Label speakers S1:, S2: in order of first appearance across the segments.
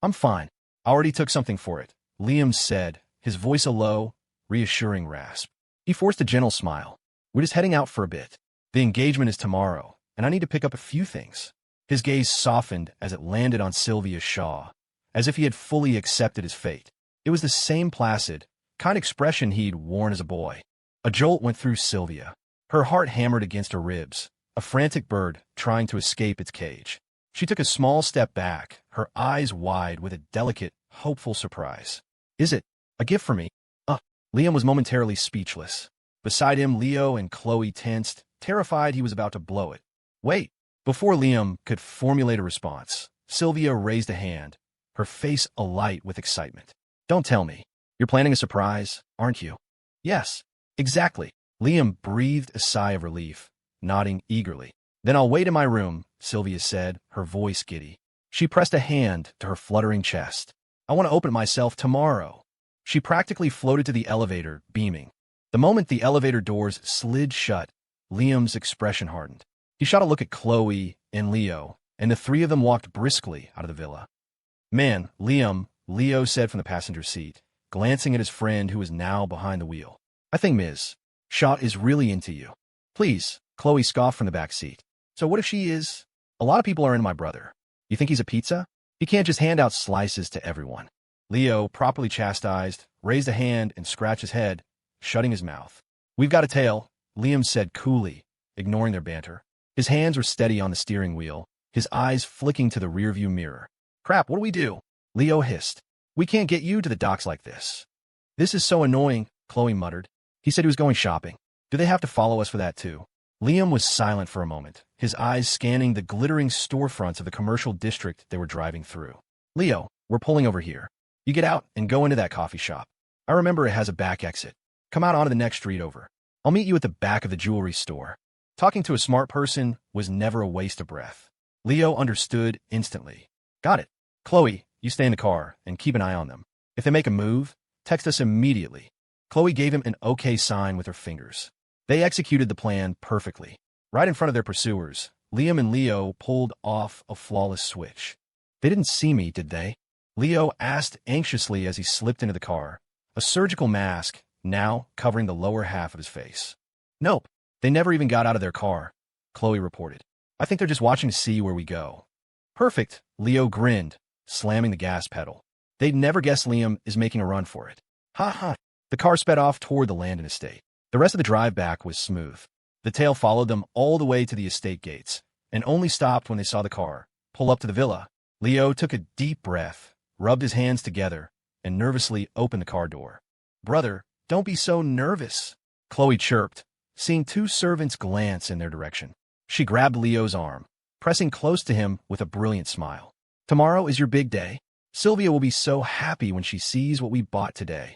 S1: I'm fine. I already took something for it, Liam said, his voice a low, reassuring rasp. He forced a gentle smile. We're just heading out for a bit. The engagement is tomorrow, and I need to pick up a few things. His gaze softened as it landed on Sylvia's shawl, as if he had fully accepted his fate. It was the same placid, kind expression he'd worn as a boy. A jolt went through Sylvia. Her heart hammered against her ribs, a frantic bird trying to escape its cage. She took a small step back, her eyes wide with a delicate, hopeful surprise. Is it a gift for me? Liam was momentarily speechless. Beside him, Leo and Chloe tensed, terrified he was about to blow it. Wait. Before Liam could formulate a response, Sylvia raised a hand, her face alight with excitement. Don't tell me. You're planning a surprise, aren't you? Yes, exactly. Liam breathed a sigh of relief, nodding eagerly. Then I'll wait in my room, Sylvia said, her voice giddy. She pressed a hand to her fluttering chest. I want to open it myself tomorrow. She practically floated to the elevator, beaming. The moment the elevator doors slid shut, Liam's expression hardened. He shot a look at Chloe and Leo, and the three of them walked briskly out of the villa. Man, Liam, Leo said from the passenger seat, glancing at his friend who was now behind the wheel. I think Ms. Shot is really into you. Please, Chloe scoffed from the back seat. So what if she is? A lot of people are into my brother. You think he's a pizza? He can't just hand out slices to everyone. Leo, properly chastised, raised a hand and scratched his head, shutting his mouth. We've got a tail, Liam said coolly, ignoring their banter. His hands were steady on the steering wheel, his eyes flicking to the rearview mirror. Crap, what do we do? Leo hissed. We can't get you to the docks like this. This is so annoying, Chloe muttered. He said he was going shopping. Do they have to follow us for that too? Liam was silent for a moment, his eyes scanning the glittering storefronts of the commercial district they were driving through. Leo, we're pulling over here. You get out and go into that coffee shop. I remember it has a back exit. Come out onto the next street over. I'll meet you at the back of the jewelry store. Talking to a smart person was never a waste of breath. Leo understood instantly. Got it. Chloe, you stay in the car and keep an eye on them. If they make a move, text us immediately. Chloe gave him an okay sign with her fingers. They executed the plan perfectly. Right in front of their pursuers, Liam and Leo pulled off a flawless switch. They didn't see me, did they? Leo asked anxiously as he slipped into the car, a surgical mask now covering the lower half of his face. Nope, they never even got out of their car, Chloe reported. I think they're just watching to see where we go. Perfect, Leo grinned, slamming the gas pedal. They'd never guess Liam is making a run for it. Ha ha. The car sped off toward the Landon estate. The rest of the drive back was smooth. The tail followed them all the way to the estate gates, and only stopped when they saw the car pull up to the villa. Leo took a deep breath, rubbed his hands together, and nervously opened the car door. Brother, don't be so nervous, Chloe chirped, seeing two servants glance in their direction. She grabbed Leo's arm, pressing close to him with a brilliant smile. Tomorrow is your big day. Sylvia will be so happy when she sees what we bought today.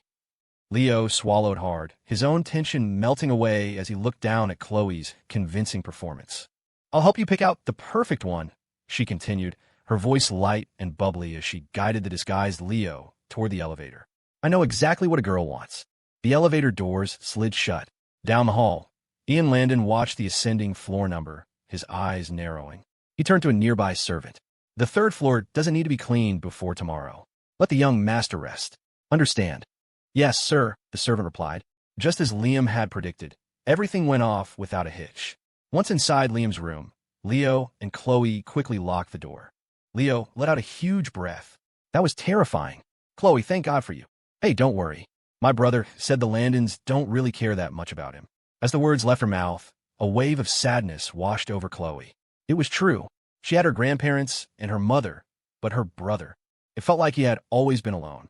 S1: Leo swallowed hard, his own tension melting away as he looked down at Chloe's convincing performance. I'll help you pick out the perfect one, she continued, her voice light and bubbly as she guided the disguised Leo toward the elevator. I know exactly what a girl wants. The elevator doors slid shut. Down the hall, Landon watched the ascending floor number, his eyes narrowing. He turned to a nearby servant. The third floor doesn't need to be cleaned before tomorrow. Let the young master rest. Understand? Yes, sir, the servant replied. Just as Liam had predicted, everything went off without a hitch. Once inside Liam's room, Leo and Chloe quickly locked the door. Leo let out a huge breath. That was terrifying. Chloe, thank God for you. Hey, don't worry. My brother said the Landons don't really care that much about him. As the words left her mouth, a wave of sadness washed over Chloe. It was true. She had her grandparents and her mother, but her brother. It felt like he had always been alone.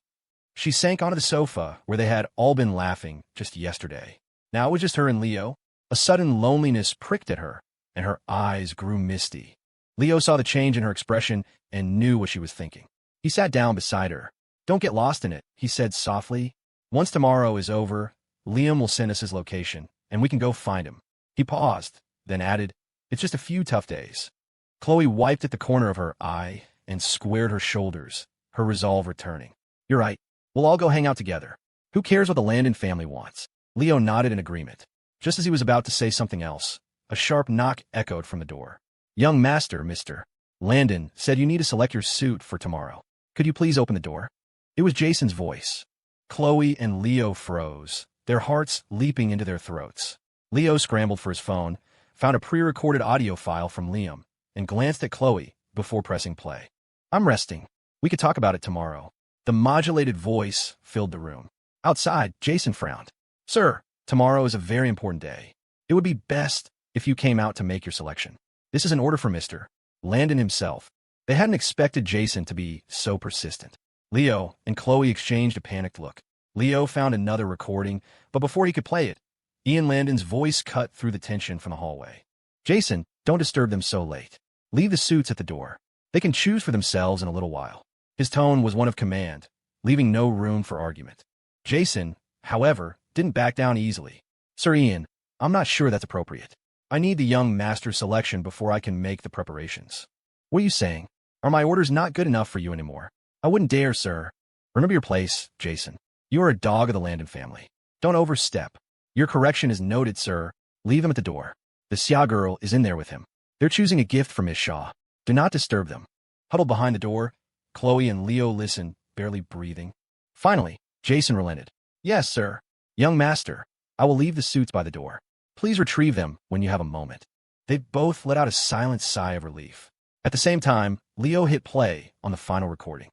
S1: She sank onto the sofa where they had all been laughing just yesterday. Now it was just her and Leo. A sudden loneliness pricked at her, and her eyes grew misty. Leo saw the change in her expression and knew what she was thinking. He sat down beside her. Don't get lost in it, he said softly. Once tomorrow is over, Liam will send us his location, and we can go find him. He paused, then added, it's just a few tough days. Chloe wiped at the corner of her eye and squared her shoulders, her resolve returning. You're right. We'll all go hang out together. Who cares what the Landon family wants? Leo nodded in agreement. Just as he was about to say something else, a sharp knock echoed from the door. Young master, Mr. Landon said you need to select your suit for tomorrow. Could you please open the door? It was Jason's voice. Chloe and Leo froze, their hearts leaping into their throats. Leo scrambled for his phone, found a pre-recorded audio file from Liam, and glanced at Chloe before pressing play. I'm resting. We could talk about it tomorrow. The modulated voice filled the room. Outside, Jason frowned. Sir, tomorrow is a very important day. It would be best if you came out to make your selection. This is an order from Mr. Landon himself. They hadn't expected Jason to be so persistent. Leo and Chloe exchanged a panicked look. Leo found another recording, but before he could play it, Landon's voice cut through the tension from the hallway. Jason, don't disturb them so late. Leave the suits at the door. They can choose for themselves in a little while. His tone was one of command, leaving no room for argument. Jason, however, didn't back down easily. Sir Ian, I'm not sure that's appropriate. I need the young master's selection before I can make the preparations. What are you saying? Are my orders not good enough for you anymore? I wouldn't dare, sir. Remember your place, Jason. You are a dog of the Landon family. Don't overstep. Your correction is noted, sir. Leave him at the door. The Xia girl is in there with him. They're choosing a gift for Miss Shaw. Do not disturb them. Huddled behind the door, Chloe and Leo listened, barely breathing. Finally, Jason relented. Yes, sir. Young master, I will leave the suits by the door. Please retrieve them when you have a moment. They both let out a silent sigh of relief. At the same time, Leo hit play on the final recording.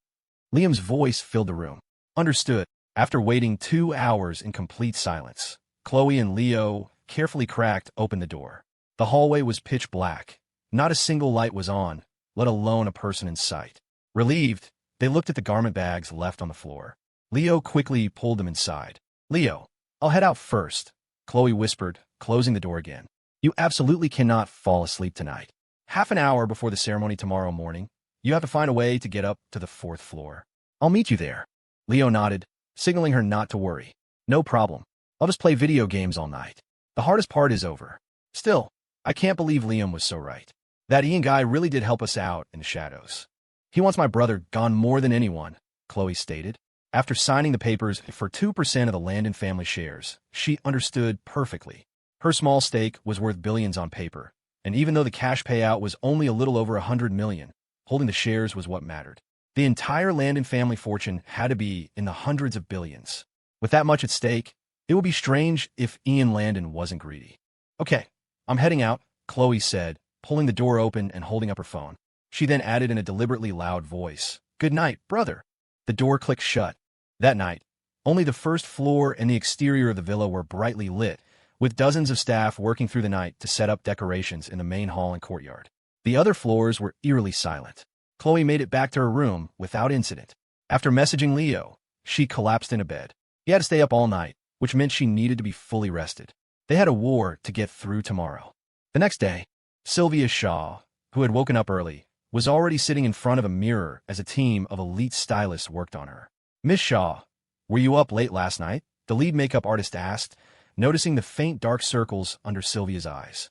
S1: Liam's voice filled the room. Understood. After waiting 2 hours in complete silence, Chloe and Leo carefully cracked open the door. The hallway was pitch black. Not a single light was on, let alone a person in sight. Relieved, they looked at the garment bags left on the floor. Leo quickly pulled them inside. Leo, I'll head out first, Chloe whispered, closing the door again. You absolutely cannot fall asleep tonight. Half an hour before the ceremony tomorrow morning, you have to find a way to get up to the 4th floor. I'll meet you there. Leo nodded, signaling her not to worry. No problem. I'll just play video games all night. The hardest part is over. Still, I can't believe Liam was so right. That Ian guy really did help us out in the shadows. He wants my brother gone more than anyone, Chloe stated. After signing the papers for 2% of the Landon family shares, she understood perfectly. Her small stake was worth billions on paper, and even though the cash payout was only a little over $100 million, holding the shares was what mattered. The entire Landon family fortune had to be in the hundreds of billions. With that much at stake, it would be strange if Ian Landon wasn't greedy. Okay, I'm heading out, Chloe said, pulling the door open and holding up her phone. She then added in a deliberately loud voice, Good night, brother. The door clicked shut. That night, only the 1st floor and the exterior of the villa were brightly lit, with dozens of staff working through the night to set up decorations in the main hall and courtyard. The other floors were eerily silent. Chloe made it back to her room without incident. After messaging Leo, she collapsed in a bed. He had to stay up all night, which meant she needed to be fully rested. They had a war to get through tomorrow. The next day, Sylvia Shaw, who had woken up early, was already sitting in front of a mirror as a team of elite stylists worked on her. Miss Shaw, were you up late last night? The lead makeup artist asked, noticing the faint dark circles under Sylvia's eyes.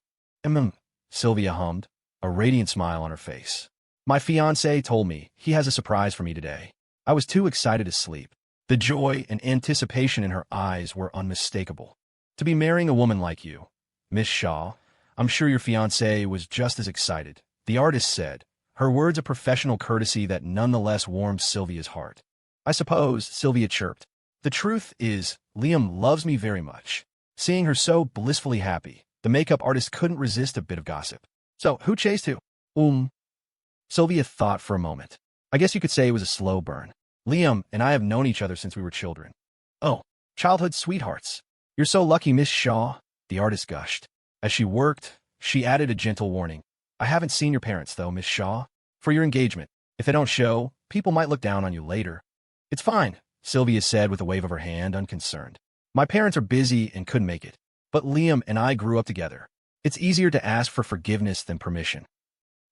S1: Sylvia hummed, a radiant smile on her face. My fiancé told me he has a surprise for me today. I was too excited to sleep. The joy and anticipation in her eyes were unmistakable. To be marrying a woman like you, Miss Shaw, I'm sure your fiancé was just as excited, the artist said, her words a professional courtesy that nonetheless warmed Sylvia's heart. I suppose, Sylvia chirped. The truth is, Liam loves me very much. Seeing her so blissfully happy, the makeup artist couldn't resist a bit of gossip. So, who chased who? Sylvia thought for a moment. I guess you could say it was a slow burn. Liam and I have known each other since we were children. Oh, childhood sweethearts. You're so lucky, Miss Shaw, the artist gushed. As she worked, she added a gentle warning. I haven't seen your parents, though, Miss Shaw. For your engagement. If they don't show, people might look down on you later. It's fine, Sylvia said with a wave of her hand, unconcerned. My parents are busy and couldn't make it. But Liam and I grew up together. It's easier to ask for forgiveness than permission.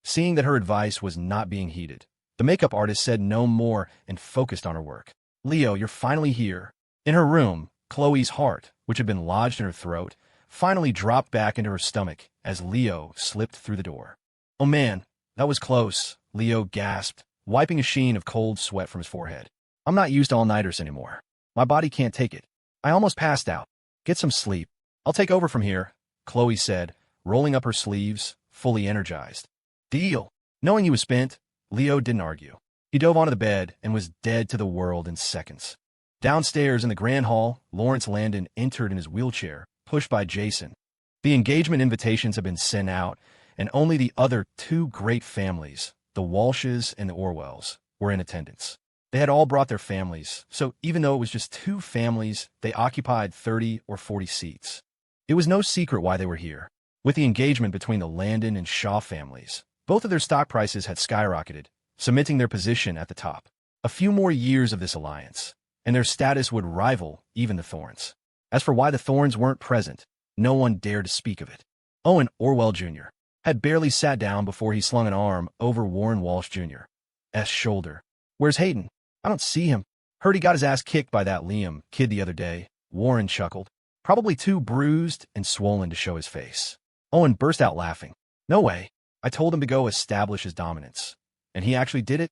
S1: Seeing that her advice was not being heeded, the makeup artist said no more and focused on her work. Leo, you're finally here. In her room, Chloe's heart, which had been lodged in her throat, finally dropped back into her stomach as Leo slipped through the door. Oh man, that was close, Leo gasped, wiping a sheen of cold sweat from his forehead. I'm not used to all-nighters anymore. My body can't take it. I almost passed out. Get some sleep. I'll take over from here, Chloe said, rolling up her sleeves, fully energized. Deal. Knowing he was spent, Leo didn't argue. He dove onto the bed and was dead to the world in seconds. Downstairs in the grand hall, Lawrence Landon entered in his wheelchair, pushed by Jason. The engagement invitations had been sent out, and only the other two great families, the Walshes and the Orwells, were in attendance. They had all brought their families, so even though it was just two families, they occupied 30 or 40 seats. It was no secret why they were here. With the engagement between the Landon and Shaw families, both of their stock prices had skyrocketed, cementing their position at the top. A few more years of this alliance, and their status would rival even the Thornes. As for why the Thornes weren't present, no one dared to speak of it. Owen Orwell Jr. had barely sat down before he slung an arm over Warren Walsh Jr.'s shoulder. "Where's Hayden? I don't see him. Heard he got his ass kicked by that Liam kid the other day." Warren chuckled. "Probably too bruised and swollen to show his face." Owen burst out laughing. "No way. I told him to go establish his dominance. And he actually did it?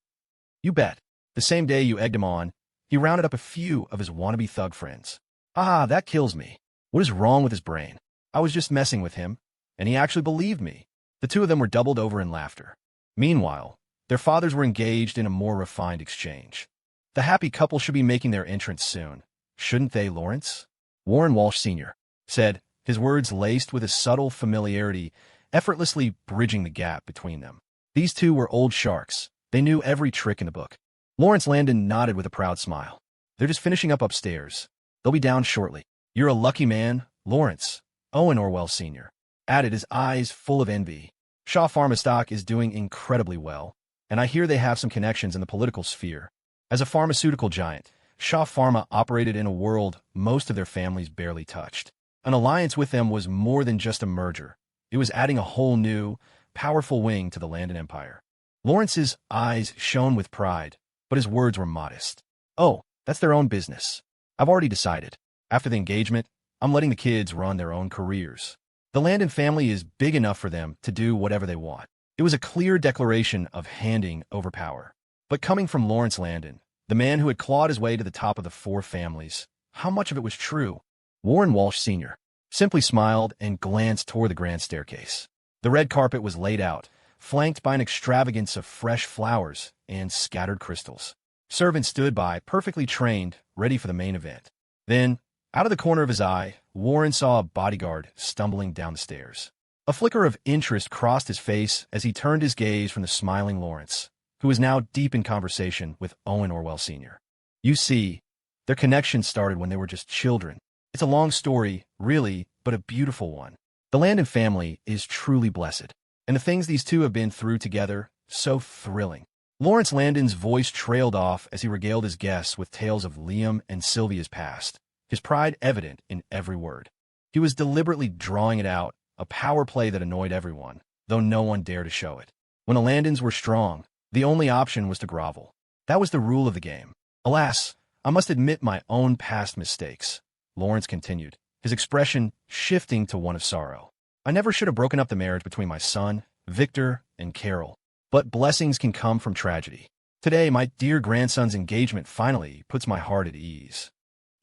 S1: You bet. The same day you egged him on, he rounded up a few of his wannabe thug friends. Ah, that kills me. What is wrong with his brain? I was just messing with him, and he actually believed me." The two of them were doubled over in laughter. Meanwhile, their fathers were engaged in a more refined exchange. "The happy couple should be making their entrance soon. Shouldn't they, Lawrence?" Warren Walsh Sr. said, his words laced with a subtle familiarity, effortlessly bridging the gap between them. These two were old sharks. They knew every trick in the book. Lawrence Landon nodded with a proud smile. "They're just finishing up upstairs. They'll be down shortly." "You're a lucky man, Lawrence," Owen Orwell Sr. added, his eyes full of envy. "Shaw Pharma stock is doing incredibly well, and I hear they have some connections in the political sphere. As a pharmaceutical giant, Shaw Pharma operated in a world most of their families barely touched. An alliance with them was more than just a merger. It was adding a whole new, powerful wing to the Landon Empire." Lawrence's eyes shone with pride, but his words were modest. "Oh, that's their own business. I've already decided. After the engagement, I'm letting the kids run their own careers. The Landon family is big enough for them to do whatever they want." It was a clear declaration of handing over power. But coming from Lawrence Landon, the man who had clawed his way to the top of the four families, how much of it was true? Warren Walsh Sr. simply smiled and glanced toward the grand staircase. The red carpet was laid out, flanked by an extravagance of fresh flowers and scattered crystals. Servants stood by, perfectly trained, ready for the main event. Then, out of the corner of his eye, Warren saw a bodyguard stumbling down the stairs. A flicker of interest crossed his face as he turned his gaze from the smiling Lawrence, who was now deep in conversation with Owen Orwell Sr. "You see, their connection started when they were just children. It's a long story, really, but a beautiful one. The Landon family is truly blessed, and the things these two have been through together, so thrilling." Lawrence Landon's voice trailed off as he regaled his guests with tales of Liam and Sylvia's past, his pride evident in every word. He was deliberately drawing it out, a power play that annoyed everyone, though no one dared to show it. When the Landons were strong, the only option was to grovel. That was the rule of the game. "Alas, I must admit my own past mistakes," Lawrence continued, his expression shifting to one of sorrow. "I never should have broken up the marriage between my son, Victor, and Carol. But blessings can come from tragedy. Today, my dear grandson's engagement finally puts my heart at ease."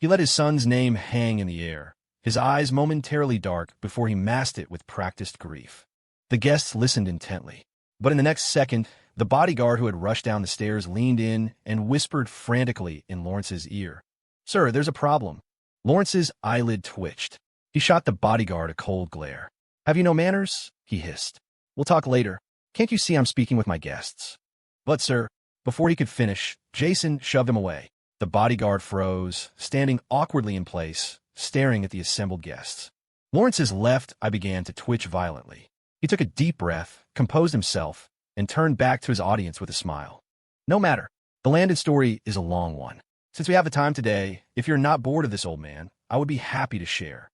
S1: He let his son's name hang in the air, his eyes momentarily dark before he masked it with practiced grief. The guests listened intently, but in the next second, the bodyguard who had rushed down the stairs leaned in and whispered frantically in Lawrence's ear. "Sir, there's a problem." Lawrence's eyelid twitched. He shot the bodyguard a cold glare. "Have you no manners?" he hissed. "We'll talk later. Can't you see I'm speaking with my guests?" "But, sir," before he could finish, Jason shoved him away. The bodyguard froze, standing awkwardly in place, staring at the assembled guests. Lawrence's left eye began to twitch violently. He took a deep breath, composed himself, and turned back to his audience with a smile. "No matter. The Landon story is a long one. Since we have the time today, if you're not bored of this old man, I would be happy to share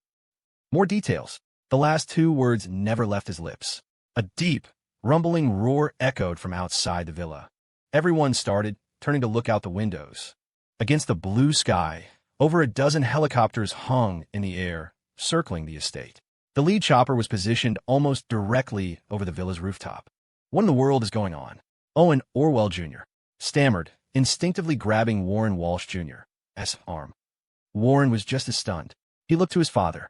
S1: more details." The last two words never left his lips. A deep, rumbling roar echoed from outside the villa. Everyone started, turning to look out the windows. Against the blue sky, over a dozen helicopters hung in the air, circling the estate. The lead chopper was positioned almost directly over the villa's rooftop. "What in the world is going on?" Owen Orwell Jr. stammered, instinctively grabbing Warren Walsh Jr.'s arm. Warren was just as stunned. He looked to his father.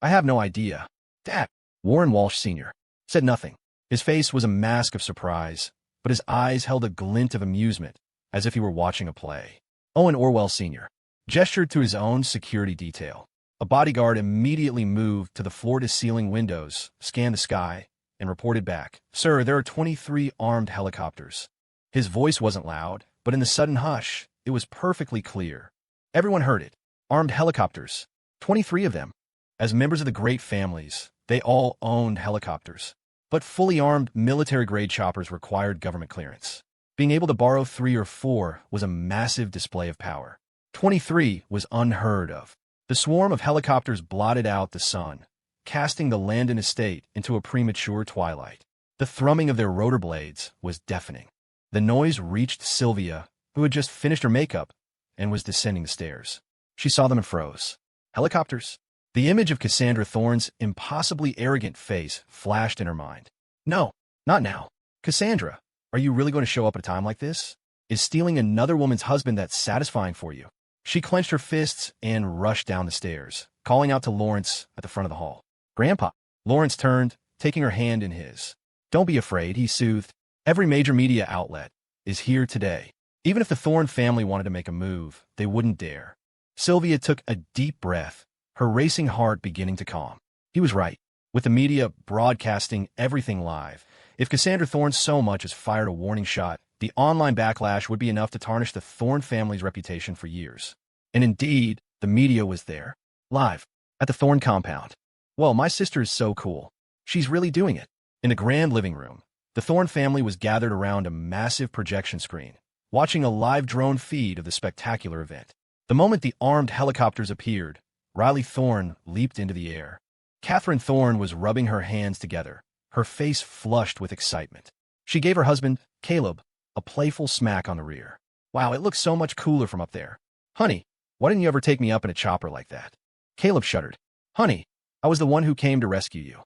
S1: I have no idea." "Dad." Warren Walsh Sr. said nothing. His face was a mask of surprise, but his eyes held a glint of amusement, as if he were watching a play. Owen Orwell Sr. gestured to his own security detail. A bodyguard immediately moved to the floor-to-ceiling windows, scanned the sky, and reported back, "Sir, there are 23 armed helicopters." His voice wasn't loud, but in the sudden hush, it was perfectly clear. Everyone heard it. Armed helicopters. 23 of them. As members of the great families, they all owned helicopters. But fully armed military-grade choppers required government clearance. Being able to borrow 3 or 4 was a massive display of power. 23 was unheard of. The swarm of helicopters blotted out the sun, casting the Landon estate into a premature twilight. The thrumming of their rotor blades was deafening. The noise reached Sylvia, who had just finished her makeup and was descending the stairs. She saw them and froze. Helicopters? The image of Cassandra Thorne's impossibly arrogant face flashed in her mind. No, not now. Cassandra, are you really going to show up at a time like this? Is stealing another woman's husband that satisfying for you? She clenched her fists and rushed down the stairs, calling out to Lawrence at the front of the hall. Grandpa. Lawrence turned, taking her hand in his. Don't be afraid, he soothed. Every major media outlet is here today. Even if the Thorne family wanted to make a move, they wouldn't dare. Sylvia took a deep breath, her racing heart beginning to calm. He was right. With the media broadcasting everything live, if Cassandra Thorne so much as fired a warning shot, the online backlash would be enough to tarnish the Thorne family's reputation for years. And indeed, the media was there. Live. At the Thorne compound. Well, my sister is so cool. She's really doing it. In the grand living room, the Thorne family was gathered around a massive projection screen, watching a live drone feed of the spectacular event. The moment the armed helicopters appeared, Riley Thorne leaped into the air. Catherine Thorne was rubbing her hands together, her face flushed with excitement. She gave her husband, Caleb, a playful smack on the rear. Wow, it looks so much cooler from up there. Honey, why didn't you ever take me up in a chopper like that? Caleb shuddered. Honey, I was the one who came to rescue you.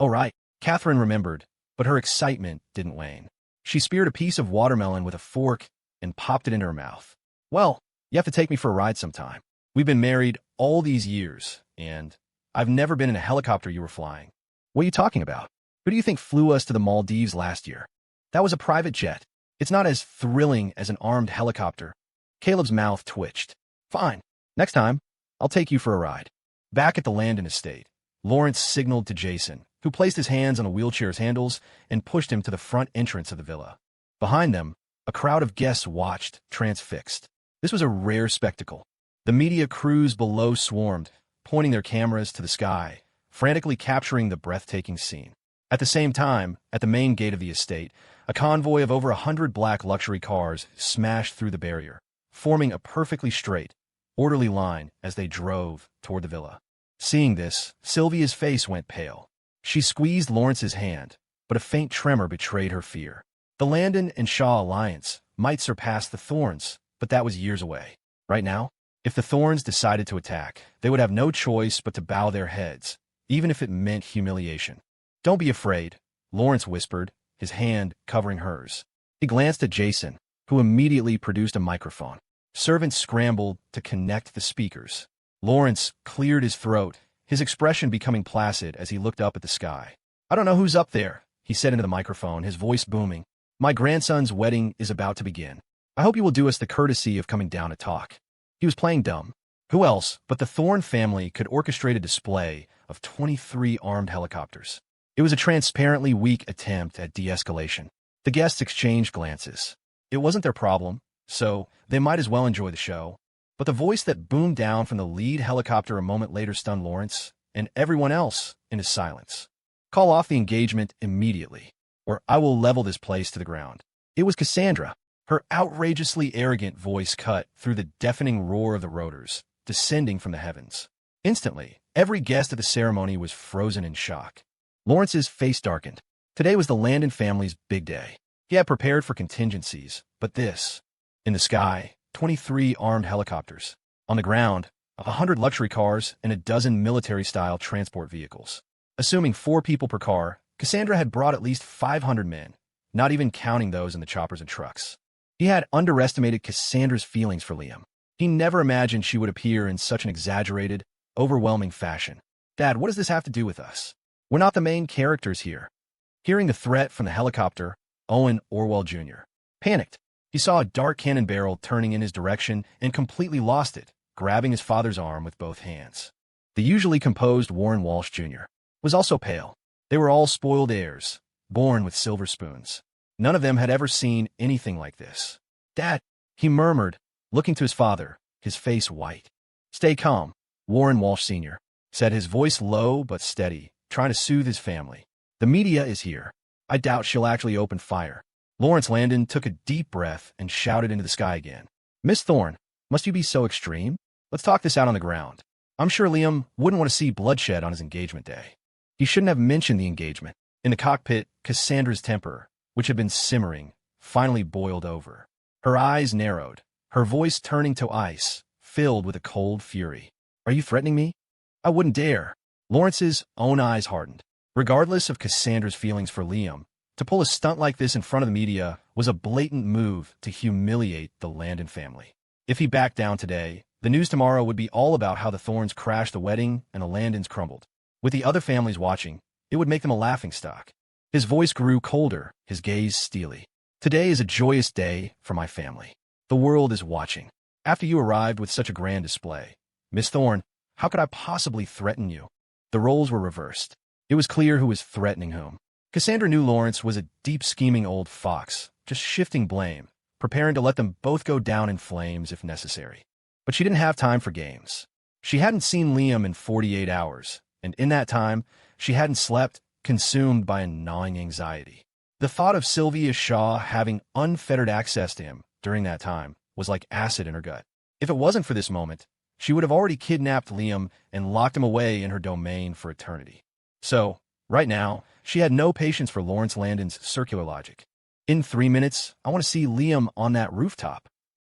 S1: Oh, right. Catherine remembered, but her excitement didn't wane. She speared a piece of watermelon with a fork and popped it into her mouth. Well, you have to take me for a ride sometime. We've been married all these years, and I've never been in a helicopter you were flying. What are you talking about? Who do you think flew us to the Maldives last year? That was a private jet. It's not as thrilling as an armed helicopter. Caleb's mouth twitched. Fine. Next time, I'll take you for a ride. Back at the Landon estate, Lawrence signaled to Jason, who placed his hands on the wheelchair's handles and pushed him to the front entrance of the villa. Behind them, a crowd of guests watched, transfixed. This was a rare spectacle. The media crews below swarmed, pointing their cameras to the sky, frantically capturing the breathtaking scene. At the same time, at the main gate of the estate, a convoy of over 100 black luxury cars smashed through the barrier, forming a perfectly straight, orderly line as they drove toward the villa. Seeing this, Sylvia's face went pale. She squeezed Lawrence's hand, but a faint tremor betrayed her fear. The Landon and Shaw alliance might surpass the Thornes, but that was years away. Right now, if the Thornes decided to attack, they would have no choice but to bow their heads, even if it meant humiliation. Don't be afraid, Lawrence whispered, his hand covering hers. He glanced at Jason, who immediately produced a microphone. Servants scrambled to connect the speakers. Lawrence cleared his throat, his expression becoming placid as he looked up at the sky. I don't know who's up there, he said into the microphone, his voice booming. My grandson's wedding is about to begin. I hope you will do us the courtesy of coming down to talk. He was playing dumb. Who else but the Thorne family could orchestrate a display of 23 armed helicopters? It was a transparently weak attempt at de-escalation. The guests exchanged glances. It wasn't their problem, so they might as well enjoy the show. But the voice that boomed down from the lead helicopter a moment later stunned Lawrence and everyone else into silence. Call off the engagement immediately, or I will level this place to the ground. It was Cassandra. Her outrageously arrogant voice cut through the deafening roar of the rotors, descending from the heavens. Instantly, every guest at the ceremony was frozen in shock. Lawrence's face darkened. Today was the Landon family's big day. He had prepared for contingencies, but this. In the sky, 23 armed helicopters. On the ground, 100 luxury cars and a dozen military-style transport vehicles. Assuming 4 people per car, Cassandra had brought at least 500 men, not even counting those in the choppers and trucks. He had underestimated Cassandra's feelings for Liam. He never imagined she would appear in such an exaggerated, overwhelming fashion. Dad, what does this have to do with us? We're not the main characters here. Hearing the threat from the helicopter, Owen Orwell Jr. Panicked. He saw a dark cannon barrel turning in his direction and completely lost it, grabbing his father's arm with both hands. The usually composed Warren Walsh Jr. was also pale. They were all spoiled heirs, born with silver spoons. None of them had ever seen anything like this. "Dad," he murmured, looking to his father, his face white. "Stay calm," Warren Walsh Sr. said, his voice low but steady, trying to soothe his family. "The media is here. I doubt she'll actually open fire." Lawrence Landon took a deep breath and shouted into the sky again. "Miss Thorne, must you be so extreme? Let's talk this out on the ground. I'm sure Liam wouldn't want to see bloodshed on his engagement day." He shouldn't have mentioned the engagement. In the cockpit, Cassandra's temper, which had been simmering, finally boiled over. Her eyes narrowed, her voice turning to ice, filled with a cold fury. "Are you threatening me?" "I wouldn't dare." Lawrence's own eyes hardened. Regardless of Cassandra's feelings for Liam, to pull a stunt like this in front of the media was a blatant move to humiliate the Landon family. If he backed down today, the news tomorrow would be all about how the Thornes crashed the wedding and the Landons crumbled. With the other families watching, it would make them a laughingstock. His voice grew colder, his gaze steely. "Today is a joyous day for my family. The world is watching. After you arrived with such a grand display, Miss Thorne, how could I possibly threaten you?" The roles were reversed. It was clear who was threatening whom. Cassandra knew Lawrence was a deep-scheming old fox, just shifting blame, preparing to let them both go down in flames if necessary. But she didn't have time for games. She hadn't seen Liam in 48 hours, and in that time, she hadn't slept, consumed by a gnawing anxiety. The thought of Sylvia Shaw having unfettered access to him during that time was like acid in her gut. If it wasn't for this moment, she would have already kidnapped Liam and locked him away in her domain for eternity. So, right now, she had no patience for Lawrence Landon's circular logic. "In 3 minutes, I want to see Liam on that rooftop."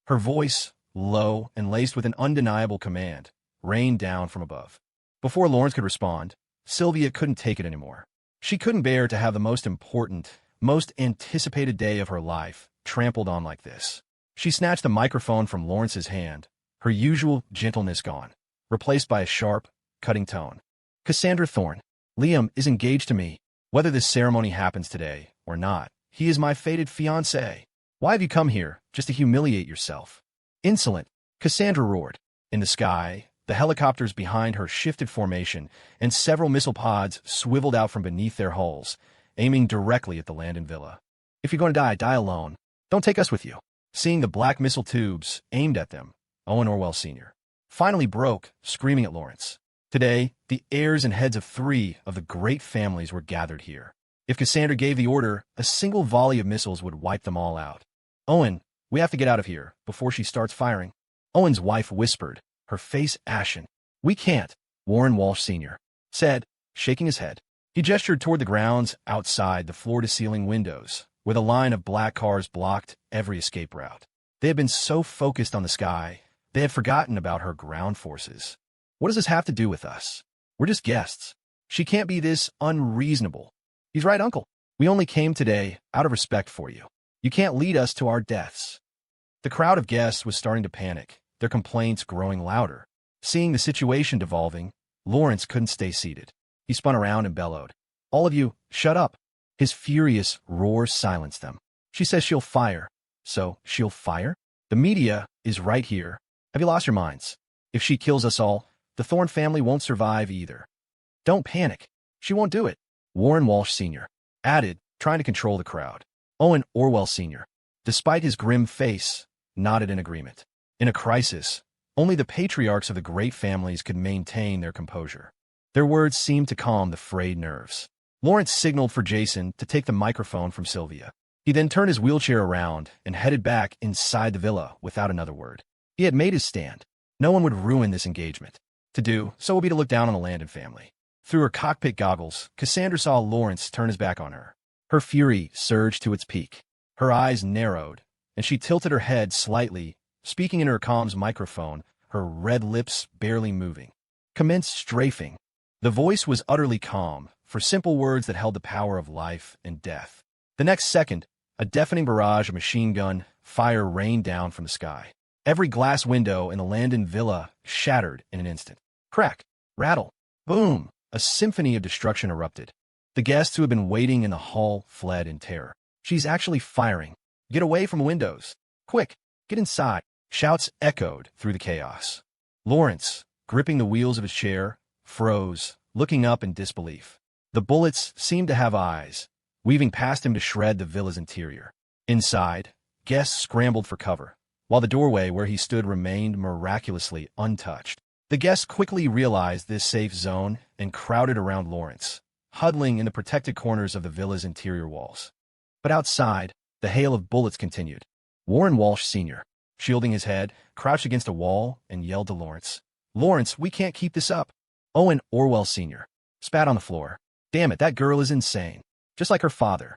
S1: Her voice, low and laced with an undeniable command, rained down from above. Before Lawrence could respond, Sylvia couldn't take it anymore. She couldn't bear to have the most important, most anticipated day of her life trampled on like this. She snatched the microphone from Lawrence's hand, her usual gentleness gone, replaced by a sharp, cutting tone. "Cassandra Thorne, Liam is engaged to me. Whether this ceremony happens today or not, he is my fated fiancé. Why have you come here, just to humiliate yourself?" "Insolent," Cassandra roared. In the sky, the helicopters behind her shifted formation, and several missile pods swiveled out from beneath their hulls, aiming directly at the Landon villa. "If you're going to die, die alone. Don't take us with you." Seeing the black missile tubes aimed at them, Owen Orwell Sr. finally broke, screaming at Lawrence. Today, the heirs and heads of 3 of the great families were gathered here. If Cassandra gave the order, a single volley of missiles would wipe them all out. "Owen, we have to get out of here before she starts firing." Owen's wife whispered, her face ashen. "We can't," Warren Walsh Sr. said, shaking his head. He gestured toward the grounds outside the floor-to-ceiling windows, where the line of black cars blocked every escape route. They had been so focused on the sky, they had forgotten about her ground forces. "What does this have to do with us? We're just guests. She can't be this unreasonable." "He's right, Uncle. We only came today out of respect for you. You can't lead us to our deaths." The crowd of guests was starting to panic, their complaints growing louder. Seeing the situation devolving, Lawrence couldn't stay seated. He spun around and bellowed, "All of you, shut up." His furious roar silenced them. "She says she'll fire. So, she'll fire? The media is right here. Have you lost your minds? If she kills us all, the Thorne family won't survive either." "Don't panic. She won't do it," Warren Walsh Sr. added, trying to control the crowd. Owen Orwell Sr., despite his grim face, nodded in agreement. In a crisis, only the patriarchs of the great families could maintain their composure. Their words seemed to calm the frayed nerves. Lawrence signaled for Jason to take the microphone from Sylvia. He then turned his wheelchair around and headed back inside the villa without another word. He had made his stand. No one would ruin this engagement. To do so would be to look down on the Landon family. Through her cockpit goggles, Cassandra saw Lawrence turn his back on her. Her fury surged to its peak. Her eyes narrowed, and she tilted her head slightly, speaking in her comms microphone, her red lips barely moving. "Commence strafing." The voice was utterly calm, for simple words that held the power of life and death. The next second, a deafening barrage of machine gun fire rained down from the sky. Every glass window in the Landon villa shattered in an instant. Crack, rattle, boom, a symphony of destruction erupted. The guests who had been waiting in the hall fled in terror. She's actually firing. Get away from windows. Quick, get inside. Shouts echoed through the chaos. Lawrence, gripping the wheels of his chair, froze, looking up in disbelief. The bullets seemed to have eyes, weaving past him to shred the villa's interior. Inside, guests scrambled for cover, while the doorway where he stood remained miraculously untouched. The guests quickly realized this safe zone and crowded around Lawrence, huddling in the protected corners of the villa's interior walls. But outside, the hail of bullets continued. Warren Walsh Sr., shielding his head, crouched against a wall and yelled to Lawrence, "Lawrence, we can't keep this up." Owen Orwell Sr. spat on the floor. "Damn it, that girl is insane, just like her father."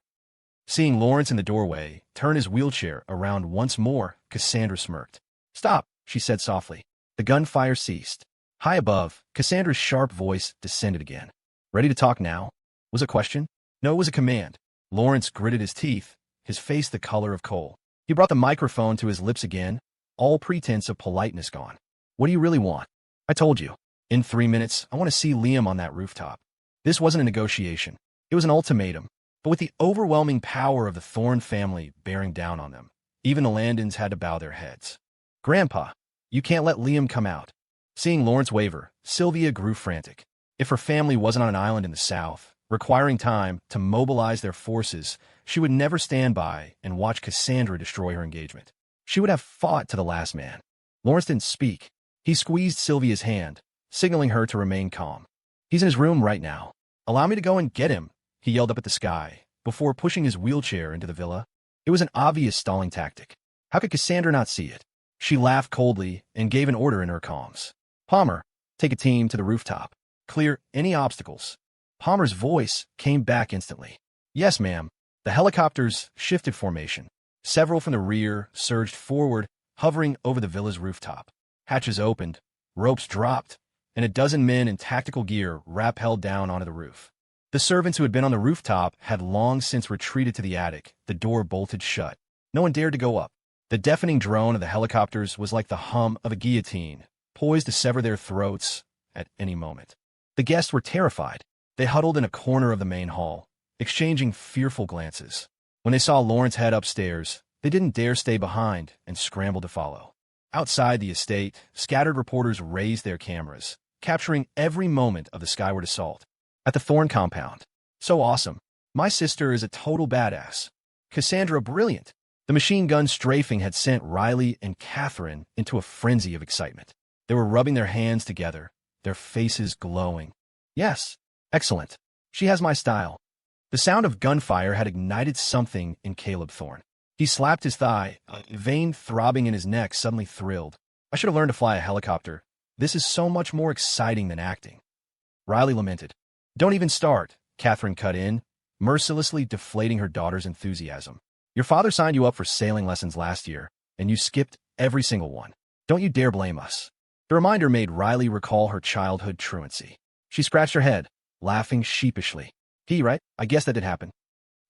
S1: Seeing Lawrence in the doorway turn his wheelchair around once more, Cassandra smirked. "Stop," she said softly. The gunfire ceased. High above, Cassandra's sharp voice descended again. "Ready to talk now?" Was a question? No, it was a command. Lawrence gritted his teeth, his face the color of coal. He brought the microphone to his lips again, all pretense of politeness gone. "What do you really want?" "I told you. In 3 minutes, I want to see Liam on that rooftop." This wasn't a negotiation. It was an ultimatum. But with the overwhelming power of the Thorne family bearing down on them, even the Landons had to bow their heads. "Grandpa, you can't let Liam come out." Seeing Lawrence waver, Sylvia grew frantic. If her family wasn't on an island in the south, requiring time to mobilize their forces, she would never stand by and watch Cassandra destroy her engagement. She would have fought to the last man. Lawrence didn't speak. He squeezed Sylvia's hand, signaling her to remain calm. "He's in his room right now. Allow me to go and get him," he yelled up at the sky, before pushing his wheelchair into the villa. It was an obvious stalling tactic. How could Cassandra not see it? She laughed coldly and gave an order in her calms. "Palmer, take a team to the rooftop. Clear any obstacles." Palmer's voice came back instantly. "Yes, ma'am." The helicopters shifted formation. Several from the rear surged forward, hovering over the villa's rooftop. Hatches opened, ropes dropped, and a dozen men in tactical gear rappelled down onto the roof. The servants who had been on the rooftop had long since retreated to the attic, the door bolted shut. No one dared to go up. The deafening drone of the helicopters was like the hum of a guillotine, poised to sever their throats at any moment. The guests were terrified. They huddled in a corner of the main hall, exchanging fearful glances. When they saw Lawrence head upstairs, they didn't dare stay behind and scrambled to follow. Outside the estate, scattered reporters raised their cameras, capturing every moment of the skyward assault. At the Thorne compound. "So awesome. My sister is a total badass. Cassandra brilliant." The machine gun strafing had sent Riley and Catherine into a frenzy of excitement. They were rubbing their hands together, their faces glowing. "Yes, excellent. She has my style." The sound of gunfire had ignited something in Caleb Thorne. He slapped his thigh, a vein throbbing in his neck suddenly thrilled. "I should have learned to fly a helicopter. This is so much more exciting than acting." Riley lamented. "Don't even start," Catherine cut in, mercilessly deflating her daughter's enthusiasm. "Your father signed you up for sailing lessons last year, and you skipped every single one. Don't you dare blame us." The reminder made Riley recall her childhood truancy. She scratched her head, laughing sheepishly. Right? I guess that did happen."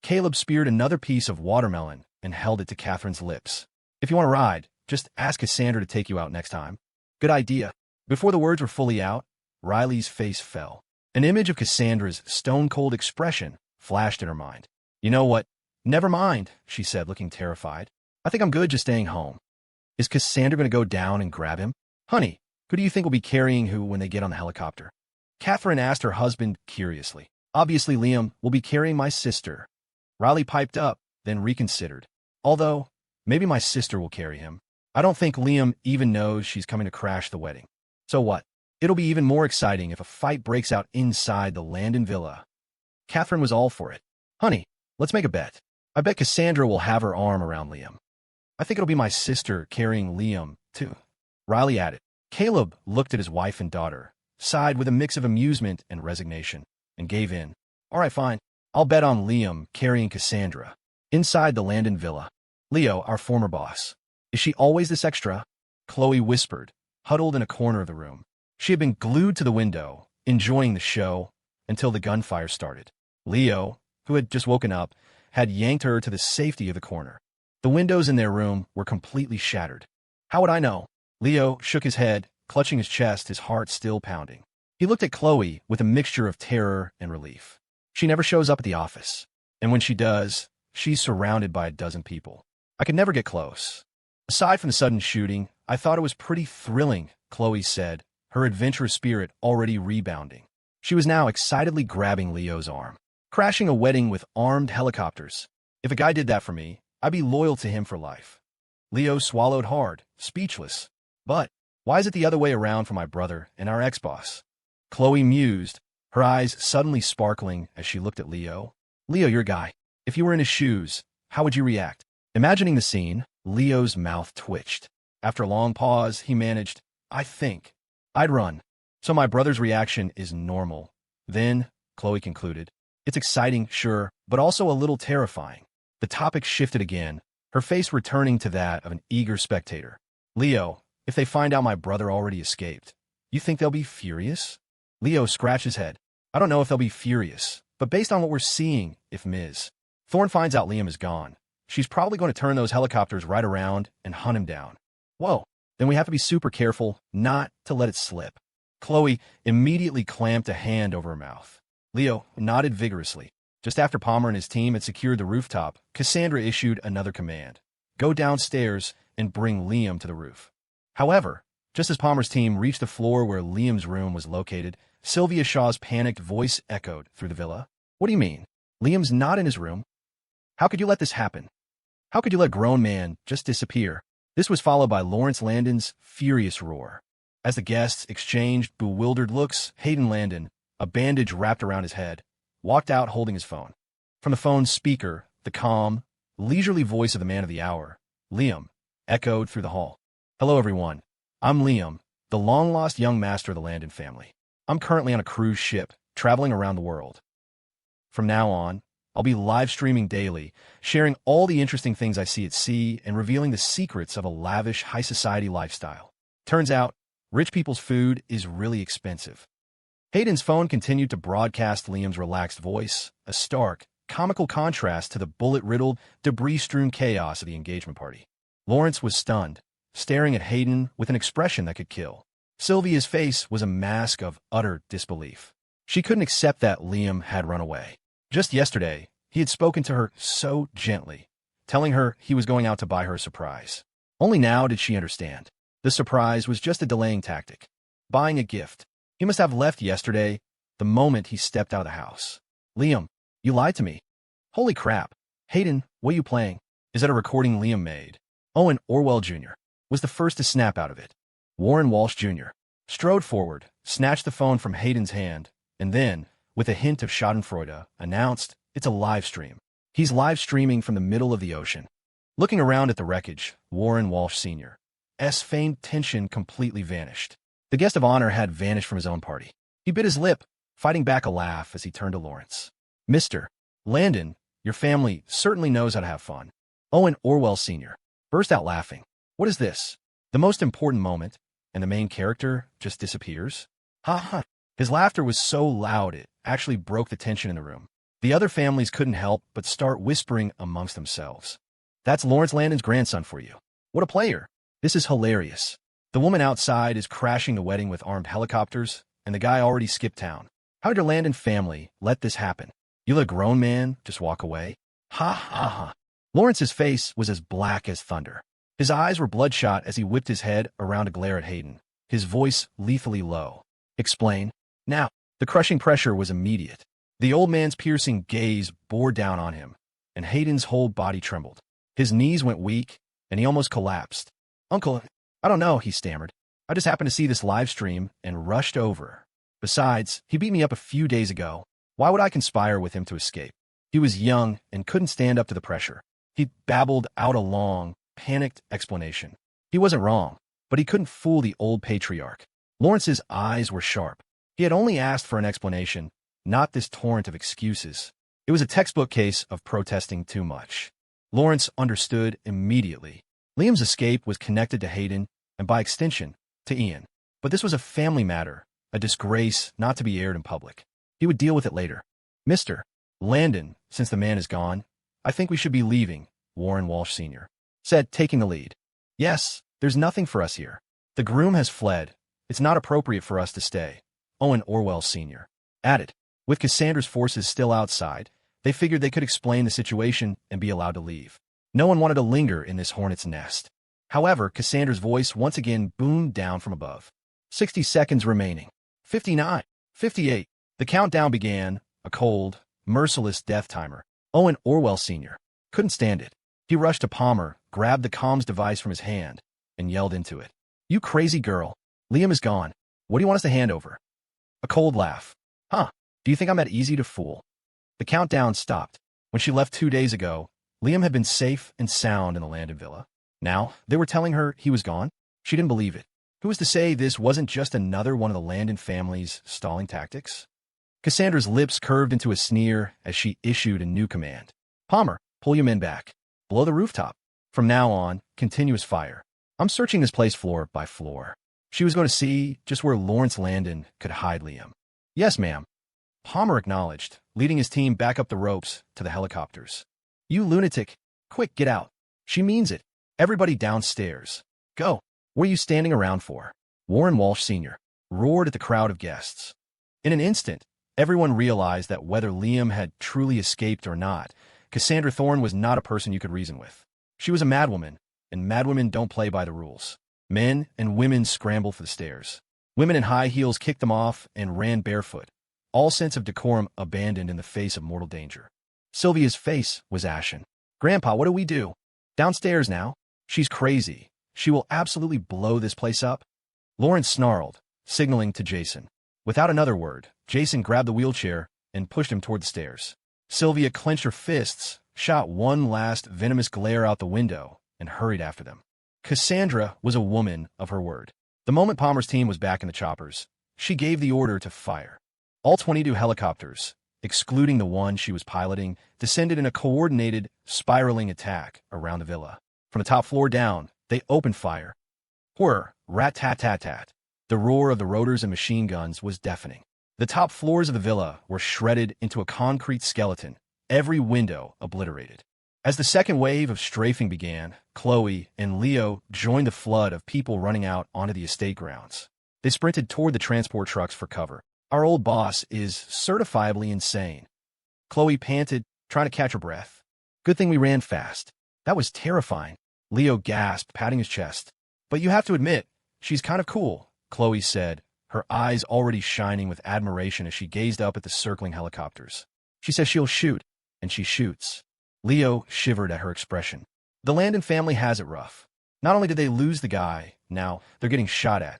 S1: Caleb speared another piece of watermelon and held it to Catherine's lips. "If you want to ride, just ask Cassandra to take you out next time." "Good idea." Before the words were fully out, Riley's face fell. An image of Cassandra's stone-cold expression flashed in her mind. "You know what? Never mind," she said, looking terrified. "I think I'm good just staying home." "Is Cassandra going to go down and grab him?" "Honey, who do you think will be carrying who when they get on the helicopter?" Catherine asked her husband curiously. "Obviously, Liam will be carrying my sister." Riley piped up, then reconsidered. "Although, maybe my sister will carry him. I don't think Liam even knows she's coming to crash the wedding." "So what? It'll be even more exciting if a fight breaks out inside the Landon villa." Catherine was all for it. "Honey, let's make a bet. I bet Cassandra will have her arm around Liam." "I think it'll be my sister carrying Liam, too," Riley added. Caleb looked at his wife and daughter, sighed with a mix of amusement and resignation, and gave in. "All right, fine. I'll bet on Liam carrying Cassandra." Inside the Landon villa, Leo, our former boss. "Is she always this extra?" Chloe whispered, huddled in a corner of the room. She had been glued to the window, enjoying the show, until the gunfire started. Leo, who had just woken up, had yanked her to the safety of the corner. The windows in their room were completely shattered. "How would I know?" Leo shook his head, clutching his chest, his heart still pounding. He looked at Chloe with a mixture of terror and relief. "She never shows up at the office. And when she does, she's surrounded by a dozen people. I could never get close. Aside from the sudden shooting, I thought it was pretty thrilling, Chloe said, her adventurous spirit already rebounding. She was now excitedly grabbing Leo's arm. Crashing a wedding with armed helicopters. If a guy did that for me, I'd be loyal to him for life. Leo swallowed hard, speechless. But why is it the other way around for my brother and our ex-boss? Chloe mused, her eyes suddenly sparkling as she looked at Leo. Leo, your guy. If you were in his shoes, how would you react? Imagining the scene, Leo's mouth twitched. After a long pause, he managed, I think I'd run. So my brother's reaction is normal. Then, Chloe concluded, it's exciting, sure, but also a little terrifying. The topic shifted again, her face returning to that of an eager spectator. Leo, if they find out my brother already escaped, you think they'll be furious? Leo scratched his head. I don't know if they'll be furious, but based on what we're seeing, if Ms. Thorne finds out Liam is gone, she's probably going to turn those helicopters right around and hunt him down. Whoa, then we have to be super careful not to let it slip. Chloe immediately clamped a hand over her mouth. Leo nodded vigorously. Just after Palmer and his team had secured the rooftop, Cassandra issued another command. Go downstairs and bring Liam to the roof. However, just as Palmer's team reached the floor where Liam's room was located, Sylvia Shaw's panicked voice echoed through the villa. What do you mean? Liam's not in his room? How could you let this happen? How could you let a grown man just disappear? This was followed by Lawrence Landon's furious roar. As the guests exchanged bewildered looks, Hayden Landon, a bandage wrapped around his head, walked out holding his phone. From the phone's speaker, the calm, leisurely voice of the man of the hour, Liam, echoed through the hall. Hello, everyone. I'm Liam, the long-lost young master of the Landon family. I'm currently on a cruise ship, traveling around the world. From now on, I'll be live streaming daily, sharing all the interesting things I see at sea and revealing the secrets of a lavish high society lifestyle. Turns out, rich people's food is really expensive. Hayden's phone continued to broadcast Liam's relaxed voice, a stark, comical contrast to the bullet-riddled, debris-strewn chaos of the engagement party. Lawrence was stunned, staring at Hayden with an expression that could kill. Sylvia's face was a mask of utter disbelief. She couldn't accept that Liam had run away. Just yesterday, he had spoken to her so gently, telling her he was going out to buy her a surprise. Only now did she understand. The surprise was just a delaying tactic. Buying a gift. He must have left yesterday, the moment he stepped out of the house. Liam, you lied to me. Holy crap. Hayden, what are you playing? Is that a recording Liam made? Owen Orwell Jr. was the first to snap out of it. Warren Walsh Jr. strode forward, snatched the phone from Hayden's hand, and then, with a hint of schadenfreude, announced, it's a live stream. He's live streaming from the middle of the ocean. Looking around at the wreckage, Warren Walsh Sr.'s feigned tension completely vanished. The guest of honor had vanished from his own party. He bit his lip, fighting back a laugh as he turned to Lawrence. Mr. Landon, your family certainly knows how to have fun. Owen Orwell Sr. burst out laughing. What is this? The most important moment, and the main character just disappears? Ha ha. His laughter was so loud it actually broke the tension in the room. The other families couldn't help but start whispering amongst themselves. That's Lawrence Landon's grandson for you. What a player. This is hilarious. The woman outside is crashing the wedding with armed helicopters, and the guy already skipped town. How did your Landon family let this happen? You let a grown man just walk away? Ha ha ha. Lawrence's face was as black as thunder. His eyes were bloodshot as he whipped his head around to glare at Hayden, his voice lethally low. Explain. Now, the crushing pressure was immediate. The old man's piercing gaze bore down on him, and Hayden's whole body trembled. His knees went weak, and he almost collapsed. Uncle, I don't know, he stammered. I just happened to see this live stream and rushed over. Besides, he beat me up a few days ago. Why would I conspire with him to escape? He was young and couldn't stand up to the pressure. He babbled out a long, panicked explanation. He wasn't wrong, but he couldn't fool the old patriarch. Lawrence's eyes were sharp. He had only asked for an explanation, not this torrent of excuses. It was a textbook case of protesting too much. Lawrence understood immediately. Liam's escape was connected to Hayden, and by extension, to Ian. But this was a family matter, a disgrace not to be aired in public. He would deal with it later. Mr. Landon, since the man is gone, I think we should be leaving, Warren Walsh Sr. said, taking the lead. Yes, there's nothing for us here. The groom has fled. It's not appropriate for us to stay, Owen Orwell Sr. added. With Cassandra's forces still outside, They figured they could explain the situation and be allowed to leave. No one wanted to linger in this hornet's nest. However, Cassandra's voice once again boomed down from above. 60 seconds remaining. 59. 58. The countdown began, a cold, merciless death timer. Owen Orwell Sr. couldn't stand it. He rushed to Palmer, grabbed the comms device from his hand, and yelled into it. "You crazy girl. Liam is gone. What do you want us to hand over?" A cold laugh. "Huh, do you think I'm that easy to fool?" The countdown stopped. When she left 2 days ago, Liam had been safe and sound in the Landon villa. Now, they were telling her he was gone? She didn't believe it. Who was to say this wasn't just another one of the Landon family's stalling tactics? Cassandra's lips curved into a sneer as she issued a new command. "Palmer, pull your men back. Blow the rooftop. From now on, continuous fire. I'm searching this place floor by floor." She was going to see just where Lawrence Landon could hide Liam. "Yes, ma'am." Palmer acknowledged, leading his team back up the ropes to the helicopters. "You lunatic. Quick, get out. She means it. Everybody downstairs. Go. What are you standing around for?" Warren Walsh Sr. roared at the crowd of guests. In an instant, everyone realized that whether Liam had truly escaped or not, Cassandra Thorne was not a person you could reason with. She was a madwoman, and madwomen don't play by the rules. Men and women scrambled for the stairs. Women in high heels kicked them off and ran barefoot, all sense of decorum abandoned in the face of mortal danger. Sylvia's face was ashen. "Grandpa, what do we do? Downstairs now? She's crazy. She will absolutely blow this place up." Lawrence snarled, signaling to Jason. Without another word, Jason grabbed the wheelchair and pushed him toward the stairs. Sylvia clenched her fists, shot one last venomous glare out the window, and hurried after them. Cassandra was a woman of her word. The moment Palmer's team was back in the choppers, she gave the order to fire. All 22 helicopters, excluding the one she was piloting, descended in a coordinated, spiraling attack around the villa. From the top floor down, they opened fire. Whir, rat-tat-tat-tat. The roar of the rotors and machine guns was deafening. The top floors of the villa were shredded into a concrete skeleton, every window obliterated. As the second wave of strafing began, Chloe and Leo joined the flood of people running out onto the estate grounds. They sprinted toward the transport trucks for cover. "Our old boss is certifiably insane." Chloe panted, trying to catch her breath. "Good thing we ran fast. That was terrifying." Leo gasped, patting his chest. "But you have to admit, she's kind of cool," Chloe said, her eyes already shining with admiration as she gazed up at the circling helicopters. "She says she'll shoot, and she shoots." Leo shivered at her expression. The Landon family has it rough. Not only did they lose the guy, now they're getting shot at.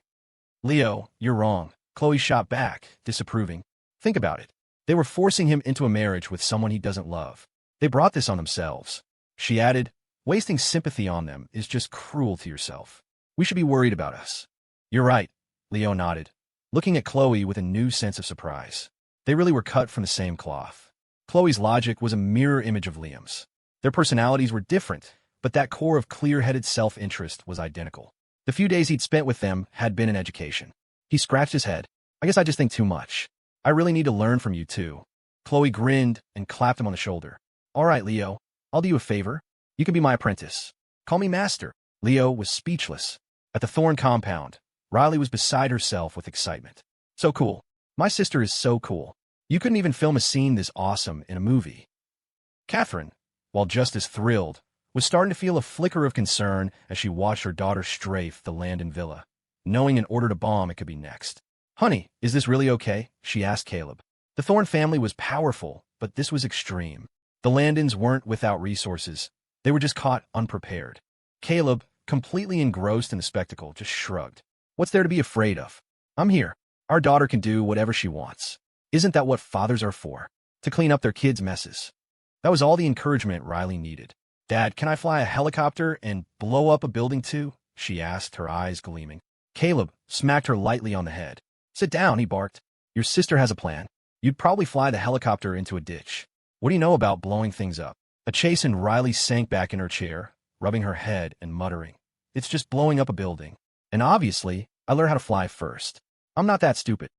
S1: "Leo, you're wrong," Chloe shot back, disapproving. "Think about it. They were forcing him into a marriage with someone he doesn't love. They brought this on themselves." She added, "Wasting sympathy on them is just cruel to yourself. We should be worried about us." "You're right," Leo nodded, looking at Chloe with a new sense of surprise. They really were cut from the same cloth. Chloe's logic was a mirror image of Liam's. Their personalities were different, but that core of clear-headed self-interest was identical. The few days he'd spent with them had been an education. He scratched his head. "I guess I just think too much. I really need to learn from you, too." Chloe grinned and clapped him on the shoulder. "All right, Leo, I'll do you a favor. You can be my apprentice. Call me Master." Leo was speechless. At the Thorne compound, Riley was beside herself with excitement. "So cool. My sister is so cool. You couldn't even film a scene this awesome in a movie." Catherine, while just as thrilled, was starting to feel a flicker of concern as she watched her daughter strafe the Landon villa, knowing in order to bomb it could be next. "Honey, is this really okay?" she asked Caleb. The Thorne family was powerful, but this was extreme. The Landons weren't without resources. They were just caught unprepared. Caleb, completely engrossed in the spectacle, just shrugged. "What's there to be afraid of? I'm here. Our daughter can do whatever she wants. Isn't that what fathers are for? To clean up their kids' messes?" That was all the encouragement Riley needed. "Dad, can I fly a helicopter and blow up a building too?" she asked, her eyes gleaming. Caleb smacked her lightly on the head. "Sit down," he barked. "Your sister has a plan. You'd probably fly the helicopter into a ditch. What do you know about blowing things up?" A chastened Riley sank back in her chair, rubbing her head and muttering, "It's just blowing up a building. And obviously, I learned how to fly first. I'm not that stupid."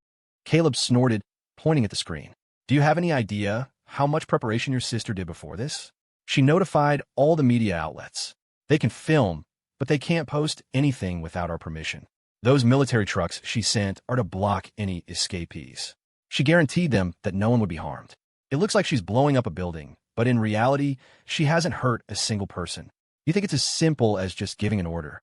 S1: Caleb snorted, pointing at the screen. "Do you have any idea how much preparation your sister did before this?" She notified all the media outlets. "They can film, but they can't post anything without our permission. Those military trucks she sent are to block any escapees." She guaranteed them that no one would be harmed. It looks like she's blowing up a building, but in reality, she hasn't hurt a single person. You think it's as simple as just giving an order."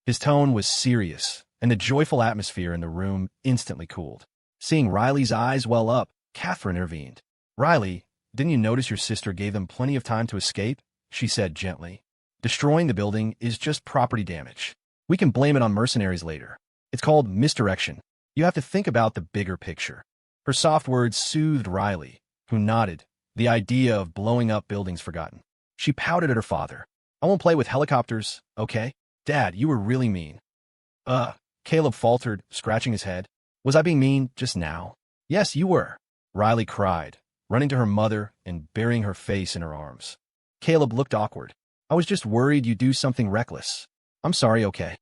S1: His tone was serious, and the joyful atmosphere in the room instantly cooled. Seeing Riley's eyes well up, Catherine intervened. "Riley, didn't you notice your sister gave them plenty of time to escape?" she said gently. "Destroying the building is just property damage. We can blame it on mercenaries later. It's called misdirection. You have to think about the bigger picture." Her soft words soothed Riley, who nodded, the idea of blowing up buildings forgotten. She pouted at her father. "I won't play with helicopters, okay? Dad, you were really mean." Caleb faltered, scratching his head. "Was I being mean just now?" "Yes, you were," Riley cried, running to her mother and burying her face in her arms. Caleb looked awkward. "I was just worried you'd do something reckless. I'm sorry, okay?"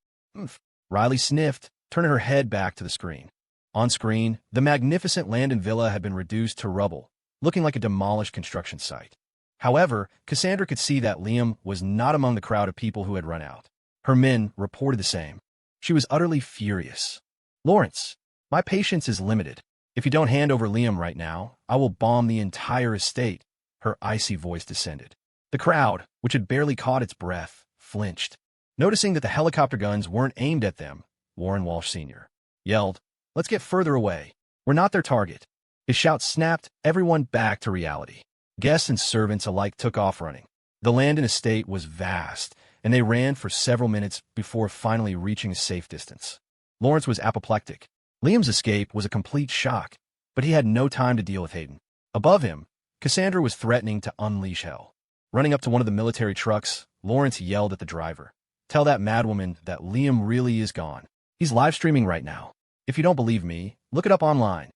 S1: Riley sniffed, turning her head back to the screen. On screen, the magnificent Landon villa had been reduced to rubble, looking like a demolished construction site. However, Cassandra could see that Liam was not among the crowd of people who had run out. Her men reported the same. She was utterly furious. "Lawrence, my patience is limited. If you don't hand over Liam right now, I will bomb the entire estate." Her icy voice descended. The crowd, which had barely caught its breath, flinched. Noticing that the helicopter guns weren't aimed at them, Warren Walsh Sr. yelled, "Let's get further away. We're not their target." His shout snapped everyone back to reality. Guests and servants alike took off running. The Landon estate was vast, and they ran for several minutes before finally reaching a safe distance. Lawrence was apoplectic. Liam's escape was a complete shock, but he had no time to deal with Hayden. Above him, Cassandra was threatening to unleash hell. Running up to one of the military trucks, Lawrence yelled at the driver, "Tell that madwoman that Liam really is gone. He's live streaming right now. If you don't believe me, look it up online."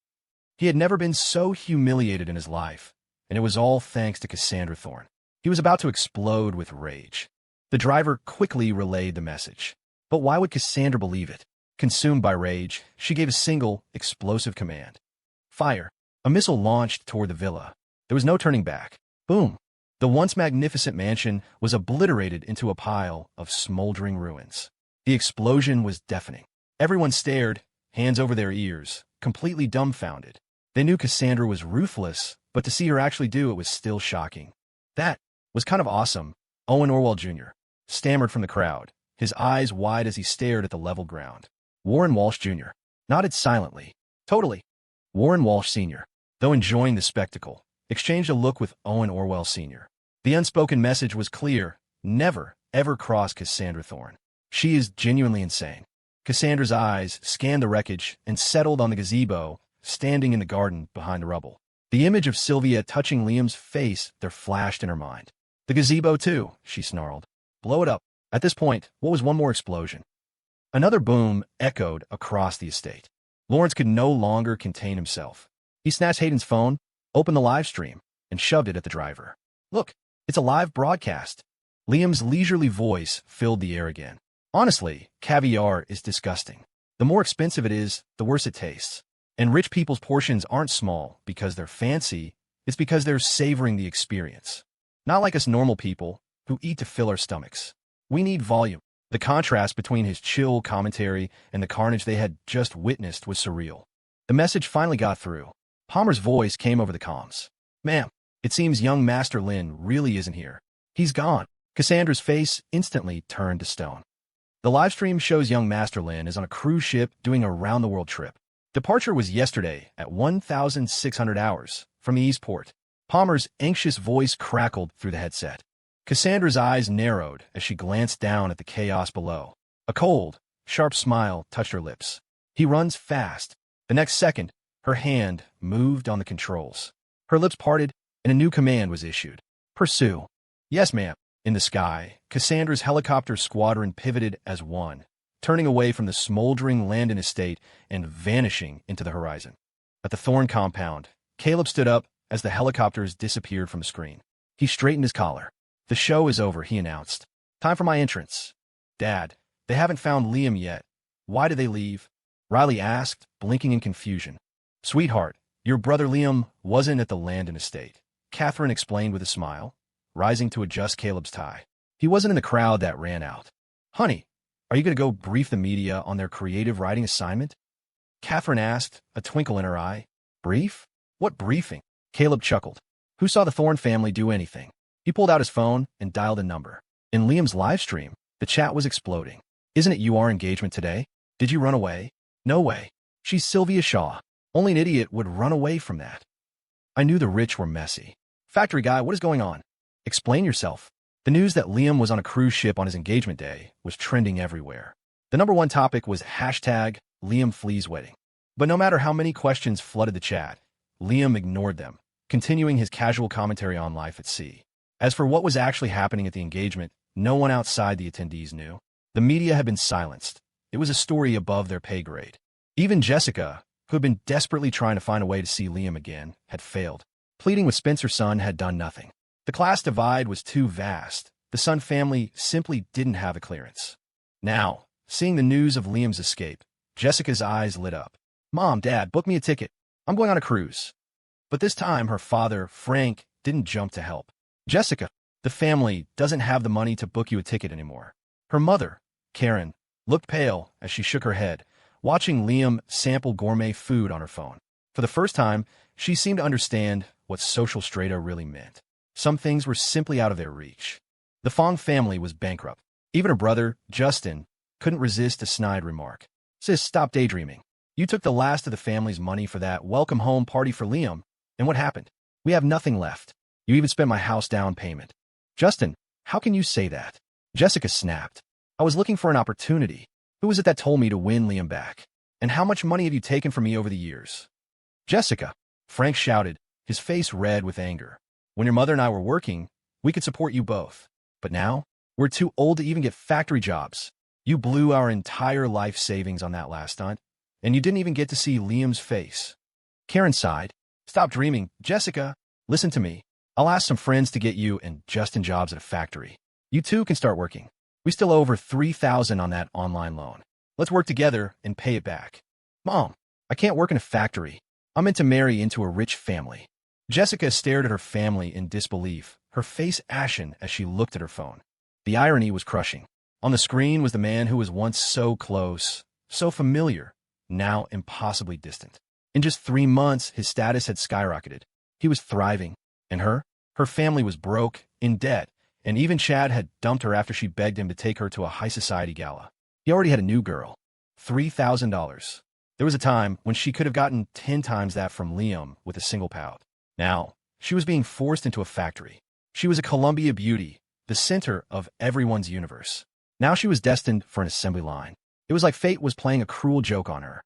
S1: He had never been so humiliated in his life, and it was all thanks to Cassandra Thorne. He was about to explode with rage. The driver quickly relayed the message. But why would Cassandra believe it? Consumed by rage, she gave a single, explosive command. "Fire." A missile launched toward the villa. There was no turning back. Boom. The once magnificent mansion was obliterated into a pile of smoldering ruins. The explosion was deafening. Everyone stared, hands over their ears, completely dumbfounded. They knew Cassandra was ruthless, but to see her actually do it was still shocking. "That was kind of awesome," Owen Orwell Jr. stammered from the crowd, his eyes wide as he stared at the level ground. Warren Walsh Jr. nodded silently. "Totally." Warren Walsh Sr., though enjoying the spectacle, exchanged a look with Owen Orwell Sr. The unspoken message was clear: never, ever cross Cassandra Thorne. She is genuinely insane. Cassandra's eyes scanned the wreckage and settled on the gazebo standing in the garden behind the rubble. The image of Sylvia touching Liam's face there flashed in her mind. "The gazebo too," she snarled. "Blow it up." At this point, what was one more explosion? Another boom echoed across the estate. Lawrence could no longer contain himself. He snatched Hayden's phone, opened the live stream, and shoved it at the driver. "Look, it's a live broadcast." Liam's leisurely voice filled the air again. "Honestly, caviar is disgusting. The more expensive it is, the worse it tastes. And rich people's portions aren't small because they're fancy, it's because they're savoring the experience. Not like us normal people, who eat to fill our stomachs. We need volume." The contrast between his chill commentary and the carnage they had just witnessed was surreal. The message finally got through. Palmer's voice came over the comms. "Ma'am, it seems young Master Lin really isn't here. He's gone." Cassandra's face instantly turned to stone. The livestream shows young Master Lin is on a cruise ship doing a round-the-world trip. Departure was yesterday at 1,600 hours from the Eastport. Palmer's anxious voice crackled through the headset. Cassandra's eyes narrowed as she glanced down at the chaos below. A cold, sharp smile touched her lips. "He runs fast." The next second, her hand moved on the controls. Her lips parted, and a new command was issued. "Pursue." "Yes, ma'am." In the sky, Cassandra's helicopter squadron pivoted as one, turning away from the smoldering Landon estate and vanishing into the horizon. At the Thorne compound, Caleb stood up as the helicopters disappeared from the screen. He straightened his collar. "The show is over," he announced. "Time for my entrance." "Dad, they haven't found Liam yet. Why did they leave?" Riley asked, blinking in confusion. "Sweetheart, your brother Liam wasn't at the Landon estate," Catherine explained with a smile, rising to adjust Caleb's tie. "He wasn't in the crowd that ran out." "Honey, are you going to go brief the media on their creative writing assignment?" Catherine asked, a twinkle in her eye. "Brief? What briefing?" Caleb chuckled. Who saw the Thorne family do anything? He pulled out his phone and dialed a number. In Liam's live stream, the chat was exploding. Isn't it your engagement today? Did you run away? No way. She's Sylvia Shaw. Only an idiot would run away from that. I knew the rich were messy. Factory guy, what is going on? Explain yourself. The news that Liam was on a cruise ship on his engagement day was trending everywhere. The #1 topic was hashtag Liam flees wedding. But no matter how many questions flooded the chat, Liam ignored them, continuing his casual commentary on life at sea. As for what was actually happening at the engagement, no one outside the attendees knew. The media had been silenced. It was a story above their pay grade. Even Jessica, who had been desperately trying to find a way to see Liam again, had failed. Pleading with Spencer's son had done nothing. The class divide was too vast. The Sun family simply didn't have the clearance. Now, seeing the news of Liam's escape, Jessica's eyes lit up. Mom, Dad, book me a ticket. I'm going on a cruise. But this time, her father, Frank, didn't jump to help. Jessica, the family doesn't have the money to book you a ticket anymore. Her mother, Karen, looked pale as she shook her head, watching Liam sample gourmet food on her phone. For the first time, she seemed to understand what social strata really meant. Some things were simply out of their reach. The Fong family was bankrupt. Even her brother, Justin, couldn't resist a snide remark. Sis, stop daydreaming. You took the last of the family's money for that welcome home party for Liam, and what happened? We have nothing left. You even spent my house down payment. Justin, how can you say that? Jessica snapped. I was looking for an opportunity. Who was it that told me to win Liam back? And how much money have you taken from me over the years? Jessica, Frank shouted, his face red with anger. When your mother and I were working, we could support you both. But now, we're too old to even get factory jobs. You blew our entire life savings on that last stunt, and you didn't even get to see Liam's face. Karen sighed. Stop dreaming. Jessica, listen to me. I'll ask some friends to get you and Justin jobs at a factory. You too can start working. We still owe over $3,000 on that online loan. Let's work together and pay it back. Mom, I can't work in a factory. I'm meant to marry into a rich family. Jessica stared at her family in disbelief, her face ashen as she looked at her phone. The irony was crushing. On the screen was the man who was once so close, so familiar, now impossibly distant. In just 3 months, his status had skyrocketed. He was thriving. And her family was broke, in debt, and even Chad had dumped her after she begged him to take her to a high society gala. He already had a new girl. $3,000. There was a time when she could have gotten 10 times that from Liam with a single pout. Now, she was being forced into a factory. She was a Columbia beauty, the center of everyone's universe. Now she was destined for an assembly line. It was like fate was playing a cruel joke on her.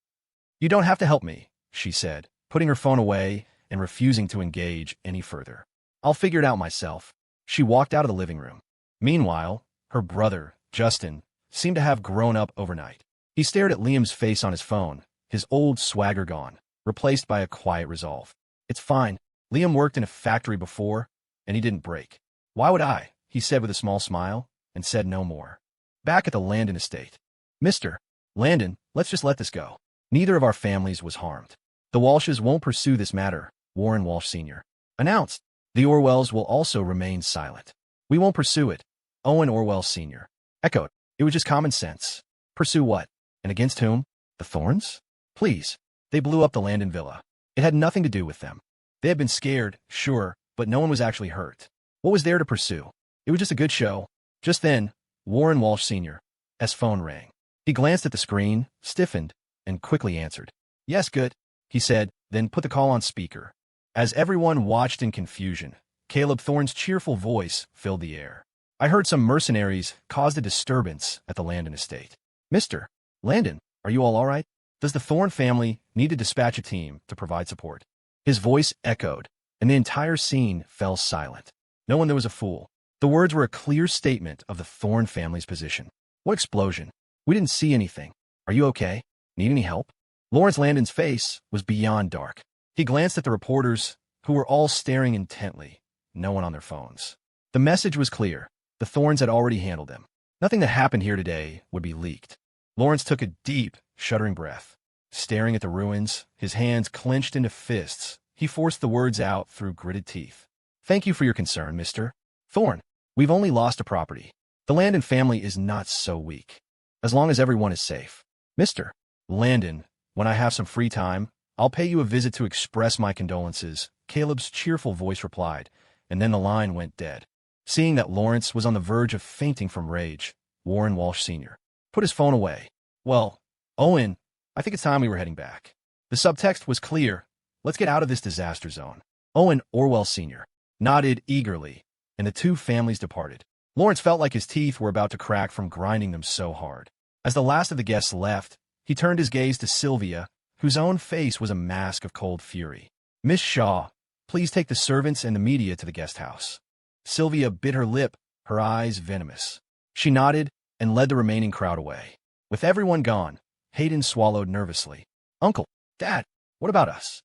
S1: You don't have to help me, she said, putting her phone away and refusing to engage any further. I'll figure it out myself. She walked out of the living room. Meanwhile, her brother, Justin, seemed to have grown up overnight. He stared at Liam's face on his phone, his old swagger gone, replaced by a quiet resolve. It's fine. Liam worked in a factory before, and he didn't break. Why would I? He said with a small smile, and said no more. Back at the Landon estate. Mr. Landon, let's just let this go. Neither of our families was harmed. The Walshes won't pursue this matter, Warren Walsh Sr. announced. The Orwells will also remain silent. We won't pursue it, Owen Orwell Sr. echoed. It was just common sense. Pursue what? And against whom? The Thornes? Please. They blew up the Landon villa. It had nothing to do with them. They had been scared, sure, but no one was actually hurt. What was there to pursue? It was just a good show. Just then, Warren Walsh Sr.'s phone rang. He glanced at the screen, stiffened, and quickly answered. Yes, good, he said, then put the call on speaker. As everyone watched in confusion, Caleb Thorne's cheerful voice filled the air. I heard some mercenaries caused a disturbance at the Landon estate. Mr. Landon, are you all right? Does the Thorne family need to dispatch a team to provide support? His voice echoed, and the entire scene fell silent. No one there was a fool. The words were a clear statement of the Thorne family's position. What explosion? We didn't see anything. Are you okay? Need any help? Lawrence Landon's face was beyond dark. He glanced at the reporters, who were all staring intently, no one on their phones. The message was clear. The Thornes had already handled them. Nothing that happened here today would be leaked. Lawrence took a deep, shuddering breath. Staring at the ruins, his hands clenched into fists, he forced the words out through gritted teeth. Thank you for your concern, Mr. Thorne. We've only lost a property. The Landon family is not so weak. As long as everyone is safe. Mr. Landon, when I have some free time, I'll pay you a visit to express my condolences, Caleb's cheerful voice replied, and then the line went dead. Seeing that Lawrence was on the verge of fainting from rage, Warren Walsh Sr. put his phone away. Well, Owen, I think it's time we were heading back. The subtext was clear. Let's get out of this disaster zone. Owen Orwell Sr. nodded eagerly, and the two families departed. Lawrence felt like his teeth were about to crack from grinding them so hard. As the last of the guests left, he turned his gaze to Sylvia, whose own face was a mask of cold fury. "Miss Shaw, please take the servants and the media to the guest house." Sylvia bit her lip, her eyes venomous. She nodded and led the remaining crowd away. With everyone gone, Hayden swallowed nervously. "Uncle, Dad, what about us?"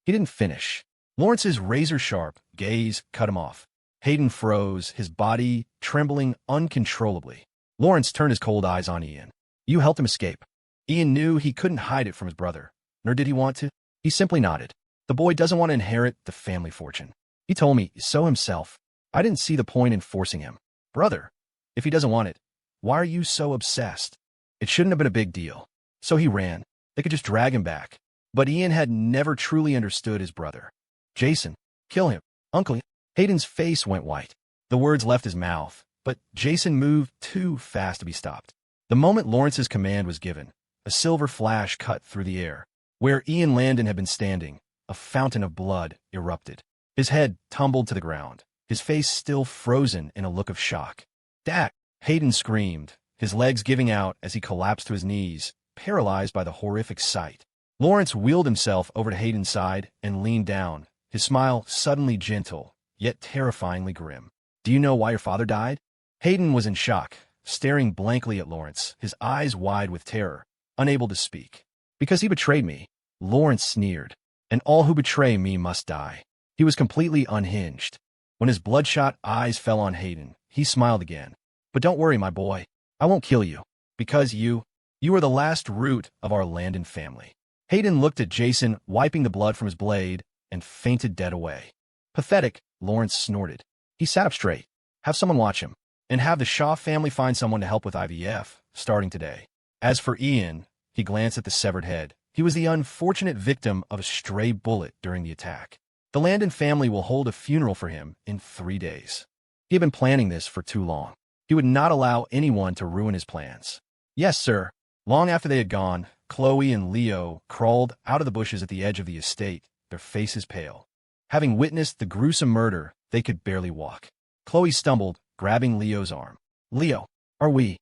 S1: He didn't finish. Lawrence's razor-sharp gaze cut him off. Hayden froze, his body trembling uncontrollably. Lawrence turned his cold eyes on Ian. "You helped him escape." Ian knew he couldn't hide it from his brother, nor did he want to. He simply nodded. The boy doesn't want to inherit the family fortune. He told me so himself. I didn't see the point in forcing him. Brother, if he doesn't want it, why are you so obsessed? It shouldn't have been a big deal. So he ran. They could just drag him back. But Ian had never truly understood his brother. "Jason, kill him. Uncle." Hayden's face went white. The words left his mouth, but Jason moved too fast to be stopped. The moment Lawrence's command was given, a silver flash cut through the air. Where Ian Landon had been standing, a fountain of blood erupted. His head tumbled to the ground, his face still frozen in a look of shock. "Dad!" Hayden screamed, his legs giving out as he collapsed to his knees, paralyzed by the horrific sight. Lawrence wheeled himself over to Hayden's side and leaned down, his smile suddenly gentle, yet terrifyingly grim. "Do you know why your father died?" Hayden was in shock, staring blankly at Lawrence, his eyes wide with terror, unable to speak. "Because he betrayed me," Lawrence sneered, "and all who betray me must die." He was completely unhinged. When his bloodshot eyes fell on Hayden, he smiled again. "But don't worry, my boy. I won't kill you. Because you are the last root of our Landon family." Hayden looked at Jason, wiping the blood from his blade, and fainted dead away. "Pathetic," Lawrence snorted. He sat up straight. "Have someone watch him, and have the Shaw family find someone to help with IVF, starting today." As for Ian, he glanced at the severed head. He was the unfortunate victim of a stray bullet during the attack. The Landon family will hold a funeral for him in 3 days. He had been planning this for too long. He would not allow anyone to ruin his plans. "Yes, sir." Long after they had gone, Chloe and Leo crawled out of the bushes at the edge of the estate, their faces pale. Having witnessed the gruesome murder, they could barely walk. Chloe stumbled, grabbing Leo's arm. "Leo, are we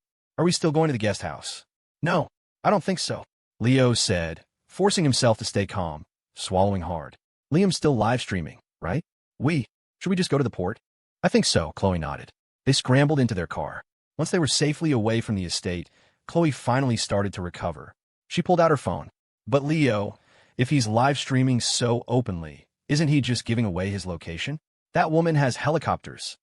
S1: still going to the guest house?" "No, I don't think so," Leo said, forcing himself to stay calm, swallowing hard. "Liam's still live streaming, right? Should we just go to the port?" "I think so," Chloe nodded. They scrambled into their car. Once they were safely away from the estate, Chloe finally started to recover. She pulled out her phone. "But Leo, if he's live streaming so openly, isn't he just giving away his location? That woman has helicopters."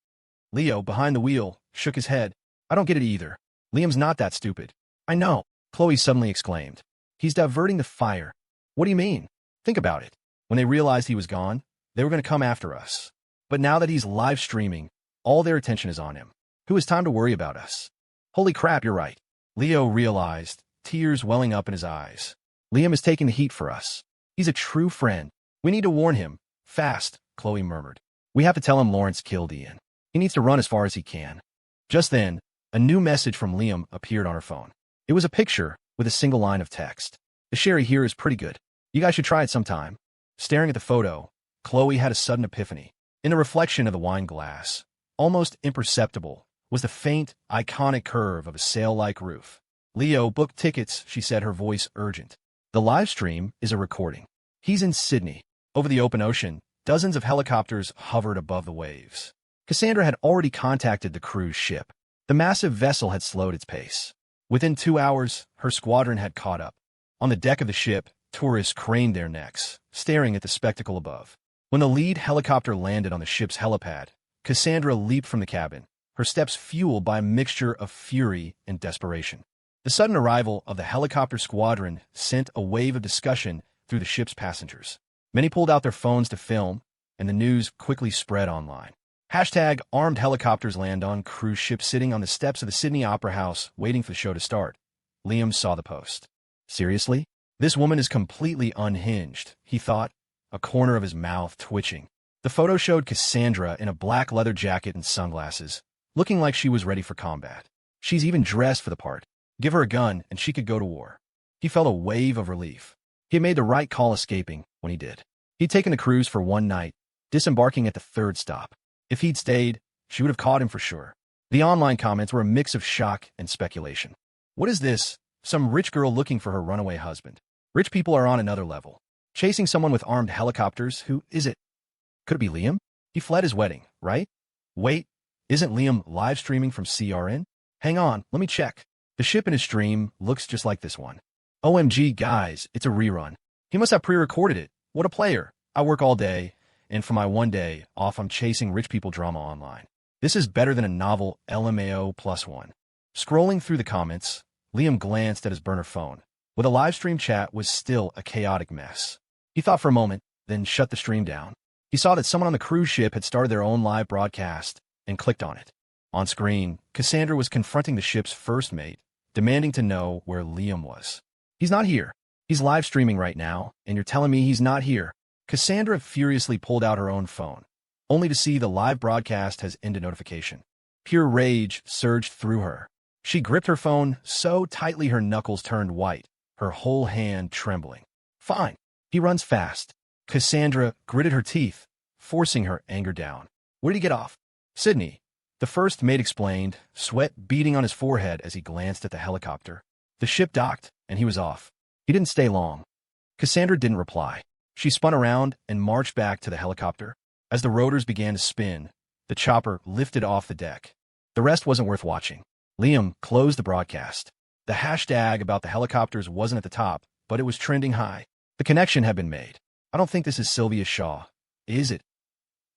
S1: Leo, behind the wheel, shook his head. "I don't get it either. Liam's not that stupid." "I know," Chloe suddenly exclaimed. "He's diverting the fire." "What do you mean? Think about it. When they realized he was gone, they were going to come after us. But now that he's live streaming, all their attention is on him. Who has time to worry about us?" "Holy crap, you're right." Leo realized, tears welling up in his eyes. "Liam is taking the heat for us. He's a true friend. We need to warn him. Fast," Chloe murmured. "We have to tell him Lawrence killed Ian. He needs to run as far as he can." Just then, a new message from Liam appeared on her phone. It was a picture with a single line of text. "The sherry here is pretty good. You guys should try it sometime." Staring at the photo, Chloe had a sudden epiphany. In the reflection of the wine glass, almost imperceptible, was the faint, iconic curve of a sail-like roof. "Leo booked tickets," she said, her voice urgent. "The live stream is a recording. He's in Sydney." Over the open ocean, dozens of helicopters hovered above the waves. Cassandra had already contacted the cruise ship. The massive vessel had slowed its pace. Within 2 hours, her squadron had caught up. On the deck of the ship, tourists craned their necks, staring at the spectacle above. When the lead helicopter landed on the ship's helipad, Cassandra leaped from the cabin, her steps fueled by a mixture of fury and desperation. The sudden arrival of the helicopter squadron sent a wave of discussion through the ship's passengers. Many pulled out their phones to film, and the news quickly spread online. Hashtag armed helicopters land on cruise ship sitting on the steps of the Sydney Opera House waiting for the show to start. Liam saw the post. Seriously? This woman is completely unhinged, he thought. a corner of his mouth twitching. The photo showed Cassandra in a black leather jacket and sunglasses, looking like she was ready for combat. She's even dressed for the part. Give her a gun and she could go to war. He felt a wave of relief. He had made the right call escaping when he did. He'd taken the cruise for one night, disembarking at the third stop. If he'd stayed, she would have caught him for sure. The online comments were a mix of shock and speculation. What is this? Some rich girl looking for her runaway husband. Rich people are on another level. Chasing someone with armed helicopters, who is it? Could it be Liam? He fled his wedding, right? Wait, isn't Liam live streaming from CRN? Hang on, let me check. The ship in his stream looks just like this one. OMG, guys, it's a rerun. He must have pre-recorded it. What a player. I work all day, and for my one day off, I'm chasing rich people drama online. This is better than a novel LMAO +1. Scrolling through the comments, Liam glanced at his burner phone. With a live stream chat was still a chaotic mess. He thought for a moment, then shut the stream down. He saw that someone on the cruise ship had started their own live broadcast and clicked on it. On screen, Cassandra was confronting the ship's first mate, demanding to know where Liam was. He's not here. He's live streaming right now, and you're telling me he's not here. Cassandra furiously pulled out her own phone, only to see the live broadcast has ended notification. Pure rage surged through her. She gripped her phone so tightly her knuckles turned white, her whole hand trembling. Fine. He runs fast. Cassandra gritted her teeth, forcing her anger down. Where did he get off? Sydney. The first mate explained, sweat beading on his forehead as he glanced at the helicopter. The ship docked, and he was off. He didn't stay long. Cassandra didn't reply. She spun around and marched back to the helicopter. As the rotors began to spin, the chopper lifted off the deck. The rest wasn't worth watching. Liam closed the broadcast. The hashtag about the helicopters wasn't at the top, but it was trending high. The connection had been made. I don't think this is Sylvia Shaw. Is it?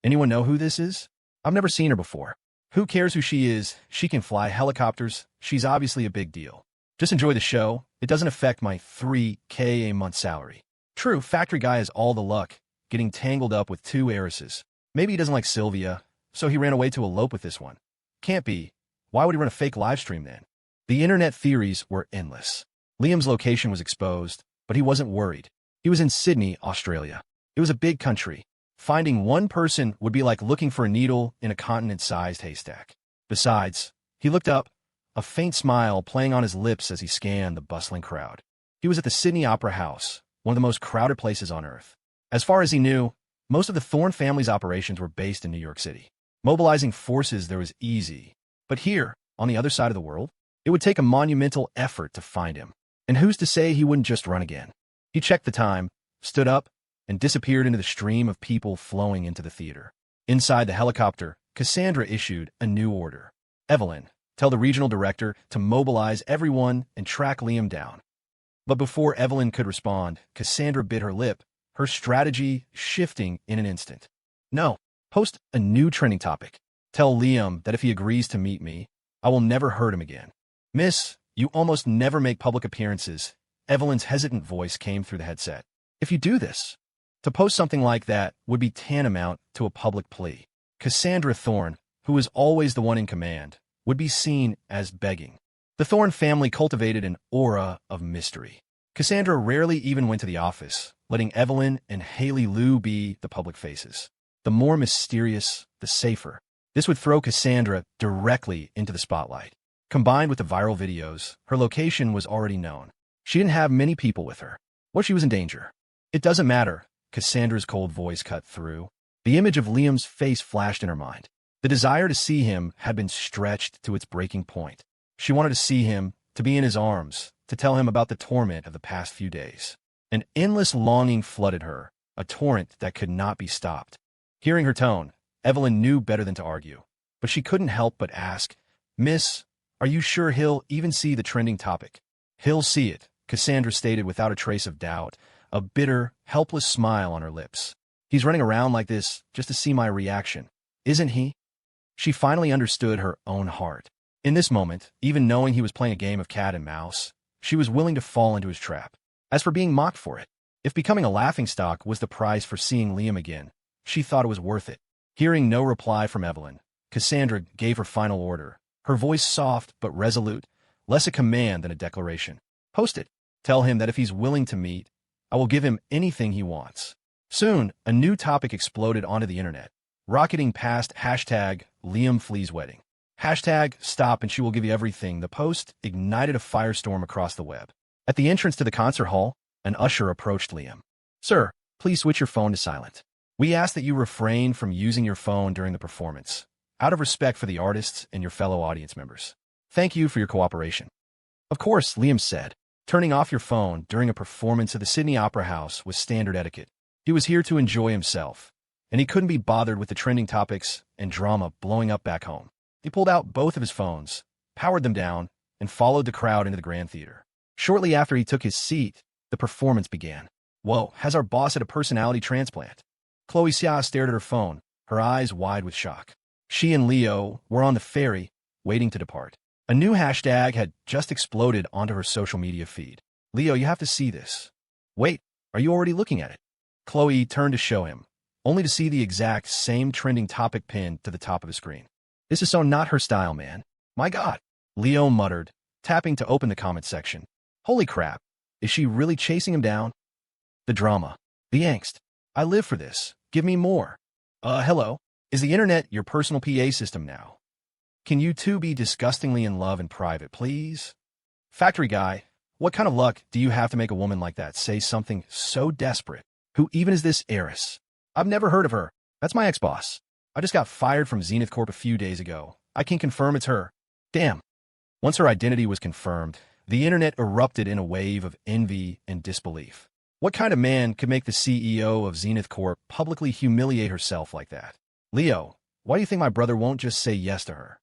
S1: Anyone know who this is? I've never seen her before. Who cares who she is? She can fly helicopters. She's obviously a big deal. Just enjoy the show. It doesn't affect my $3K a month salary. True, factory guy has all the luck, getting tangled up with two heiresses. Maybe he doesn't like Sylvia, so he ran away to elope with this one. Can't be. Why would he run a fake live stream then? The internet theories were endless. Liam's location was exposed, but he wasn't worried. He was in Sydney, Australia. It was a big country. Finding one person would be like looking for a needle in a continent-sized haystack. Besides, he looked up, a faint smile playing on his lips as he scanned the bustling crowd. He was at the Sydney Opera House, one of the most crowded places on Earth. As far as he knew, most of the Thorne family's operations were based in New York City. Mobilizing forces there was easy. But here, on the other side of the world, it would take a monumental effort to find him. And who's to say he wouldn't just run again? He checked the time, stood up, and disappeared into the stream of people flowing into the theater. Inside the helicopter, Cassandra issued a new order. Evelyn, tell the regional director to mobilize everyone and track Liam down. But before Evelyn could respond, Cassandra bit her lip, her strategy shifting in an instant. No, post a new trending topic. Tell Liam that if he agrees to meet me, I will never hurt him again. Miss, you almost never make public appearances. Evelyn's hesitant voice came through the headset. If you do this, to post something like that would be tantamount to a public plea. Cassandra Thorne, who was always the one in command, would be seen as begging. The Thorne family cultivated an aura of mystery. Cassandra rarely even went to the office, letting Evelyn and Haley Lou be the public faces. The more mysterious, the safer. This would throw Cassandra directly into the spotlight. Combined with the viral videos, her location was already known. She didn't have many people with her. What if she was in danger? It doesn't matter, Cassandra's cold voice cut through. The image of Liam's face flashed in her mind. The desire to see him had been stretched to its breaking point. She wanted to see him, to be in his arms, to tell him about the torment of the past few days. An endless longing flooded her, a torrent that could not be stopped. Hearing her tone, Evelyn knew better than to argue, but she couldn't help but ask, Miss, are you sure he'll even see the trending topic? He'll see it, Cassandra stated without a trace of doubt, a bitter, helpless smile on her lips. He's running around like this just to see my reaction, isn't he? She finally understood her own heart. In this moment, even knowing he was playing a game of cat and mouse, she was willing to fall into his trap. As for being mocked for it, if becoming a laughingstock was the price for seeing Liam again, she thought it was worth it. Hearing no reply from Evelyn, Cassandra gave her final order, her voice soft but resolute, less a command than a declaration. Post it. Tell him that if he's willing to meet, I will give him anything he wants. Soon, a new topic exploded onto the internet, rocketing past hashtag Liam flees wedding. Hashtag stop and she will give you everything. The post ignited a firestorm across the web. At the entrance to the concert hall, an usher approached Liam. Sir, please switch your phone to silent. We ask that you refrain from using your phone during the performance, out of respect for the artists and your fellow audience members. Thank you for your cooperation. Of course, Liam said. Turning off your phone during a performance at the Sydney Opera House was standard etiquette. He was here to enjoy himself, and he couldn't be bothered with the trending topics and drama blowing up back home. He pulled out both of his phones, powered them down, and followed the crowd into the Grand Theater. Shortly after he took his seat, the performance began. Whoa, has our boss had a personality transplant? Chloe Xia stared at her phone, her eyes wide with shock. She and Leo were on the ferry, waiting to depart. A new hashtag had just exploded onto her social media feed. Leo, you have to see this. Wait, are you already looking at it? Chloe turned to show him, only to see the exact same trending topic pinned to the top of the screen. This is so not her style, man. My God. Leo muttered, tapping to open the comment section. Holy crap. Is she really chasing him down? The drama. The angst. I live for this. Give me more. Hello. Is the internet your personal PA system now? Can you two be disgustingly in love in private, please? Factory guy, what kind of luck do you have to make a woman like that say something so desperate? Who even is this heiress? I've never heard of her. That's my ex-boss. I just got fired from Zenith Corp a few days ago. I can confirm it's her. Damn. Once her identity was confirmed, the internet erupted in a wave of envy and disbelief. What kind of man could make the CEO of Zenith Corp publicly humiliate herself like that? Leo, why do you think my brother won't just say yes to her?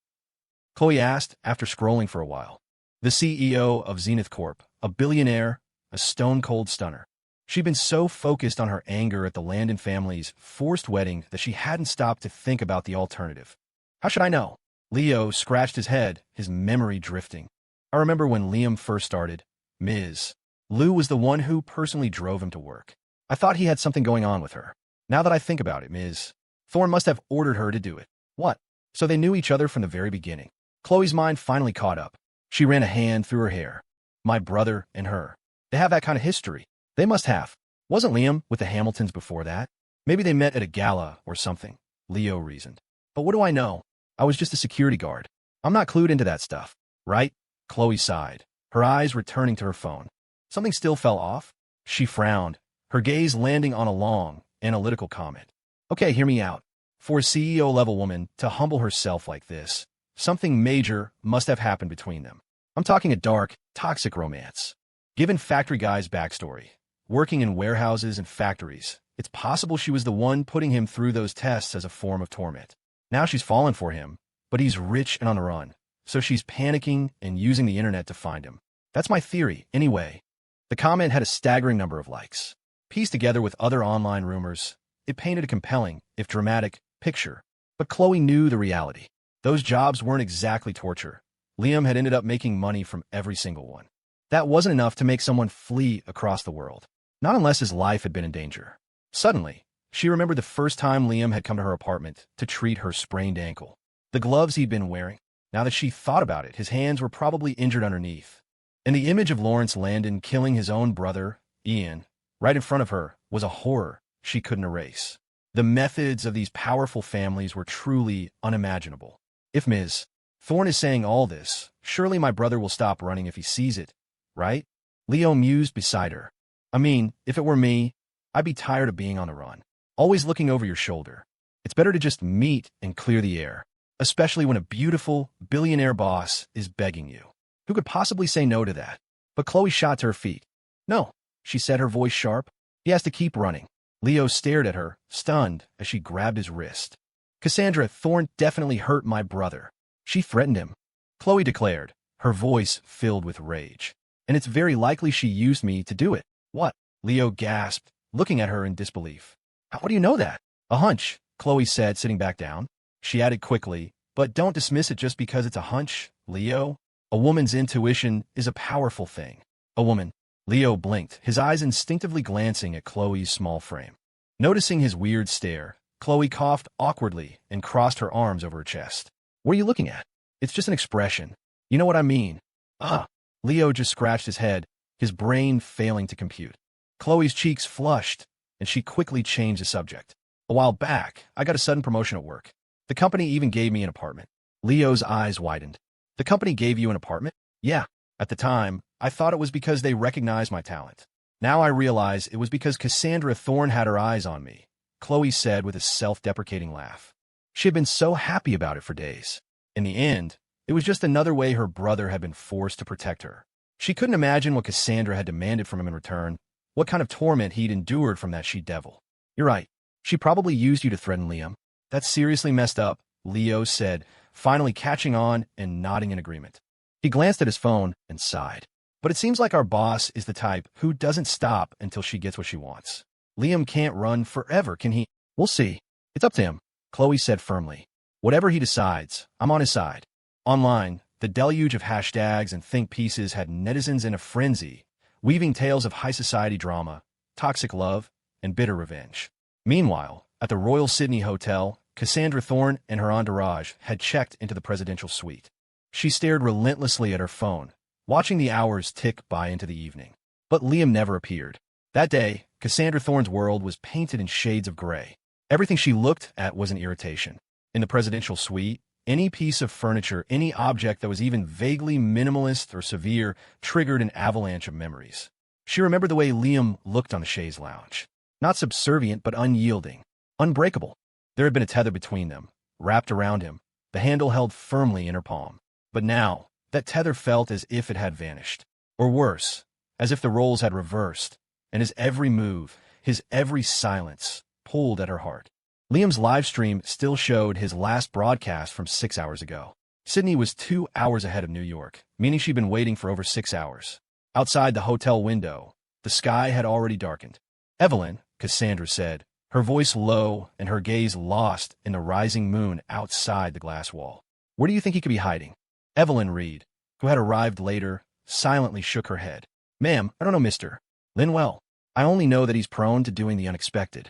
S1: Chloe asked after scrolling for a while. The CEO of Zenith Corp, a billionaire, a stone-cold stunner. She'd been so focused on her anger at the Landon family's forced wedding that she hadn't stopped to think about the alternative. How should I know? Leo scratched his head, his memory drifting. I remember when Liam first started. Ms. Lou was the one who personally drove him to work. I thought he had something going on with her. Now that I think about it, Ms. Thorne must have ordered her to do it. What? So they knew each other from the very beginning. Chloe's mind finally caught up. She ran a hand through her hair. My brother and her. They have that kind of history. They must have. Wasn't Liam with the Hamiltons before that? Maybe they met at a gala or something, Leo reasoned. But what do I know? I was just a security guard. I'm not clued into that stuff, right? Chloe sighed, her eyes returning to her phone. Something still fell off? She frowned, her gaze landing on a long, analytical comment. Okay, hear me out. For a CEO-level woman to humble herself like this, something major must have happened between them. I'm talking a dark, toxic romance. Given Factory Guy's backstory, working in warehouses and factories, it's possible she was the one putting him through those tests as a form of torment. Now she's fallen for him, but he's rich and on the run, so she's panicking and using the internet to find him. That's my theory, anyway. The comment had a staggering number of likes. Pieced together with other online rumors, it painted a compelling, if dramatic, picture. But Chloe knew the reality. Those jobs weren't exactly torture. Liam had ended up making money from every single one. That wasn't enough to make someone flee across the world. Not unless his life had been in danger. Suddenly, she remembered the first time Liam had come to her apartment to treat her sprained ankle. The gloves he'd been wearing. Now that she thought about it, his hands were probably injured underneath. And the image of Lawrence Landon killing his own brother, Ian, right in front of her, was a horror she couldn't erase. The methods of these powerful families were truly unimaginable. If Ms. Thorne is saying all this, surely my brother will stop running if he sees it, right? Leo mused beside her. I mean, if it were me, I'd be tired of being on the run, always looking over your shoulder. It's better to just meet and clear the air, especially when a beautiful, billionaire boss is begging you. Who could possibly say no to that? But Chloe shot to her feet. No, she said, her voice sharp. He has to keep running. Leo stared at her, stunned, as she grabbed his wrist. Cassandra, Thorne definitely hurt my brother. She threatened him. Chloe declared, her voice filled with rage. And it's very likely she used me to do it. What? Leo gasped, looking at her in disbelief. How do you know that? A hunch, Chloe said, sitting back down. She added quickly, but don't dismiss it just because it's a hunch, Leo. A woman's intuition is a powerful thing. A woman. Leo blinked, his eyes instinctively glancing at Chloe's small frame. Noticing his weird stare, Chloe coughed awkwardly and crossed her arms over her chest. What are you looking at? It's just an expression. You know what I mean. Leo just scratched his head, his brain failing to compute. Chloe's cheeks flushed, and she quickly changed the subject. A while back, I got a sudden promotion at work. The company even gave me an apartment. Leo's eyes widened. The company gave you an apartment? Yeah. At the time, I thought it was because they recognized my talent. Now I realize it was because Cassandra Thorne had her eyes on me, Chloe said with a self-deprecating laugh. She had been so happy about it for days. In the end, it was just another way her brother had been forced to protect her. She couldn't imagine what Cassandra had demanded from him in return, what kind of torment he'd endured from that she-devil. You're right. She probably used you to threaten Liam. That's seriously messed up, Leo said, finally catching on and nodding in agreement. He glanced at his phone and sighed. But it seems like our boss is the type who doesn't stop until she gets what she wants. Liam can't run forever, can he? We'll see. It's up to him, Chloe said firmly. Whatever he decides, I'm on his side. Online, the deluge of hashtags and think pieces had netizens in a frenzy, weaving tales of high society drama, toxic love, and bitter revenge. Meanwhile, at the Royal Sydney Hotel, Cassandra Thorne and her entourage had checked into the presidential suite. She stared relentlessly at her phone, watching the hours tick by into the evening. But Liam never appeared. That day, Cassandra Thorne's world was painted in shades of gray. Everything she looked at was an irritation. In the presidential suite, any piece of furniture, any object that was even vaguely minimalist or severe, triggered an avalanche of memories. She remembered the way Liam looked on the chaise lounge. Not subservient, but unyielding. Unbreakable. There had been a tether between them, wrapped around him, the handle held firmly in her palm. But now, that tether felt as if it had vanished. Or worse, as if the roles had reversed, and his every move, his every silence, pulled at her heart. Liam's live stream still showed his last broadcast from 6 hours ago. Sydney was 2 hours ahead of New York, meaning she'd been waiting for over 6 hours. Outside the hotel window, the sky had already darkened. Evelyn, Cassandra said, her voice low and her gaze lost in the rising moon outside the glass wall. Where do you think he could be hiding? Evelyn Reed, who had arrived later, silently shook her head. Ma'am, I don't know, Mr. Linwell. I only know that he's prone to doing the unexpected.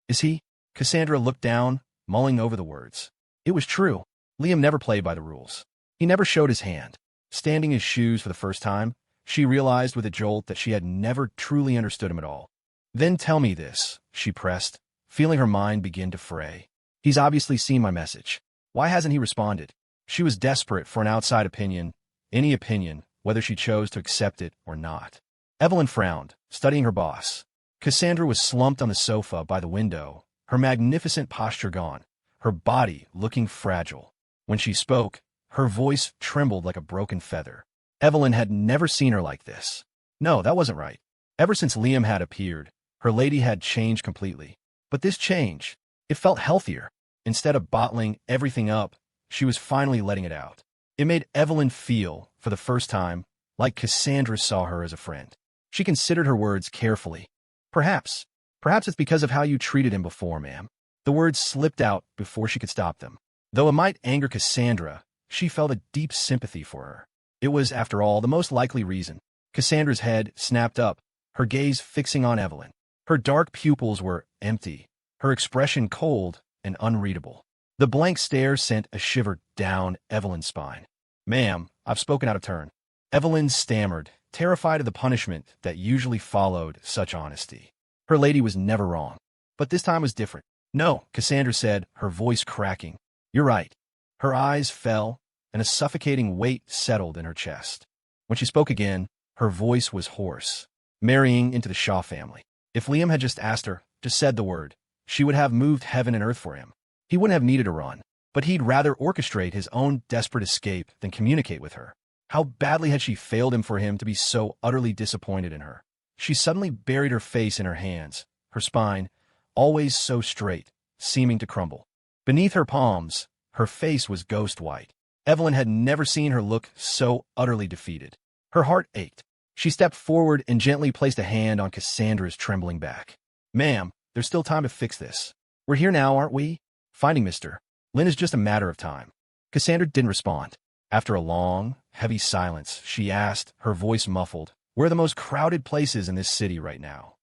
S1: Is he? Cassandra looked down, mulling over the words. It was true. Liam never played by the rules. He never showed his hand. Standing his shoes for the first time, she realized with a jolt that she had never truly understood him at all. Then tell me this, she pressed, feeling her mind begin to fray. He's obviously seen my message. Why hasn't he responded? She was desperate for an outside opinion, any opinion, whether she chose to accept it or not. Evelyn frowned, studying her boss. Cassandra was slumped on the sofa by the window, her magnificent posture gone, her body looking fragile. When she spoke, her voice trembled like a broken feather. Evelyn had never seen her like this. No, that wasn't right. Ever since Liam had appeared, her lady had changed completely. But this change, it felt healthier. Instead of bottling everything up, she was finally letting it out. It made Evelyn feel, for the first time, like Cassandra saw her as a friend. She considered her words carefully. Perhaps it's because of how you treated him before, ma'am. The words slipped out before she could stop them. Though it might anger Cassandra, she felt a deep sympathy for her. It was, after all, the most likely reason. Cassandra's head snapped up, her gaze fixing on Evelyn. Her dark pupils were empty, her expression cold and unreadable. The blank stare sent a shiver down Evelyn's spine. Ma'am, I've spoken out of turn. Evelyn stammered, terrified of the punishment that usually followed such honesty. Her lady was never wrong. But this time was different. No, Cassandra said, her voice cracking. You're right. Her eyes fell, and a suffocating weight settled in her chest. When she spoke again, her voice was hoarse, marrying into the Shaw family. If Liam had just asked her, just said the word, she would have moved heaven and earth for him. He wouldn't have needed a run, but he'd rather orchestrate his own desperate escape than communicate with her. How badly had she failed him for him to be so utterly disappointed in her? She suddenly buried her face in her hands, her spine, always so straight, seeming to crumble. Beneath her palms, her face was ghost white. Evelyn had never seen her look so utterly defeated. Her heart ached. She stepped forward and gently placed a hand on Cassandra's trembling back. Ma'am, there's still time to fix this. We're here now, aren't we? Finding Mr. Lynn is just a matter of time. Cassandra didn't respond. After a long, heavy silence, she asked, her voice muffled, where are the most crowded places in this city right now?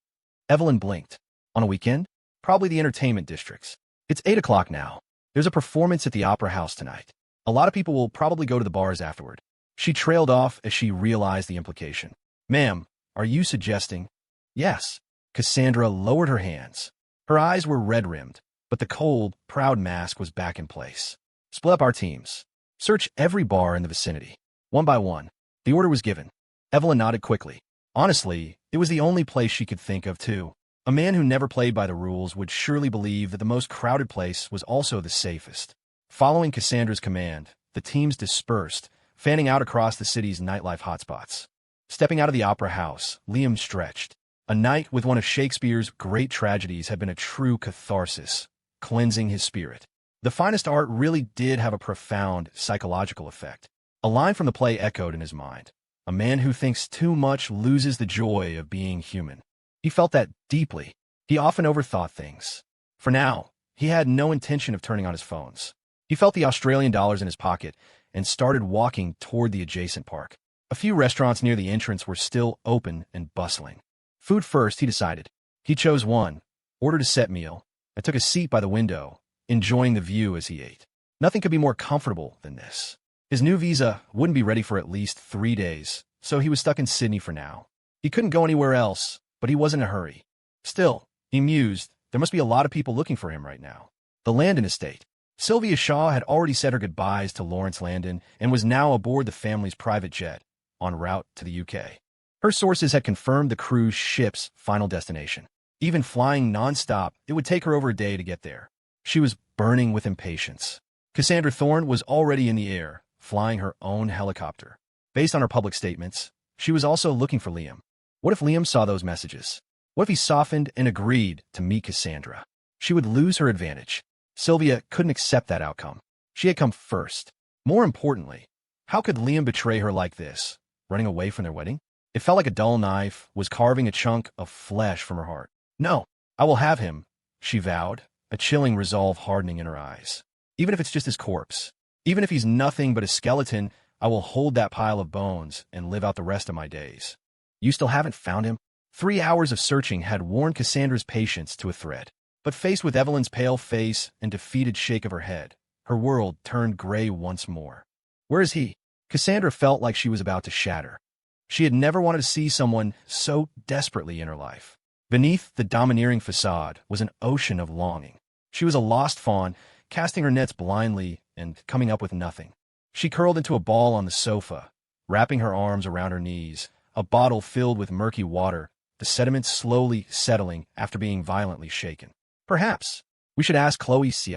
S1: Evelyn blinked. On a weekend? Probably the entertainment districts. It's 8 o'clock now. There's a performance at the Opera House tonight. A lot of people will probably go to the bars afterward. She trailed off as she realized the implication. Ma'am, are you suggesting? Yes. Cassandra lowered her hands. Her eyes were red-rimmed, but the cold, proud mask was back in place. Split up our teams. Search every bar in the vicinity. One by one. The order was given. Evelyn nodded quickly. Honestly, it was the only place she could think of, too. A man who never played by the rules would surely believe that the most crowded place was also the safest. Following Cassandra's command, the teams dispersed, fanning out across the city's nightlife hotspots. Stepping out of the opera house, Liam stretched. A night with one of Shakespeare's great tragedies had been a true catharsis, cleansing his spirit. The finest art really did have a profound psychological effect. A line from the play echoed in his mind. A man who thinks too much loses the joy of being human. He felt that deeply. He often overthought things. For now, he had no intention of turning on his phones. He felt the Australian dollars in his pocket and started walking toward the adjacent park. A few restaurants near the entrance were still open and bustling. Food first, he decided. He chose one, ordered a set meal, and took a seat by the window, enjoying the view as he ate. Nothing could be more comfortable than this. His new visa wouldn't be ready for at least 3 days, so he was stuck in Sydney for now. He couldn't go anywhere else, but he wasn't in a hurry. Still, he mused, there must be a lot of people looking for him right now. The Landon estate. Sylvia Shaw had already said her goodbyes to Lawrence Landon and was now aboard the family's private jet, en route to the UK. Her sources had confirmed the cruise ship's final destination. Even flying non-stop, it would take her over a day to get there. She was burning with impatience. Cassandra Thorne was already in the air, flying her own helicopter. Based on her public statements, she was also looking for Liam. What if Liam saw those messages? What if he softened and agreed to meet Cassandra? She would lose her advantage. Sylvia couldn't accept that outcome. She had come first. More importantly, how could Liam betray her like this, running away from their wedding? It felt like a dull knife was carving a chunk of flesh from her heart. No, I will have him, she vowed, a chilling resolve hardening in her eyes. Even if it's just his corpse, even if he's nothing but a skeleton, I will hold that pile of bones and live out the rest of my days. You still haven't found him? 3 hours of searching had worn Cassandra's patience to a thread. But faced with Evelyn's pale face and defeated shake of her head, her world turned gray once more. Where is he? Cassandra felt like she was about to shatter. She had never wanted to see someone so desperately in her life. Beneath the domineering facade was an ocean of longing. She was a lost fawn, casting her nets blindly and coming up with nothing. She curled into a ball on the sofa, wrapping her arms around her knees, a bottle filled with murky water, the sediment slowly settling after being violently shaken. Perhaps we should ask P7.She.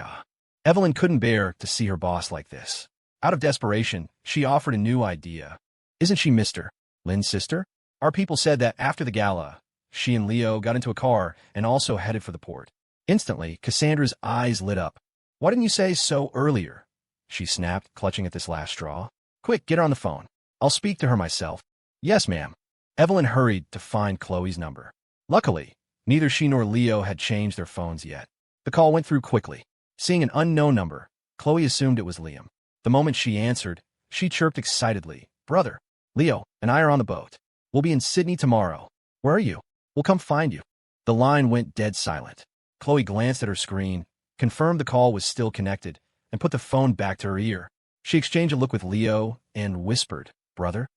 S1: Evelyn couldn't bear to see her boss like this. Out of desperation, she offered a new idea. Isn't she Mr. Lynn's sister? Our people said that after the gala, she and Leo got into a car and also headed for the port. Instantly, Cassandra's eyes lit up. Why didn't you say so earlier? She snapped, clutching at this last straw. Quick, get her on the phone. I'll speak to her myself. Yes, ma'am. Evelyn hurried to find Chloe's number. Luckily, neither she nor Leo had changed their phones yet. The call went through quickly. Seeing an unknown number, Chloe assumed it was Liam. The moment she answered, she chirped excitedly. Brother, Leo and I are on the boat. We'll be in Sydney tomorrow. Where are you? We'll come find you. The line went dead silent. Chloe glanced at her screen, confirmed the call was still connected, and put the phone back to her ear. She exchanged a look with Leo and whispered, Brother?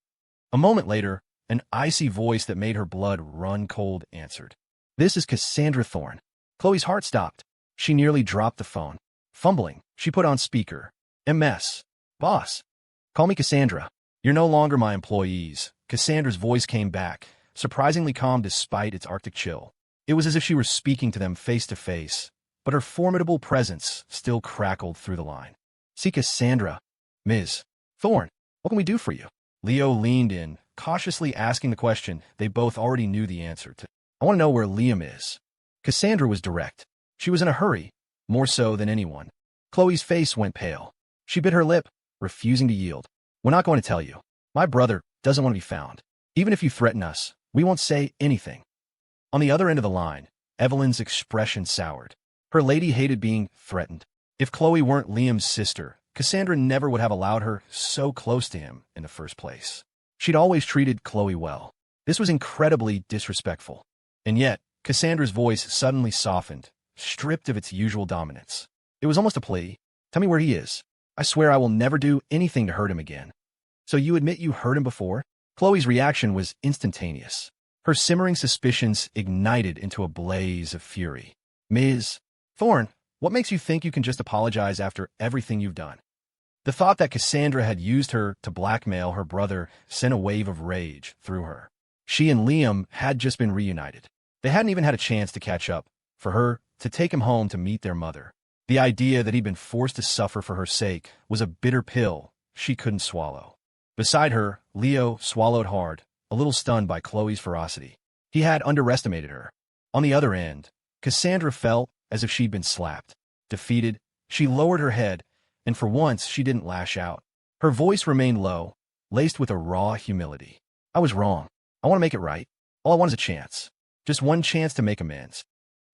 S1: A moment later, an icy voice that made her blood run cold answered. This is Cassandra Thorne. Chloe's heart stopped. She nearly dropped the phone. Fumbling, she put on speaker. MS. Boss. Call me Cassandra. You're no longer my employees. Cassandra's voice came back, surprisingly calm despite its Arctic chill. It was as if she were speaking to them face to face, but her formidable presence still crackled through the line. See Cassandra. Ms. Thorne, what can we do for you? Leo leaned in, cautiously asking the question they both already knew the answer to. I want to know where Liam is. Cassandra was direct. She was in a hurry, more so than anyone. Chloe's face went pale. She bit her lip, refusing to yield. We're not going to tell you. My brother doesn't want to be found. Even if you threaten us, we won't say anything. On the other end of the line, Evelyn's expression soured. Her lady hated being threatened. If Chloe weren't Liam's sister, Cassandra never would have allowed her so close to him in the first place. She'd always treated Chloe well. This was incredibly disrespectful. And yet, Cassandra's voice suddenly softened, stripped of its usual dominance. It was almost a plea. Tell me where he is. I swear I will never do anything to hurt him again. So you admit you hurt him before? Chloe's reaction was instantaneous. Her simmering suspicions ignited into a blaze of fury. Ms. Thorne, what makes you think you can just apologize after everything you've done? The thought that Cassandra had used her to blackmail her brother sent a wave of rage through her. She and Liam had just been reunited. They hadn't even had a chance to catch up, for her to take him home to meet their mother. The idea that he'd been forced to suffer for her sake was a bitter pill she couldn't swallow. Beside her, Leo swallowed hard, a little stunned by Chloe's ferocity. He had underestimated her. On the other end, Cassandra felt as if she'd been slapped. Defeated, she lowered her head, and for once she didn't lash out. Her voice remained low, laced with a raw humility. I was wrong. I want to make it right. All I want is a chance. Just one chance to make amends.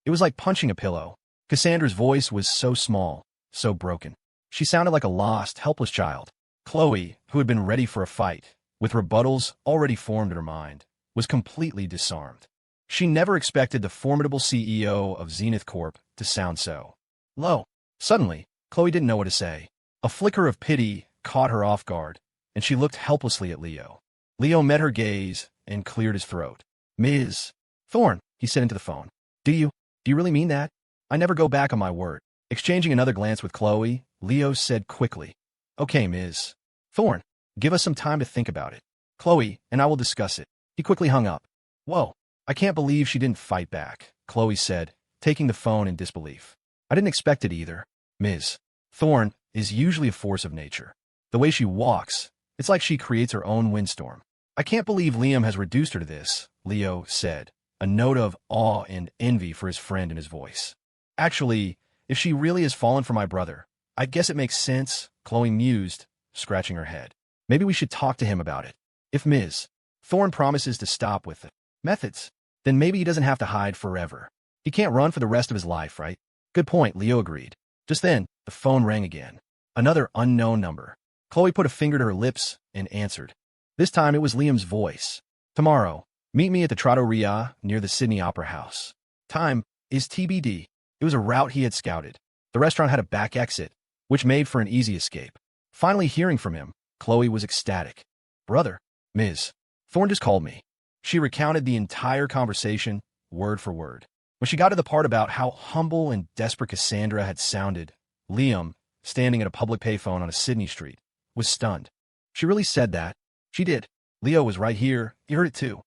S1: It was like punching a pillow. Cassandra's voice was so small, so broken. She sounded like a lost, helpless child. Chloe, who had been ready for a fight, with rebuttals already formed in her mind, was completely disarmed. She never expected the formidable CEO of Zenith Corp to sound so low. Suddenly, Chloe didn't know what to say. A flicker of pity caught her off guard, and she looked helplessly at Leo. Leo met her gaze and cleared his throat. Ms. Thorne, he said into the phone. Do you really mean that? I never go back on my word. Exchanging another glance with Chloe, Leo said quickly. Okay, Ms. Thorne, give us some time to think about it. Chloe and I will discuss it. He quickly hung up. Whoa, I can't believe she didn't fight back, Chloe said, taking the phone in disbelief. I didn't expect it either. Ms. Thorne is usually a force of nature. The way she walks, it's like she creates her own windstorm. I can't believe Liam has reduced her to this, Leo said, a note of awe and envy for his friend in his voice. Actually, if she really has fallen for my brother, I guess it makes sense, Chloe mused, scratching her head. Maybe we should talk to him about it. If Ms. Thorne promises to stop with the methods, then maybe he doesn't have to hide forever. He can't run for the rest of his life, right? Good point, Leo agreed. Just then, the phone rang again. Another unknown number. Chloe put a finger to her lips and answered. This time it was Liam's voice. Tomorrow, meet me at the Trattoria near the Sydney Opera House. Time is TBD. It was a route he had scouted. The restaurant had a back exit, which made for an easy escape. Finally hearing from him, Chloe was ecstatic. Brother, Ms. Thorne just called me. She recounted the entire conversation, word for word. When she got to the part about how humble and desperate Cassandra had sounded, Liam, standing at a public payphone on a Sydney street, was stunned. She really said that? She did. Leo was right here. He heard it too.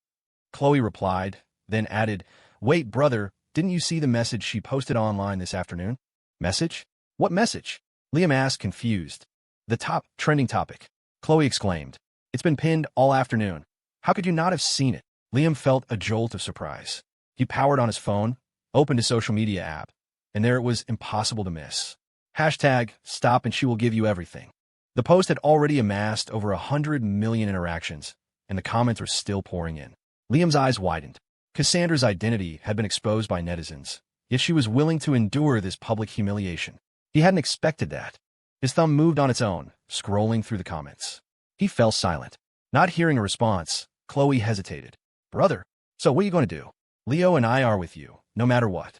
S1: Chloe replied, then added, Wait, brother, didn't you see the message she posted online this afternoon? Message? What message? Liam asked, confused. The top trending topic. Chloe exclaimed. It's been pinned all afternoon. How could you not have seen it? Liam felt a jolt of surprise. He powered on his phone, opened a social media app, and there it was impossible to miss. Hashtag stop and she will give you everything. The post had already amassed over 100 million interactions, and the comments were still pouring in. Liam's eyes widened. Cassandra's identity had been exposed by netizens, yet she was willing to endure this public humiliation. He hadn't expected that. His thumb moved on its own, scrolling through the comments. He fell silent. Not hearing a response, Chloe hesitated. Brother, so what are you going to do? Leo and I are with you, no matter what.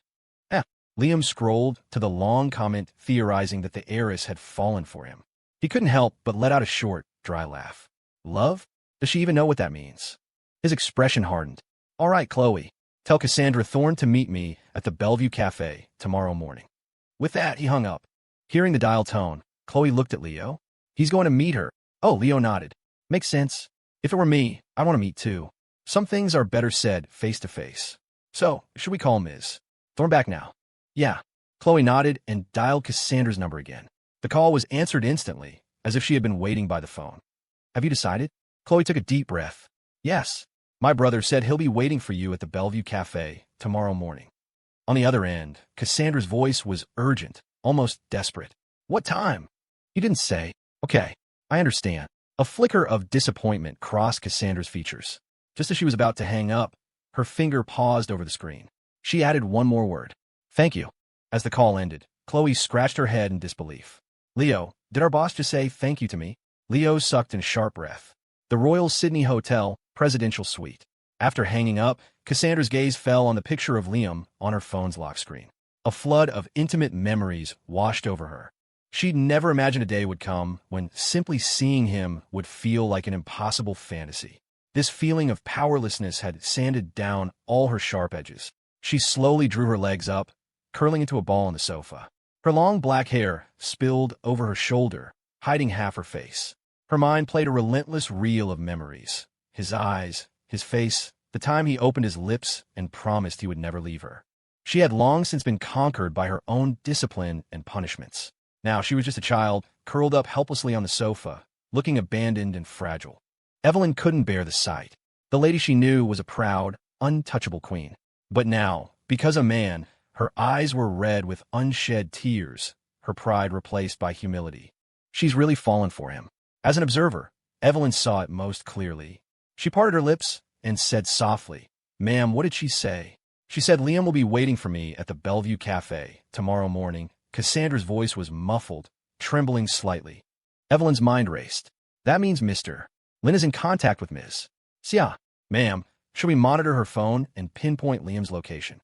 S1: Liam scrolled to the long comment theorizing that the heiress had fallen for him. He couldn't help but let out a short, dry laugh. Love? Does she even know what that means? His expression hardened. All right, Chloe. Tell Cassandra Thorne to meet me at the Bellevue Cafe tomorrow morning. With that, he hung up. Hearing the dial tone, Chloe looked at Leo. He's going to meet her. Oh, Leo nodded. Makes sense. If it were me, I want to meet too. Some things are better said face to face. So, should we call Ms. Thorne back now? Yeah. Chloe nodded and dialed Cassandra's number again. The call was answered instantly, as if she had been waiting by the phone. Have you decided? Chloe took a deep breath. Yes. My brother said he'll be waiting for you at the Bellevue Cafe tomorrow morning. On the other end, Cassandra's voice was urgent, almost desperate. What time? You didn't say. Okay, I understand. A flicker of disappointment crossed Cassandra's features. Just as she was about to hang up, her finger paused over the screen. She added one more word. Thank you. As the call ended, Chloe scratched her head in disbelief. Leo, did our boss just say thank you to me? Leo sucked in a sharp breath. The Royal Sydney Hotel, Presidential Suite. After hanging up, Cassandra's gaze fell on the picture of Liam on her phone's lock screen. A flood of intimate memories washed over her. She'd never imagined a day would come when simply seeing him would feel like an impossible fantasy. This feeling of powerlessness had sanded down all her sharp edges. She slowly drew her legs up, curling into a ball on the sofa. Her long black hair spilled over her shoulder, hiding half her face. Her mind played a relentless reel of memories. His eyes, his face, the time he opened his lips and promised he would never leave her. She had long since been conquered by her own discipline and punishments. Now she was just a child, curled up helplessly on the sofa, looking abandoned and fragile. Evelyn couldn't bear the sight. The lady she knew was a proud, untouchable queen. But now, because a man, her eyes were red with unshed tears, her pride replaced by humility. She's really fallen for him. As an observer, Evelyn saw it most clearly. She parted her lips and said softly, "Ma'am, what did she say?" "She said Liam will be waiting for me at the Bellevue Cafe tomorrow morning." Cassandra's voice was muffled, trembling slightly. Evelyn's mind raced. "That means Mr. Lynn is in contact with Ms. Sia. Ma'am, should we monitor her phone and pinpoint Liam's location?"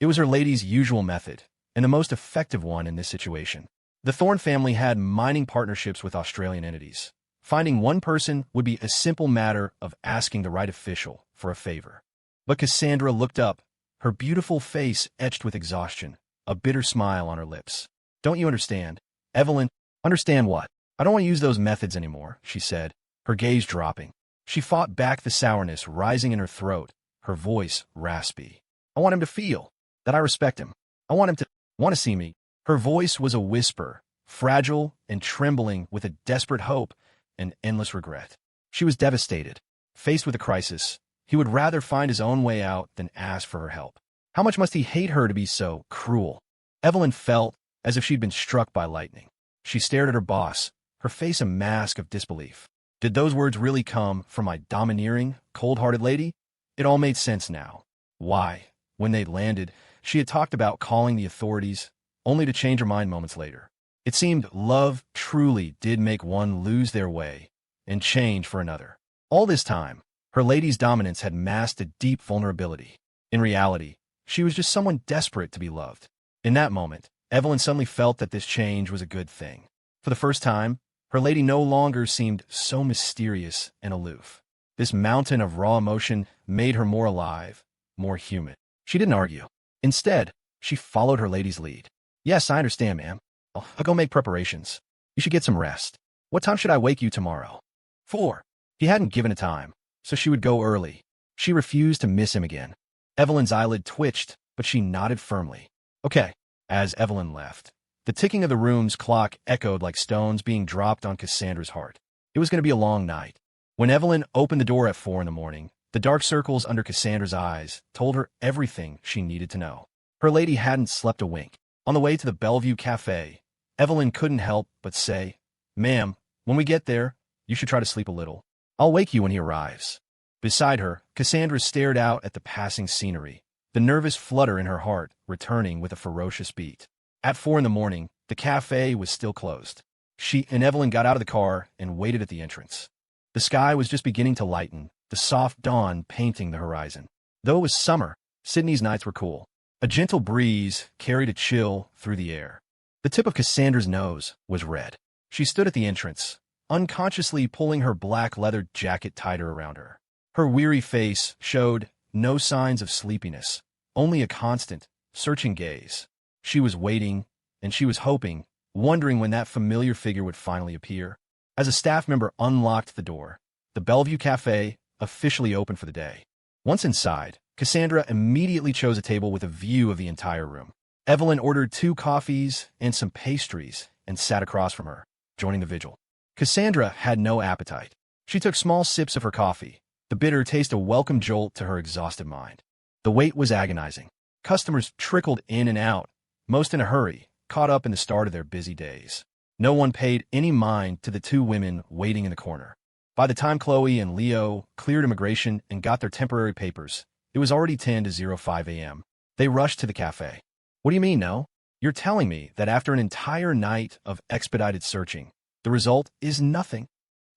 S1: It was her lady's usual method, and the most effective one in this situation. The Thorne family had mining partnerships with Australian entities. Finding one person would be a simple matter of asking the right official for a favor. But Cassandra looked up, her beautiful face etched with exhaustion, a bitter smile on her lips. "Don't you understand?" "Evelyn, understand what?" "I don't want to use those methods anymore," she said, her gaze dropping. She fought back the sourness rising in her throat, her voice raspy. "I want him to feel that I respect him. I want him to want to see me." Her voice was a whisper, fragile and trembling with a desperate hope and endless regret. She was devastated. Faced with a crisis, he would rather find his own way out than ask for her help. How much must he hate her to be so cruel? Evelyn felt as if she'd been struck by lightning. She stared at her boss, her face a mask of disbelief. Did those words really come from my domineering, cold-hearted lady? It all made sense now. Why, when they'd landed, she had talked about calling the authorities, only to change her mind moments later. It seemed love truly did make one lose their way and change for another. All this time, her lady's dominance had masked a deep vulnerability. In reality, she was just someone desperate to be loved. In that moment, Evelyn suddenly felt that this change was a good thing. For the first time, her lady no longer seemed so mysterious and aloof. This mountain of raw emotion made her more alive, more human. She didn't argue. Instead, she followed her lady's lead. "Yes, I understand, ma'am. I'll go make preparations. You should get some rest. What time should I wake you tomorrow?" 4. He hadn't given a time, so she would go early. She refused to miss him again. Evelyn's eyelid twitched, but she nodded firmly. "Okay." As Evelyn left, the ticking of the room's clock echoed like stones being dropped on Cassandra's heart. It was going to be a long night. When Evelyn opened the door at 4 in the morning, the dark circles under Cassandra's eyes told her everything she needed to know. Her lady hadn't slept a wink. On the way to the Bellevue Cafe, Evelyn couldn't help but say, "Ma'am, when we get there, you should try to sleep a little. I'll wake you when he arrives." Beside her, Cassandra stared out at the passing scenery, the nervous flutter in her heart returning with a ferocious beat. At 4 in the morning, the cafe was still closed. She and Evelyn got out of the car and waited at the entrance. The sky was just beginning to lighten, the soft dawn painting the horizon. Though it was summer, Sydney's nights were cool. A gentle breeze carried a chill through the air. The tip of Cassandra's nose was red. She stood at the entrance, unconsciously pulling her black leather jacket tighter around her. Her weary face showed no signs of sleepiness, only a constant, searching gaze. She was waiting, and she was hoping, wondering when that familiar figure would finally appear. As a staff member unlocked the door, the Bellevue Cafe officially opened for the day. Once inside, Cassandra immediately chose a table with a view of the entire room. Evelyn ordered 2 coffees and some pastries and sat across from her, joining the vigil. Cassandra had no appetite. She took small sips of her coffee, the bitter taste a welcome jolt to her exhausted mind. The wait was agonizing. Customers trickled in and out, most in a hurry, caught up in the start of their busy days. No one paid any mind to the 2 women waiting in the corner. By the time Chloe and Leo cleared immigration and got their temporary papers, it was already 10:05 a.m. They rushed to the cafe. "What do you mean, no? You're telling me that after an entire night of expedited searching, the result is nothing?"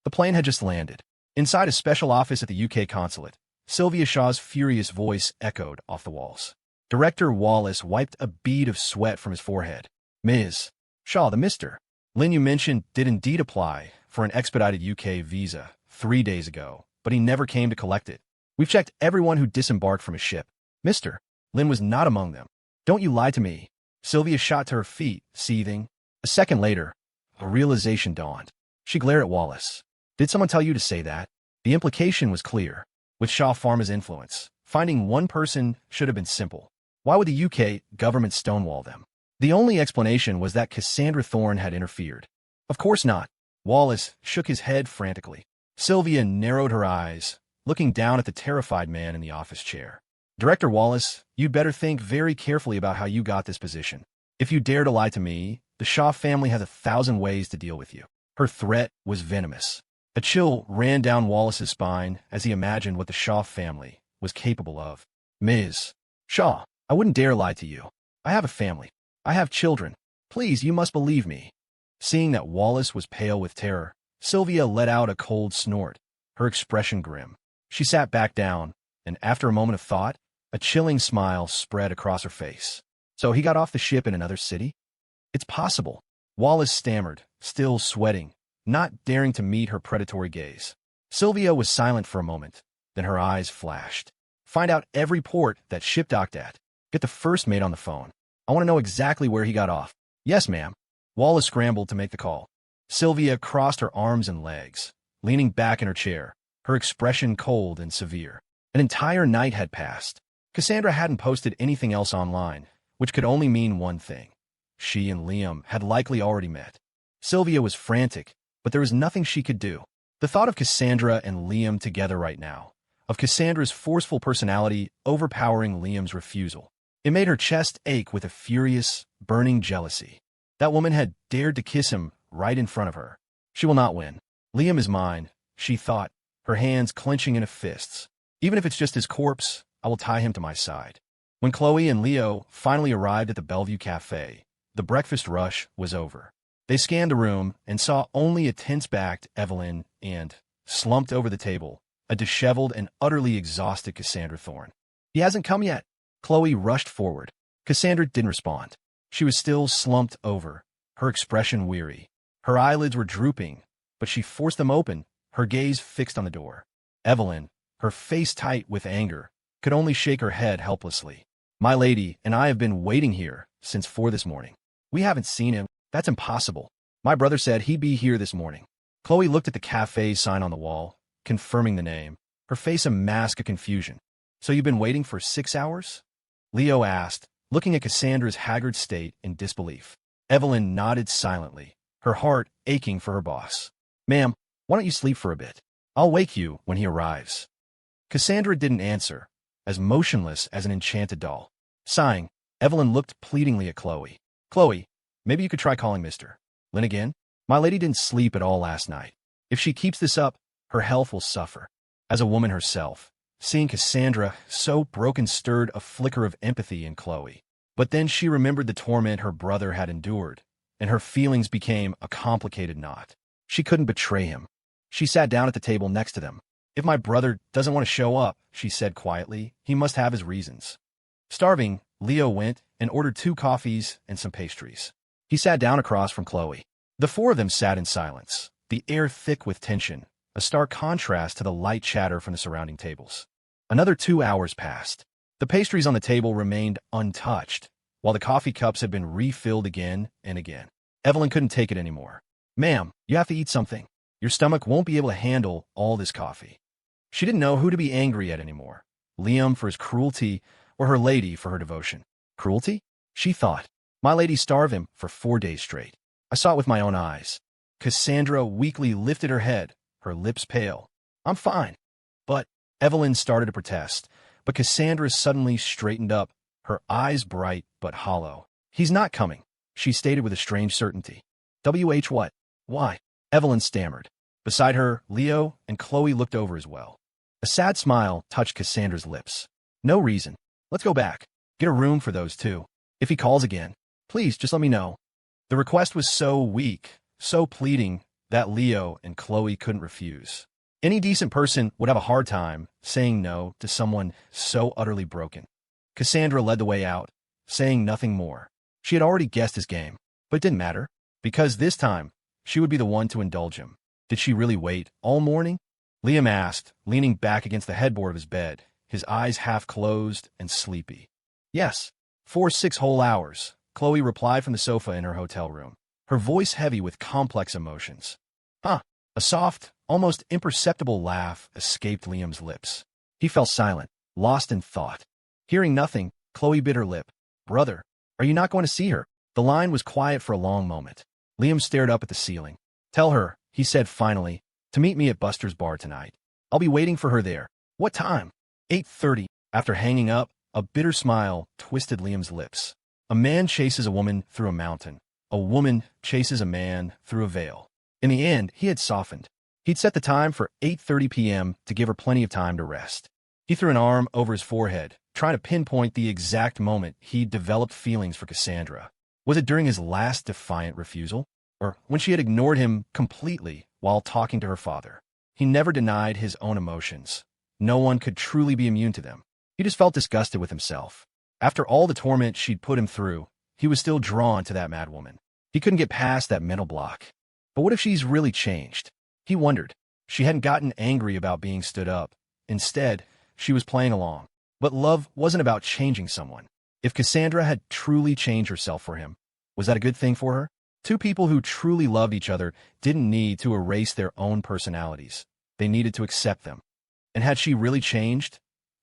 S1: The plane had just landed. Inside a special office at the UK consulate, Sylvia Shaw's furious voice echoed off the walls. Director Wallace wiped a bead of sweat from his forehead. "Ms. Shaw, the Mr. Lynn you mentioned did indeed apply for an expedited UK visa 3 days ago, but he never came to collect it. We've checked everyone who disembarked from his ship. Mr. Lin was not among them. Don't you lie to me. Sylvia shot to her feet, seething. A second later, a realization dawned. She glared at Wallace. Did someone tell you to say that? The implication was clear. With Shaw Pharma's influence, finding one person should have been simple. Why would the UK government stonewall them? The only explanation was that Cassandra Thorne had interfered. Of course not. Wallace shook his head frantically. Sylvia narrowed her eyes, looking down at the terrified man in the office chair. Director Wallace, you'd better think very carefully about how you got this position. If you dare to lie to me, the Shaw family has 1,000 ways to deal with you. Her threat was venomous. A chill ran down Wallace's spine as he imagined what the Shaw family was capable of. Ms. Shaw, I wouldn't dare lie to you. I have a family. I have children. Please, you must believe me. Seeing that Wallace was pale with terror, Sylvia let out a cold snort, her expression grim. She sat back down, and after a moment of thought, a chilling smile spread across her face. So he got off the ship in another city? It's possible. Wallace stammered, still sweating, not daring to meet her predatory gaze. Sylvia was silent for a moment, then her eyes flashed. Find out every port that ship docked at. Get the first mate on the phone. I want to know exactly where he got off. Yes, ma'am. Wallace scrambled to make the call. Sylvia crossed her arms and legs, leaning back in her chair, her expression cold and severe. An entire night had passed. Cassandra hadn't posted anything else online, which could only mean one thing. She and Liam had likely already met. Sylvia was frantic, but there was nothing she could do. The thought of Cassandra and Liam together right now, of Cassandra's forceful personality overpowering Liam's refusal, it made her chest ache with a furious, burning jealousy. That woman had dared to kiss him right in front of her. She will not win. Liam is mine, she thought, her hands clenching into fists. Even if it's just his corpse, I will tie him to my side. When Chloe and Leo finally arrived at the Bellevue Cafe, the breakfast rush was over. They scanned the room and saw only a tense-backed Evelyn and, slumped over the table, a disheveled and utterly exhausted Cassandra Thorne. He hasn't come yet. Chloe rushed forward. Cassandra didn't respond. She was still slumped over, her expression weary. Her eyelids were drooping, but she forced them open, her gaze fixed on the door. Evelyn, her face tight with anger, could only shake her head helplessly. My lady and I have been waiting here since 4 this morning. We haven't seen him. That's impossible. My brother said he'd be here this morning. Chloe looked at the cafe sign on the wall, confirming the name, her face a mask of confusion. So you've been waiting for 6 hours? Leo asked, looking at Cassandra's haggard state in disbelief. Evelyn nodded silently, her heart aching for her boss. Ma'am, why don't you sleep for a bit? I'll wake you when he arrives. Cassandra didn't answer, as motionless as an enchanted doll. Sighing, Evelyn looked pleadingly at Chloe. Chloe, maybe you could try calling Mr. Lin again? My lady didn't sleep at all last night. If she keeps this up, her health will suffer. As a woman herself, seeing Cassandra so broken stirred a flicker of empathy in Chloe. But then she remembered the torment her brother had endured, and her feelings became a complicated knot. She couldn't betray him. She sat down at the table next to them. If my brother doesn't want to show up, she said quietly, he must have his reasons. Starving, Leo went and ordered 2 coffees and some pastries. He sat down across from Chloe. The 4 of them sat in silence, the air thick with tension, a stark contrast to the light chatter from the surrounding tables. Another 2 hours passed. The pastries on the table remained untouched, while the coffee cups had been refilled again and again. Evelyn couldn't take it anymore. Ma'am, you have to eat something. Your stomach won't be able to handle all this coffee. She didn't know who to be angry at anymore, Liam for his cruelty or her lady for her devotion. Cruelty? She thought. My lady starved him for 4 days straight. I saw it with my own eyes. Cassandra weakly lifted her head, her lips pale. I'm fine. But Evelyn started to protest, but Cassandra suddenly straightened up, her eyes bright but hollow. He's not coming, she stated with a strange certainty. WH what? Why? Evelyn stammered. Beside her, Leo and Chloe looked over as well. A sad smile touched Cassandra's lips. No reason. Let's go back. Get a room for those 2. If he calls again, please just let me know. The request was so weak, so pleading, that Leo and Chloe couldn't refuse. Any decent person would have a hard time saying no to someone so utterly broken. Cassandra led the way out, saying nothing more. She had already guessed his game, but it didn't matter, because this time, she would be the one to indulge him. Did she really wait all morning? Liam asked, leaning back against the headboard of his bed, his eyes half closed and sleepy. Yes. 6 whole hours, Chloe replied from the sofa in her hotel room, her voice heavy with complex emotions. Huh. A soft, almost imperceptible laugh escaped Liam's lips. He fell silent, lost in thought. Hearing nothing, Chloe bit her lip. Brother, are you not going to see her? The line was quiet for a long moment. Liam stared up at the ceiling. Tell her, he said finally, to meet me at Buster's bar tonight. I'll be waiting for her there. What time? 8:30. After hanging up, a bitter smile twisted Liam's lips. A man chases a woman through a mountain. A woman chases a man through a veil. In the end, he had softened. He'd set the time for 8:30 p.m. to give her plenty of time to rest. He threw an arm over his forehead, trying to pinpoint the exact moment he'd developed feelings for Cassandra. Was it during his last defiant refusal? Or when she had ignored him completely while talking to her father? He never denied his own emotions. No one could truly be immune to them. He just felt disgusted with himself. After all the torment she'd put him through, he was still drawn to that mad woman. He couldn't get past that mental block. But what if she's really changed? He wondered. She hadn't gotten angry about being stood up. Instead, she was playing along. But love wasn't about changing someone. If Cassandra had truly changed herself for him, was that a good thing for her? Two people who truly loved each other didn't need to erase their own personalities. They needed to accept them. And had she really changed?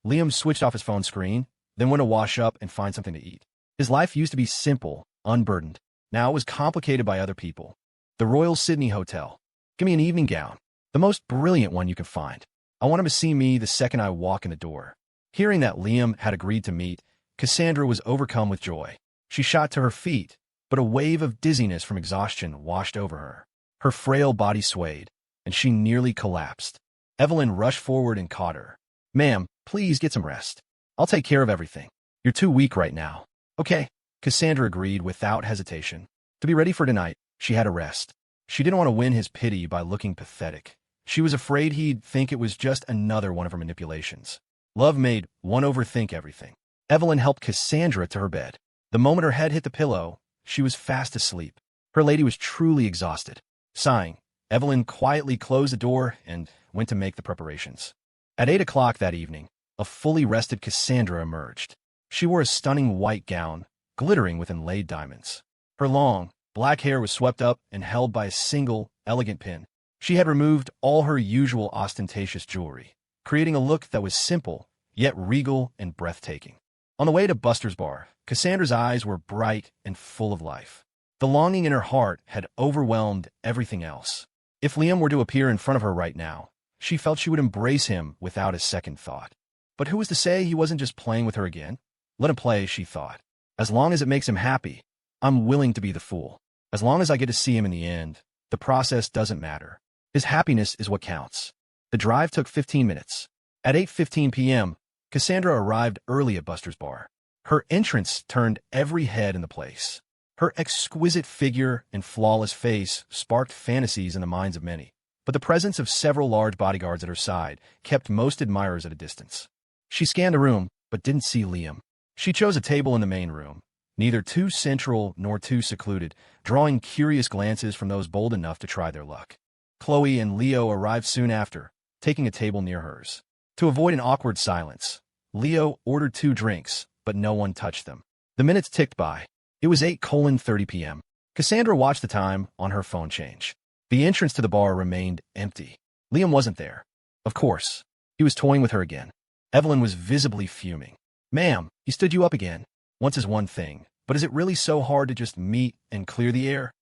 S1: Liam switched off his phone screen, then went to wash up and find something to eat. His life used to be simple, unburdened. Now it was complicated by other people. The Royal Sydney Hotel. Give me an evening gown. The most brilliant one you can find. I want him to see me the second I walk in the door. Hearing that Liam had agreed to meet, Cassandra was overcome with joy. She shot to her feet, but a wave of dizziness from exhaustion washed over her. Her frail body swayed, and she nearly collapsed. Evelyn rushed forward and caught her. Ma'am, please get some rest. I'll take care of everything. You're too weak right now. Okay, Cassandra agreed without hesitation. To be ready for tonight, she had to rest. She didn't want to win his pity by looking pathetic. She was afraid he'd think it was just another one of her manipulations. Love made one overthink everything. Evelyn helped Cassandra to her bed. The moment her head hit the pillow, she was fast asleep. Her lady was truly exhausted. Sighing, Evelyn quietly closed the door and went to make the preparations. At 8 o'clock that evening, a fully rested Cassandra emerged. She wore a stunning white gown, glittering with inlaid diamonds. Her long, black hair was swept up and held by a single, elegant pin. She had removed all her usual ostentatious jewelry, creating a look that was simple, yet regal and breathtaking. On the way to Buster's bar, Cassandra's eyes were bright and full of life. The longing in her heart had overwhelmed everything else. If Liam were to appear in front of her right now, she felt she would embrace him without a second thought. But who was to say he wasn't just playing with her again? Let him play, she thought. As long as it makes him happy, I'm willing to be the fool. As long as I get to see him in the end, the process doesn't matter. His happiness is what counts. The drive took 15 minutes. At 8:15 p.m., Cassandra arrived early at Buster's bar. Her entrance turned every head in the place. Her exquisite figure and flawless face sparked fantasies in the minds of many, but the presence of several large bodyguards at her side kept most admirers at a distance. She scanned the room, but didn't see Liam. She chose a table in the main room, neither too central nor too secluded, drawing curious glances from those bold enough to try their luck. Chloe and Leo arrived soon after, taking a table near hers. To avoid an awkward silence, Leo ordered 2 drinks, but no one touched them. The minutes ticked by. It was 8:30 p.m. Cassandra watched the time on her phone change. The entrance to the bar remained empty. Liam wasn't there. Of course. He was toying with her again. Evelyn was visibly fuming. Ma'am, he stood you up again. Once is one thing, but is it really so hard to just meet and clear the air?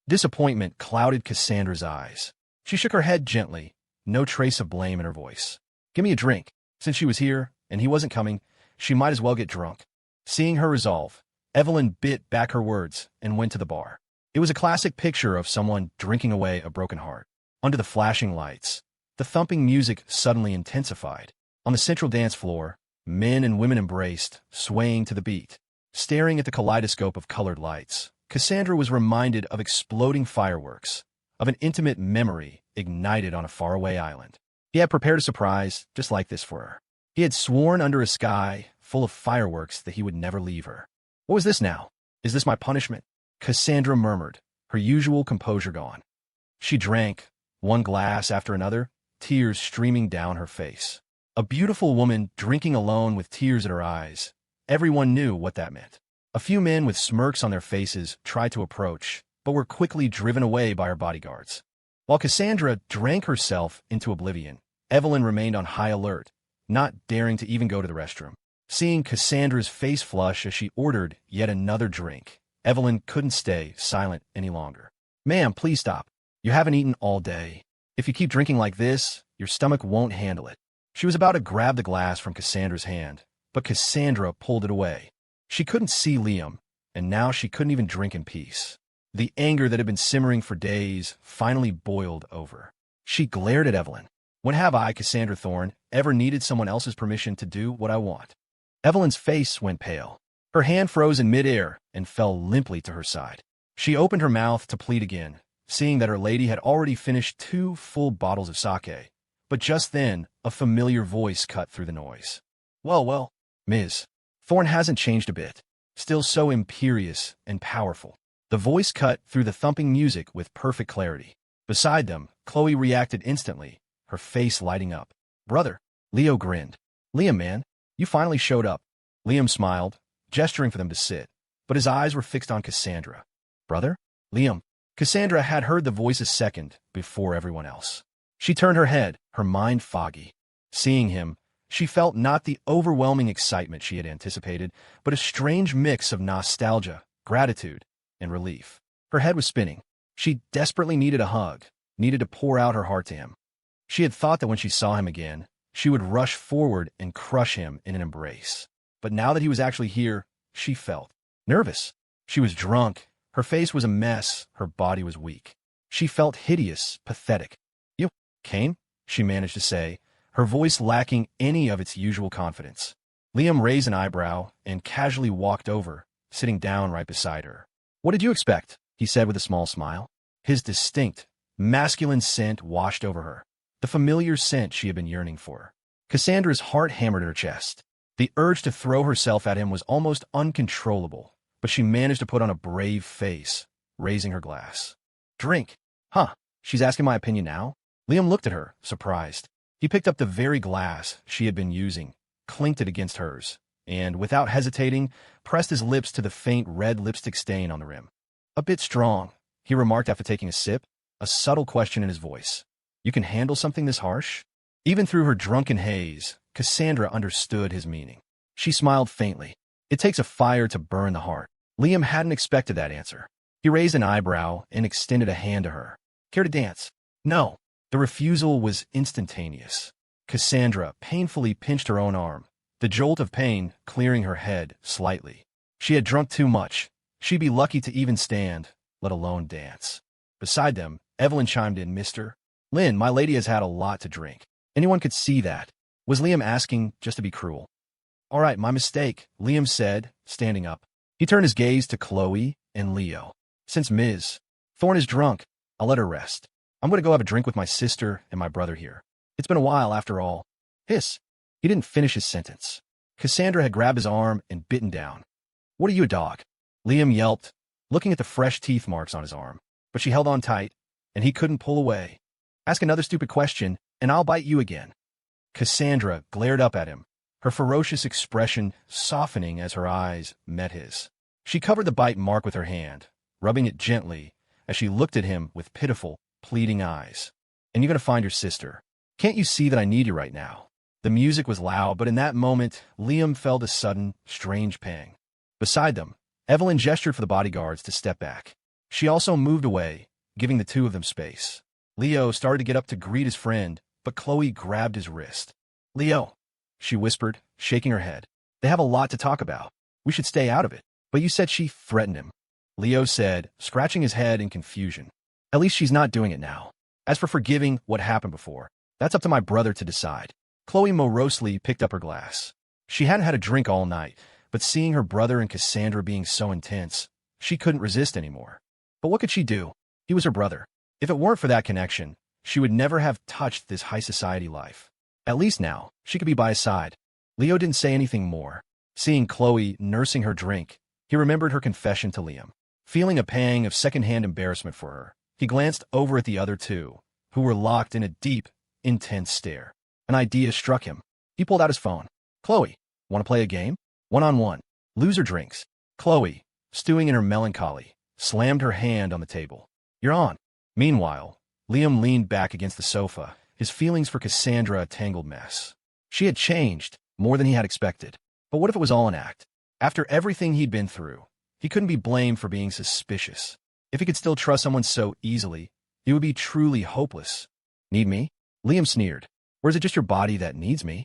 S1: Disappointment clouded Cassandra's eyes. She shook her head gently, no trace of blame in her voice. Give me a drink. Since she was here, and he wasn't coming, she might as well get drunk. Seeing her resolve, Evelyn bit back her words and went to the bar. It was a classic picture of someone drinking away a broken heart. Under the flashing lights, the thumping music suddenly intensified. On the central dance floor, men and women embraced, swaying to the beat. Staring at the kaleidoscope of colored lights, Cassandra was reminded of exploding fireworks, of an intimate memory ignited on a faraway island. He had prepared a surprise just like this for her. He had sworn under a sky full of fireworks that he would never leave her. What was this now? Is this my punishment? Cassandra murmured, her usual composure gone. She drank, one glass after another, tears streaming down her face. A beautiful woman drinking alone with tears in her eyes. Everyone knew what that meant. A few men with smirks on their faces tried to approach, but were quickly driven away by her bodyguards. While Cassandra drank herself into oblivion, Evelyn remained on high alert, not daring to even go to the restroom. Seeing Cassandra's face flush as she ordered yet another drink, Evelyn couldn't stay silent any longer. "Ma'am, please stop. You haven't eaten all day. If you keep drinking like this, your stomach won't handle it." She was about to grab the glass from Cassandra's hand, but Cassandra pulled it away. She couldn't see Liam, and now she couldn't even drink in peace. The anger that had been simmering for days finally boiled over. She glared at Evelyn. "When have I, Cassandra Thorne, ever needed someone else's permission to do what I want?" Evelyn's face went pale. Her hand froze in midair and fell limply to her side. She opened her mouth to plead again, seeing that her lady had already finished 2 full bottles of sake. But just then, a familiar voice cut through the noise. Well, Ms. Thorne hasn't changed a bit. Still so imperious and powerful." The voice cut through the thumping music with perfect clarity. Beside them, Chloe reacted instantly, her face lighting up. "Brother." Leo grinned. "Liam, man, you finally showed up." Liam smiled, gesturing for them to sit, but his eyes were fixed on Cassandra. "Brother?" "Liam." Cassandra had heard the voice a second before everyone else. She turned her head, her mind foggy. Seeing him, she felt not the overwhelming excitement she had anticipated, but a strange mix of nostalgia, gratitude, and relief. Her head was spinning. She desperately needed a hug, needed to pour out her heart to him. She had thought that when she saw him again, she would rush forward and crush him in an embrace. But now that he was actually here, she felt nervous. She was drunk. Her face was a mess. Her body was weak. She felt hideous, pathetic. "You came?" she managed to say, her voice lacking any of its usual confidence. Liam raised an eyebrow and casually walked over, sitting down right beside her. "What did you expect?" he said with a small smile. His distinct, masculine scent washed over her, the familiar scent she had been yearning for. Cassandra's heart hammered at her chest. The urge to throw herself at him was almost uncontrollable, but she managed to put on a brave face, raising her glass. "Drink." "Huh, she's asking my opinion now?" Liam looked at her, surprised. He picked up the very glass she had been using, clinked it against hers, and, without hesitating, pressed his lips to the faint red lipstick stain on the rim. "A bit strong," he remarked after taking a sip, a subtle question in his voice. "You can handle something this harsh?" Even through her drunken haze, Cassandra understood his meaning. She smiled faintly. "It takes a fire to burn the heart." Liam hadn't expected that answer. He raised an eyebrow and extended a hand to her. "Care to dance?" "No." The refusal was instantaneous. Cassandra painfully pinched her own arm, the jolt of pain clearing her head slightly. She had drunk too much. She'd be lucky to even stand, let alone dance. Beside them, Evelyn chimed in, "Mr. Lynn, my lady has had a lot to drink." Anyone could see that. Was Liam asking just to be cruel? "All right, my mistake," Liam said, standing up. He turned his gaze to Chloe and Leo. "Since Ms. Thorne is drunk, I'll let her rest. I'm going to go have a drink with my sister and my brother here. It's been a while after all." Hiss. He didn't finish his sentence. Cassandra had grabbed his arm and bitten down. "What are you, a dog?" Liam yelped, looking at the fresh teeth marks on his arm. But she held on tight, and he couldn't pull away. "Ask another stupid question, and I'll bite you again." Cassandra glared up at him, her ferocious expression softening as her eyes met his. She covered the bite mark with her hand, rubbing it gently as she looked at him with pitiful, pleading eyes. "And you're going to find your sister. Can't you see that I need you right now?" The music was loud, but in that moment, Liam felt a sudden, strange pang. Beside them, Evelyn gestured for the bodyguards to step back. She also moved away, giving the two of them space. Leo started to get up to greet his friend, but Chloe grabbed his wrist. "Leo," she whispered, shaking her head. "They have a lot to talk about. We should stay out of it." "But you said she threatened him," Leo said, scratching his head in confusion. "At least she's not doing it now. As for forgiving what happened before, that's up to my brother to decide." Chloe morosely picked up her glass. She hadn't had a drink all night, but seeing her brother and Cassandra being so intense, she couldn't resist anymore. But what could she do? He was her brother. If it weren't for that connection, she would never have touched this high society life. At least now, she could be by his side. Leo didn't say anything more. Seeing Chloe nursing her drink, he remembered her confession to Liam. Feeling a pang of secondhand embarrassment for her, he glanced over at the other two, who were locked in a deep, intense stare. An idea struck him. He pulled out his phone. Chloe, want to play a game? One-on-one. Loser drinks. Chloe, stewing in her melancholy, slammed her hand on the table. You're on. Meanwhile, Liam leaned back against the sofa, his feelings for Cassandra a tangled mess. She had changed, more than he had expected. But what if it was all an act? After everything he'd been through, he couldn't be blamed for being suspicious. If he could still trust someone so easily, he would be truly hopeless. Need me? Liam sneered. Or is it just your body that needs me?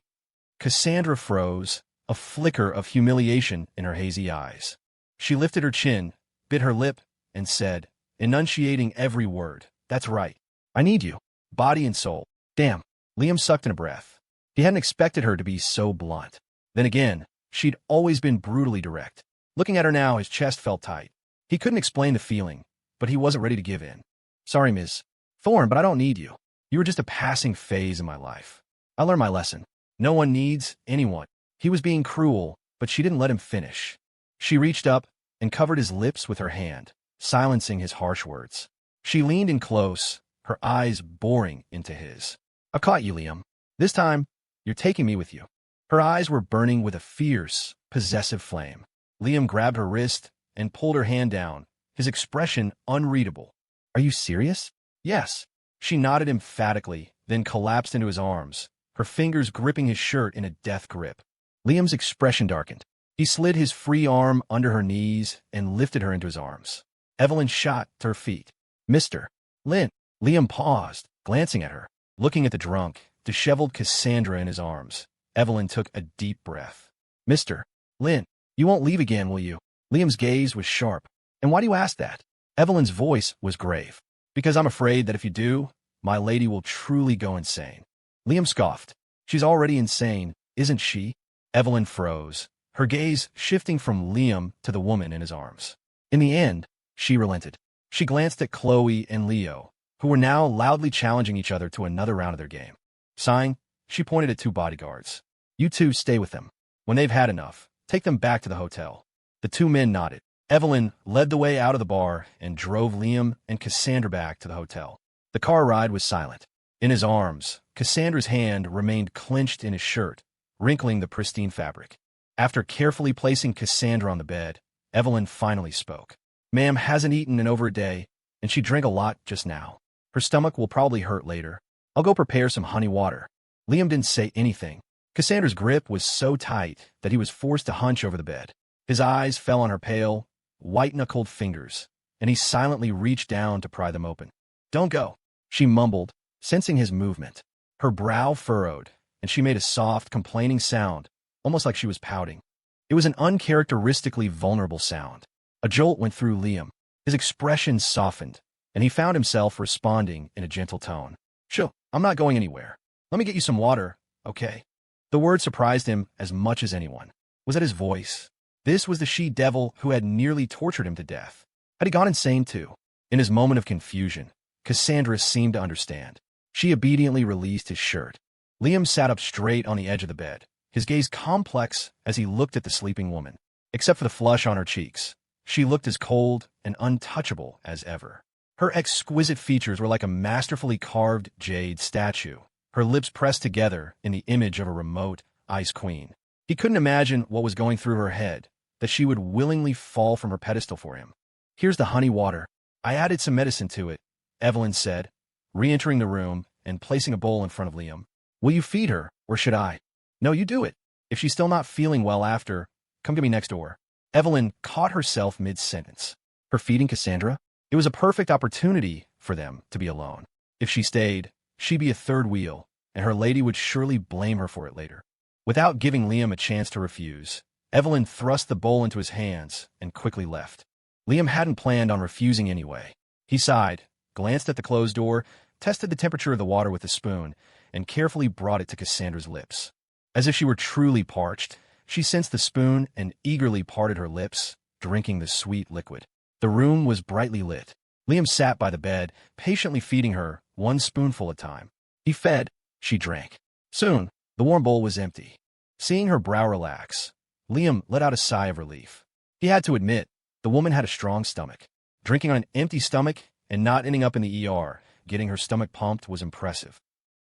S1: Cassandra froze, a flicker of humiliation in her hazy eyes. She lifted her chin, bit her lip, and said, enunciating every word, That's right. I need you. Body and soul. Damn. Liam sucked in a breath. He hadn't expected her to be so blunt. Then again, she'd always been brutally direct. Looking at her now, his chest felt tight. He couldn't explain the feeling, but he wasn't ready to give in. Sorry, Ms. Thorne, but I don't need you. You were just a passing phase in my life. I learned my lesson. No one needs anyone. He was being cruel, but she didn't let him finish. She reached up and covered his lips with her hand, silencing his harsh words. She leaned in close, her eyes boring into his. I've caught you, Liam. This time, you're taking me with you. Her eyes were burning with a fierce, possessive flame. Liam grabbed her wrist and pulled her hand down, his expression unreadable. Are you serious? Yes. She nodded emphatically, then collapsed into his arms, her fingers gripping his shirt in a death grip. Liam's expression darkened. He slid his free arm under her knees and lifted her into his arms. Evelyn shot to her feet. Mr. Lynn. Liam paused, glancing at her, looking at the drunk, disheveled Cassandra in his arms. Evelyn took a deep breath. Mr. Lynn, you won't leave again, will you? Liam's gaze was sharp. And why do you ask that? Evelyn's voice was grave. Because I'm afraid that if you do, my lady will truly go insane. Liam scoffed. She's already insane, isn't she? Evelyn froze, her gaze shifting from Liam to the woman in his arms. In the end, she relented. She glanced at Chloe and Leo, who were now loudly challenging each other to another round of their game. Sighing, she pointed at two bodyguards. You two stay with them. When they've had enough, take them back to the hotel. The two men nodded. Evelyn led the way out of the bar and drove Liam and Cassandra back to the hotel. The car ride was silent. In his arms, Cassandra's hand remained clenched in his shirt, wrinkling the pristine fabric. After carefully placing Cassandra on the bed, Evelyn finally spoke. Ma'am hasn't eaten in over a day, and she drank a lot just now. Her stomach will probably hurt later. I'll go prepare some honey water. Liam didn't say anything. Cassandra's grip was so tight that he was forced to hunch over the bed. His eyes fell on her pale, white-knuckled fingers, and he silently reached down to pry them open. Don't go, she mumbled, sensing his movement. Her brow furrowed, and she made a soft, complaining sound, almost like she was pouting. It was an uncharacteristically vulnerable sound. A jolt went through Liam. His expression softened, and he found himself responding in a gentle tone. Sure, I'm not going anywhere. Let me get you some water, okay? The word surprised him as much as anyone. Was that his voice? This was the she-devil who had nearly tortured him to death. Had he gone insane too? In his moment of confusion, Cassandra seemed to understand. She obediently released his shirt. Liam sat up straight on the edge of the bed, his gaze complex as he looked at the sleeping woman. Except for the flush on her cheeks, she looked as cold and untouchable as ever. Her exquisite features were like a masterfully carved jade statue, her lips pressed together in the image of a remote ice queen. He couldn't imagine what was going through her head, that she would willingly fall from her pedestal for him. Here's the honey water. I added some medicine to it, Evelyn said, re-entering the room and placing a bowl in front of Liam. Will you feed her, or should I? No, you do it. If she's still not feeling well after, come to me next door. Evelyn caught herself mid-sentence. Her feeding Cassandra? It was a perfect opportunity for them to be alone. If she stayed, she'd be a third wheel, and her lady would surely blame her for it later. Without giving Liam a chance to refuse, Evelyn thrust the bowl into his hands and quickly left. Liam hadn't planned on refusing anyway. He sighed, glanced at the closed door, tested the temperature of the water with a spoon, and carefully brought it to Cassandra's lips. As if she were truly parched, she sensed the spoon and eagerly parted her lips, drinking the sweet liquid. The room was brightly lit. Liam sat by the bed, patiently feeding her, one spoonful at a time. He fed, she drank. Soon, the warm bowl was empty. Seeing her brow relax, Liam let out a sigh of relief. He had to admit, the woman had a strong stomach. Drinking on an empty stomach and not ending up in the ER, getting her stomach pumped was impressive.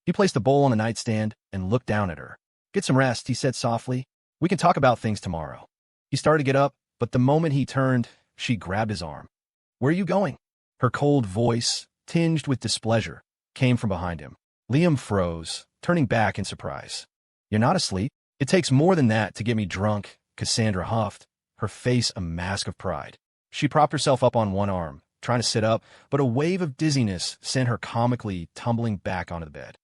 S1: He placed the bowl on the nightstand and looked down at her. Get some rest, he said softly. We can talk about things tomorrow. He started to get up, but the moment he turned, she grabbed his arm. Where are you going? Her cold voice, tinged with displeasure, came from behind him. Liam froze, turning back in surprise. You're not asleep? It takes more than that to get me drunk, Cassandra huffed, her face a mask of pride. She propped herself up on one arm, trying to sit up, but a wave of dizziness sent her comically tumbling back onto the bed.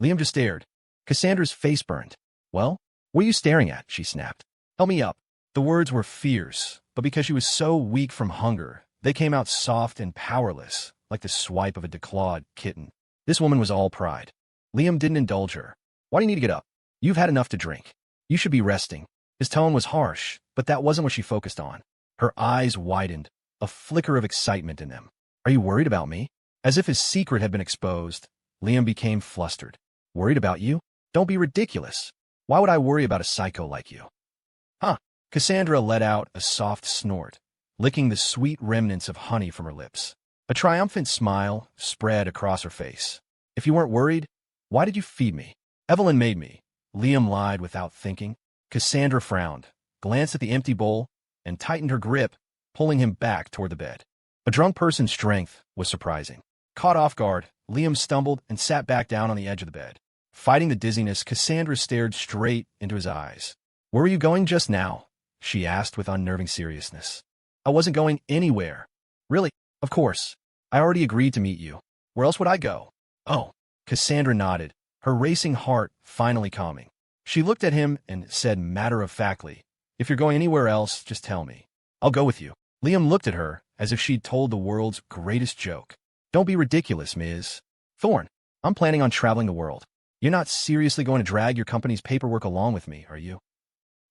S1: Liam just stared. Cassandra's face burned. Well, what are you staring at? She snapped. Help me up. The words were fierce, but because she was so weak from hunger, they came out soft and powerless, like the swipe of a declawed kitten. This woman was all pride. Liam didn't indulge her. Why do you need to get up? You've had enough to drink. You should be resting. His tone was harsh, but that wasn't what she focused on. Her eyes widened, a flicker of excitement in them. Are you worried about me? As if his secret had been exposed, Liam became flustered. Worried about you? Don't be ridiculous. Why would I worry about a psycho like you? Huh. Cassandra let out a soft snort, licking the sweet remnants of honey from her lips. A triumphant smile spread across her face. If you weren't worried, why did you feed me? Evelyn made me. Liam lied without thinking. Cassandra frowned, glanced at the empty bowl, and tightened her grip, pulling him back toward the bed. A drunk person's strength was surprising. Caught off guard, Liam stumbled and sat back down on the edge of the bed. Fighting the dizziness, Cassandra stared straight into his eyes. Where were you going just now? She asked with unnerving seriousness. I wasn't going anywhere. Really? Of course. I already agreed to meet you. Where else would I go? Oh. Cassandra nodded, her racing heart finally calming. She looked at him and said matter-of-factly, if you're going anywhere else, just tell me. I'll go with you. Liam looked at her as if she'd told the world's greatest joke. Don't be ridiculous, Ms. Thorne. I'm planning on traveling the world. You're not seriously going to drag your company's paperwork along with me, are you?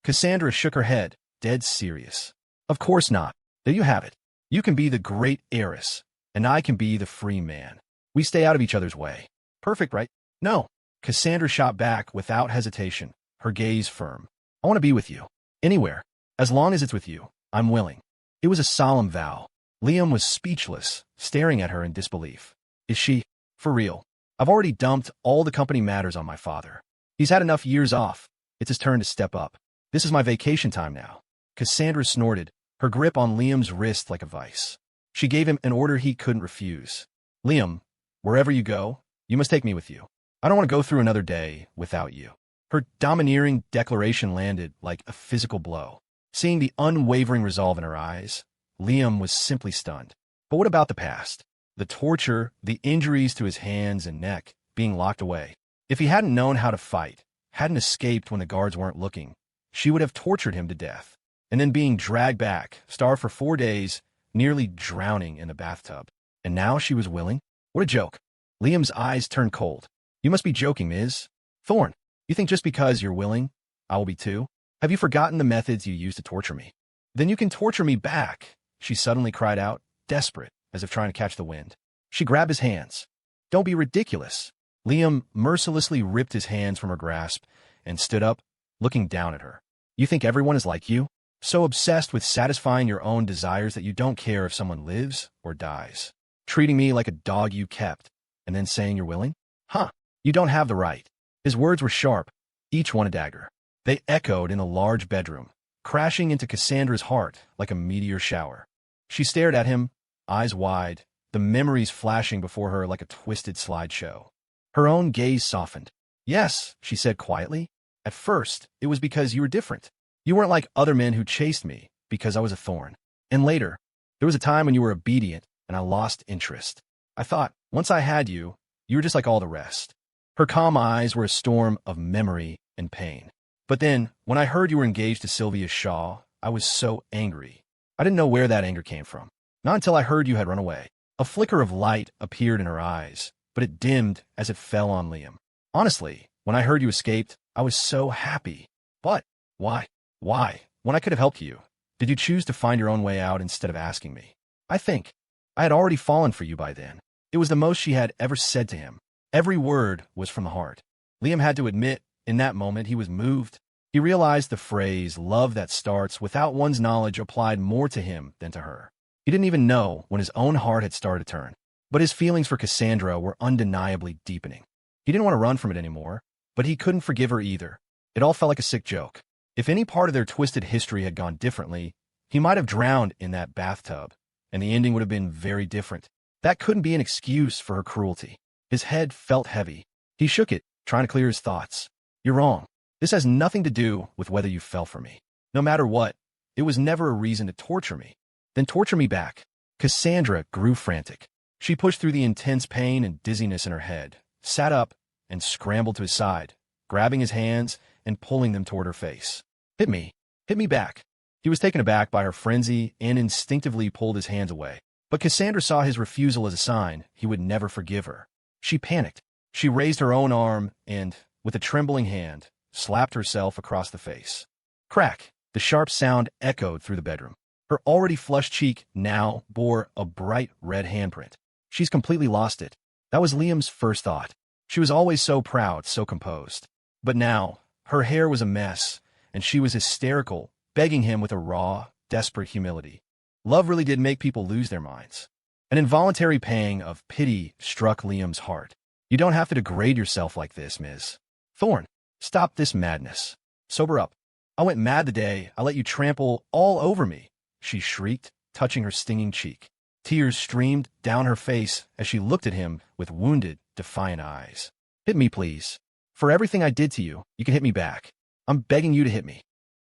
S1: Cassandra shook her head, dead serious. Of course not. There you have it. You can be the great heiress, and I can be the free man. We stay out of each other's way. Perfect, right? No. Cassandra shot back without hesitation, her gaze firm. I want to be with you. Anywhere. As long as it's with you, I'm willing. It was a solemn vow. Liam was speechless, staring at her in disbelief. Is she? For real? I've already dumped all the company matters on my father. He's had enough years off. It's his turn to step up. This is my vacation time now. Cassandra snorted, her grip on Liam's wrist like a vice. She gave him an order he couldn't refuse. Liam, wherever you go, you must take me with you. I don't want to go through another day without you. Her domineering declaration landed like a physical blow. Seeing the unwavering resolve in her eyes, Liam was simply stunned. But what about the past? The torture, the injuries to his hands and neck, being locked away. If he hadn't known how to fight, hadn't escaped when the guards weren't looking, she would have tortured him to death. And then being dragged back, starved for 4 days, nearly drowning in the bathtub. And now she was willing? What a joke. Liam's eyes turned cold. You must be joking, Ms. Thorne. You think just because you're willing, I will be too? Have you forgotten the methods you used to torture me? Then you can torture me back, she suddenly cried out, desperate, as if trying to catch the wind. She grabbed his hands. Don't be ridiculous. Liam mercilessly ripped his hands from her grasp and stood up, looking down at her. You think everyone is like you? So obsessed with satisfying your own desires that you don't care if someone lives or dies. Treating me like a dog you kept, and then saying you're willing? Huh, you don't have the right. His words were sharp, each one a dagger. They echoed in the large bedroom, crashing into Cassandra's heart like a meteor shower. She stared at him, eyes wide, the memories flashing before her like a twisted slideshow. Her own gaze softened. Yes, she said quietly. At first, it was because you were different. You weren't like other men who chased me because I was a thorn. And later, there was a time when you were obedient and I lost interest. I thought, once I had you, you were just like all the rest. Her calm eyes were a storm of memory and pain. But then, when I heard you were engaged to Sylvia Shaw, I was so angry. I didn't know where that anger came from. Not until I heard you had run away. A flicker of light appeared in her eyes, but it dimmed as it fell on Liam. Honestly, when I heard you escaped, I was so happy. But, why? Why? When I could have helped you, did you choose to find your own way out instead of asking me? I think I had already fallen for you by then. It was the most she had ever said to him. Every word was from the heart. Liam had to admit, in that moment, he was moved. He realized the phrase, love that starts without one's knowledge, applied more to him than to her. He didn't even know when his own heart had started to turn. But his feelings for Cassandra were undeniably deepening. He didn't want to run from it anymore, but he couldn't forgive her either. It all felt like a sick joke. If any part of their twisted history had gone differently, he might have drowned in that bathtub, and the ending would have been very different. That couldn't be an excuse for her cruelty. His head felt heavy. He shook it, trying to clear his thoughts. You're wrong. This has nothing to do with whether you fell for me. No matter what, it was never a reason to torture me. Then torture me back. Cassandra grew frantic. She pushed through the intense pain and dizziness in her head, sat up, and scrambled to his side, grabbing his hands and pulling them toward her face. Hit me. Hit me back. He was taken aback by her frenzy and instinctively pulled his hands away. But Cassandra saw his refusal as a sign he would never forgive her. She panicked. She raised her own arm and, with a trembling hand, slapped herself across the face. Crack! The sharp sound echoed through the bedroom. Her already flushed cheek now bore a bright red handprint. She's completely lost it. That was Liam's first thought. She was always so proud, so composed. But now, her hair was a mess, and she was hysterical, begging him with a raw, desperate humility. Love really did make people lose their minds. An involuntary pang of pity struck Liam's heart. You don't have to degrade yourself like this, Ms. Thorne. Stop this madness. Sober up. I went mad the day I let you trample all over me, she shrieked, touching her stinging cheek. Tears streamed down her face as she looked at him with wounded, defiant eyes. Hit me, please. For everything I did to you, you can hit me back. I'm begging you to hit me.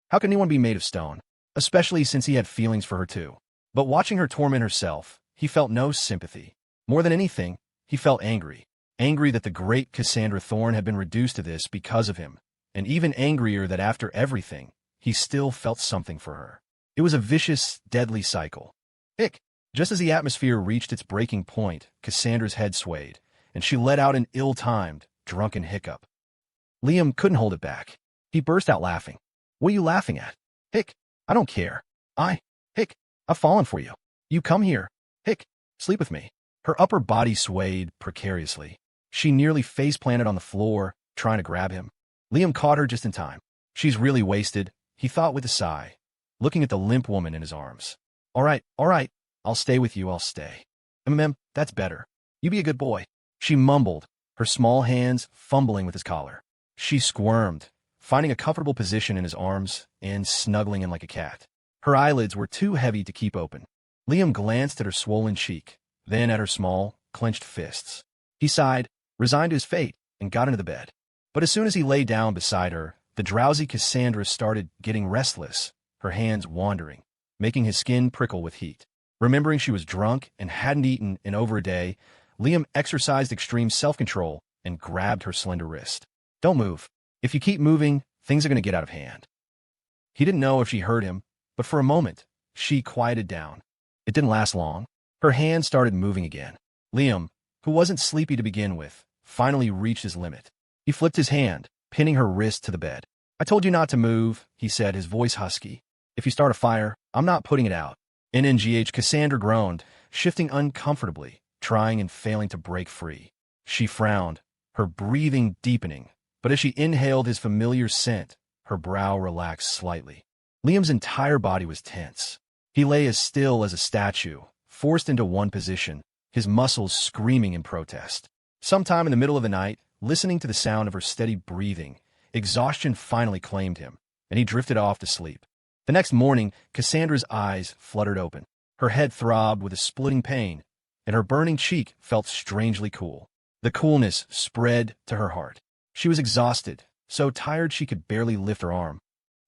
S1: How can anyone be made of stone? Especially since he had feelings for her too. But watching her torment herself, he felt no sympathy. More than anything, he felt angry. Angry that the great Cassandra Thorne had been reduced to this because of him, and even angrier that after everything, he still felt something for her. It was a vicious, deadly cycle. Ick! Just as the atmosphere reached its breaking point, Cassandra's head swayed, and she let out an ill-timed, drunken hiccup. Liam couldn't hold it back. He burst out laughing. What are you laughing at? Hick! I don't care. Hick! I've fallen for you. You come here. Hick! Sleep with me. Her upper body swayed precariously. She nearly face-planted on the floor, trying to grab him. Liam caught her just in time. She's really wasted, he thought with a sigh, looking at the limp woman in his arms. All right. I'll stay with you, I'll stay. That's better. You be a good boy. She mumbled, her small hands fumbling with his collar. She squirmed, finding a comfortable position in his arms and snuggling in like a cat. Her eyelids were too heavy to keep open. Liam glanced at her swollen cheek, then at her small, clenched fists. He sighed, resigned to his fate, and got into the bed. But as soon as he lay down beside her, the drowsy Cassandra started getting restless, her hands wandering, making his skin prickle with heat. Remembering she was drunk and hadn't eaten in over a day, Liam exercised extreme self-control and grabbed her slender wrist. Don't move. If you keep moving, things are going to get out of hand. He didn't know if she heard him, but for a moment, she quieted down. It didn't last long. Her hand started moving again. Liam, who wasn't sleepy to begin with, finally reached his limit. He flipped his hand, pinning her wrist to the bed. I told you not to move, he said, his voice husky. If you start a fire, I'm not putting it out. NNGH, Cassandra groaned, shifting uncomfortably, trying and failing to break free. She frowned, her breathing deepening, but as she inhaled his familiar scent, her brow relaxed slightly. Liam's entire body was tense. He lay as still as a statue, forced into one position, his muscles screaming in protest. Sometime in the middle of the night, listening to the sound of her steady breathing, exhaustion finally claimed him, and he drifted off to sleep. The next morning, Cassandra's eyes fluttered open. Her head throbbed with a splitting pain, and her burning cheek felt strangely cool. The coolness spread to her heart. She was exhausted, so tired she could barely lift her arm.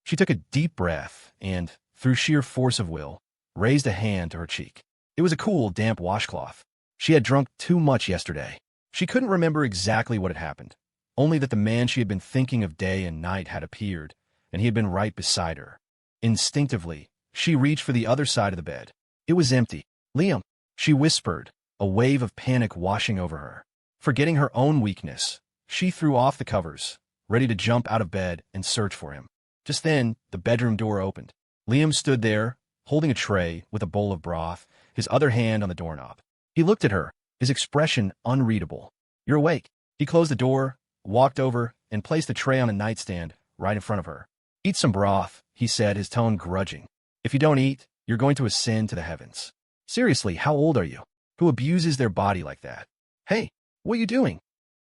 S1: She took a deep breath and, through sheer force of will, raised a hand to her cheek. It was a cool, damp washcloth. She had drunk too much yesterday. She couldn't remember exactly what had happened, only that the man she had been thinking of day and night had appeared, and he had been right beside her. Instinctively, she reached for the other side of the bed. It was empty. Liam, she whispered, a wave of panic washing over her. Forgetting her own weakness, she threw off the covers, ready to jump out of bed and search for him. Just then, the bedroom door opened. Liam stood there, holding a tray with a bowl of broth, his other hand on the doorknob. He looked at her, his expression unreadable. You're awake. He closed the door, walked over, and placed the tray on a nightstand right in front of her. Eat some broth, he said, his tone grudging. If you don't eat, you're going to ascend to the heavens. Seriously, how old are you? Who abuses their body like that? Hey, what are you doing?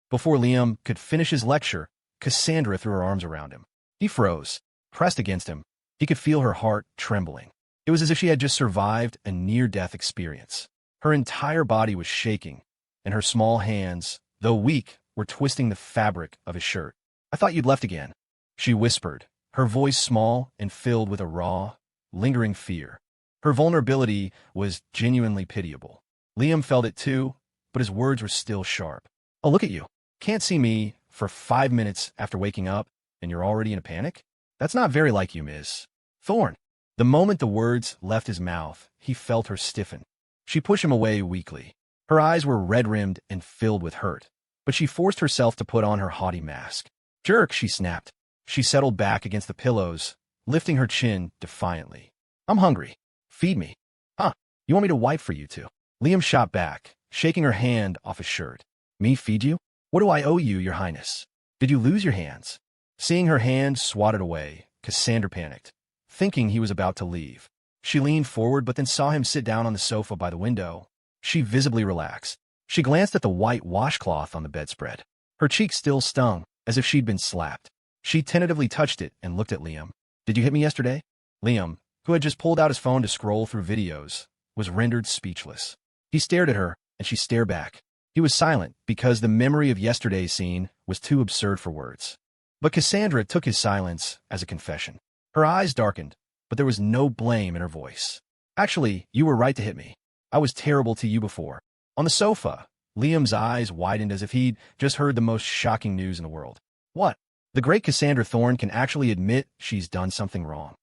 S1: Before Liam could finish his lecture, Cassandra threw her arms around him. He froze, pressed against him. He could feel her heart trembling. It was as if she had just survived a near-death experience. Her entire body was shaking, and her small hands, though weak, were twisting the fabric of his shirt. "I thought you'd left again," she whispered, her voice small and filled with a raw, lingering fear. Her vulnerability was genuinely pitiable. Liam felt it too, but his words were still sharp. "Oh, look at you. Can't see me for 5 minutes after waking up, and you're already in a panic? That's not very like you, Miss Thorne." The moment the words left his mouth, he felt her stiffen. She pushed him away weakly. Her eyes were red-rimmed and filled with hurt, but she forced herself to put on her haughty mask. "Jerk," she snapped. She settled back against the pillows, lifting her chin defiantly. "I'm hungry. Feed me." "Huh, you want me to wipe for you two?" Liam shot back, shaking her hand off his shirt. "Me feed you? What do I owe you, Your Highness? Did you lose your hands?" Seeing her hand swatted away, Cassandra panicked, thinking he was about to leave. She leaned forward but then saw him sit down on the sofa by the window. She visibly relaxed. She glanced at the white washcloth on the bedspread. Her cheek still stung, as if she'd been slapped. She tentatively touched it and looked at Liam. "Did you hit me yesterday?" Liam, who had just pulled out his phone to scroll through videos, was rendered speechless. He stared at her, and she stared back. He was silent because the memory of yesterday's scene was too absurd for words. But Cassandra took his silence as a confession. Her eyes darkened, but there was no blame in her voice. "Actually, you were right to hit me. I was terrible to you before." On the sofa, Liam's eyes widened as if he'd just heard the most shocking news in the world. "What? The great Cassandra Thorne can actually admit she's done something wrong."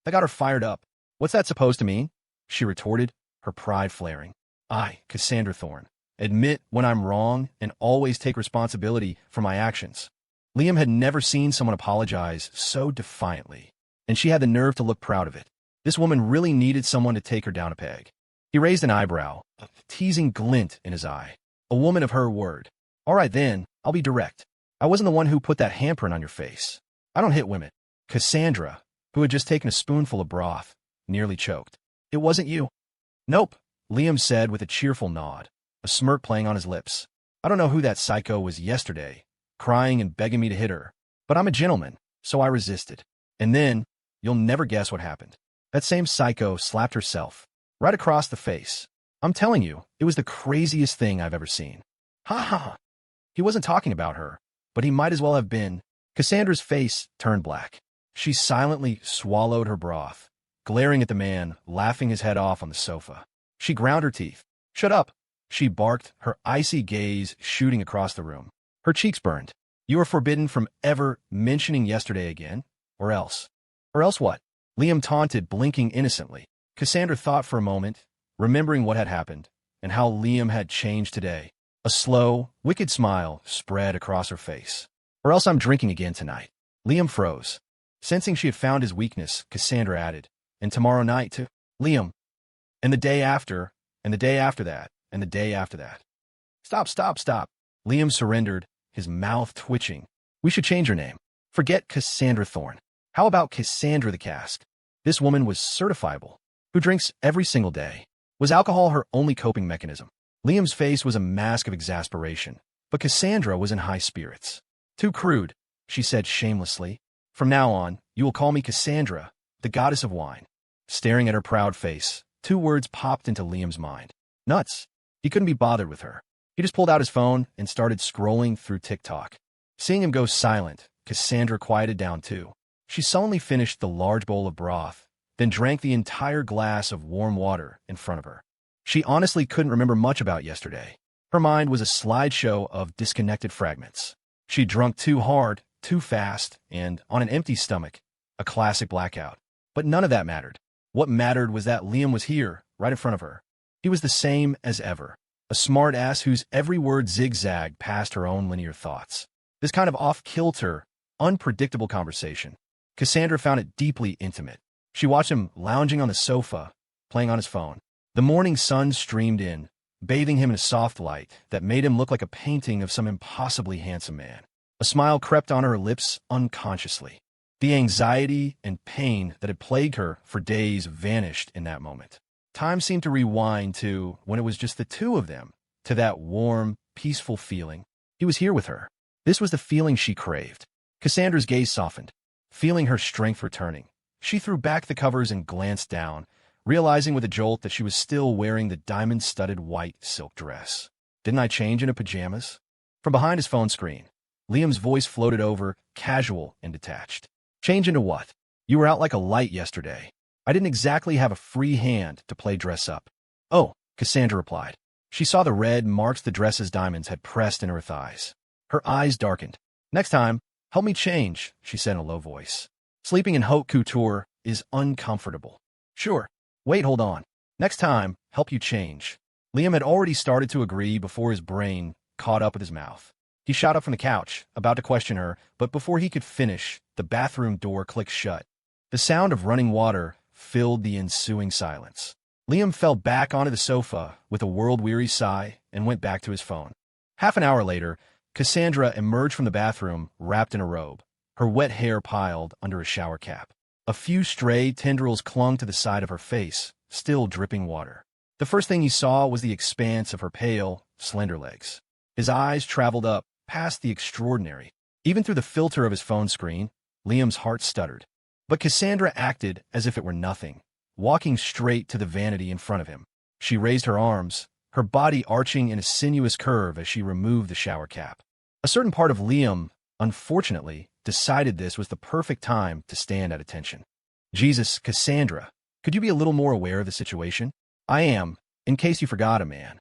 S1: That got her fired up. "What's that supposed to mean?" she retorted, her pride flaring. "I, Cassandra Thorne, admit when I'm wrong and always take responsibility for my actions." Liam had never seen someone apologize so defiantly, and she had the nerve to look proud of it. This woman really needed someone to take her down a peg. He raised an eyebrow, a teasing glint in his eye. "A woman of her word. All right then, I'll be direct. I wasn't the one who put that handprint on your face. I don't hit women." Cassandra, who had just taken a spoonful of broth, nearly choked. "It wasn't you." "Nope," Liam said with a cheerful nod, a smirk playing on his lips. "I don't know who that psycho was yesterday, crying and begging me to hit her, but I'm a gentleman, so I resisted. And then, you'll never guess what happened. That same psycho slapped herself, right across the face. I'm telling you, it was the craziest thing I've ever seen." "Ha ha." He wasn't talking about her, but he might as well have been. Cassandra's face turned black. She silently swallowed her broth, glaring at the man, laughing his head off on the sofa. She ground her teeth. "Shut up," she barked, her icy gaze shooting across the room. Her cheeks burned. "You are forbidden from ever mentioning yesterday again, or else." "Or else what?" Liam taunted, blinking innocently. Cassandra thought for a moment, remembering what had happened, and how Liam had changed today. A slow, wicked smile spread across her face. "Or else I'm drinking again tonight." Liam froze. Sensing she had found his weakness, Cassandra added, "And tomorrow night, too." Liam, "And the day after, and the day after that, and the day after that." "Stop, stop, stop." Liam surrendered, his mouth twitching. "We should change her name. Forget Cassandra Thorne. How about Cassandra the Cask?" This woman was certifiable, who drinks every single day. Was alcohol her only coping mechanism? Liam's face was a mask of exasperation, but Cassandra was in high spirits. "Too crude," she said shamelessly. "From now on, you will call me Cassandra, the goddess of wine." Staring at her proud face, two words popped into Liam's mind. Nuts. He couldn't be bothered with her. He just pulled out his phone and started scrolling through TikTok. Seeing him go silent, Cassandra quieted down too. She sullenly finished the large bowl of broth, then drank the entire glass of warm water in front of her. She honestly couldn't remember much about yesterday. Her mind was a slideshow of disconnected fragments. She'd drunk too hard, too fast, and on an empty stomach, a classic blackout. But none of that mattered. What mattered was that Liam was here, right in front of her. He was the same as ever, a smart ass whose every word zigzagged past her own linear thoughts. This kind of off-kilter, unpredictable conversation, Cassandra found it deeply intimate. She watched him lounging on the sofa, playing on his phone. The morning sun streamed in, bathing him in a soft light that made him look like a painting of some impossibly handsome man. A smile crept on her lips unconsciously. The anxiety and pain that had plagued her for days vanished in that moment. Time seemed to rewind to when it was just the two of them, to that warm, peaceful feeling. He was here with her. This was the feeling she craved. Cassandra's gaze softened. Feeling her strength returning, she threw back the covers and glanced down, realizing with a jolt that she was still wearing the diamond-studded white silk dress. Didn't I change into pajamas? From behind his phone screen, Liam's voice floated over, casual and detached. Change into what? You were out like a light yesterday. I didn't exactly have a free hand to play dress up. Oh, Cassandra replied. She saw the red marks the dress's diamonds had pressed into her thighs. Her eyes darkened. Next time, help me change, she said in a low voice. Sleeping in haute couture is uncomfortable. Sure. Wait, hold on. Next time, help you change. Liam had already started to agree before his brain caught up with his mouth. He shot up from the couch, about to question her, but before he could finish, the bathroom door clicked shut. The sound of running water filled the ensuing silence. Liam fell back onto the sofa with a world-weary sigh and went back to his phone. Half an hour later, Cassandra emerged from the bathroom, wrapped in a robe, her wet hair piled under a shower cap. A few stray tendrils clung to the side of her face, still dripping water. The first thing he saw was the expanse of her pale, slender legs. His eyes traveled up, past the extraordinary. Even through the filter of his phone screen, Liam's heart stuttered. But Cassandra acted as if it were nothing, walking straight to the vanity in front of him. She raised her arms, her body arching in a sinuous curve as she removed the shower cap. A certain part of Liam, unfortunately, decided this was the perfect time to stand at attention. Jesus, Cassandra, could you be a little more aware of the situation? I am, in case you forgot a man.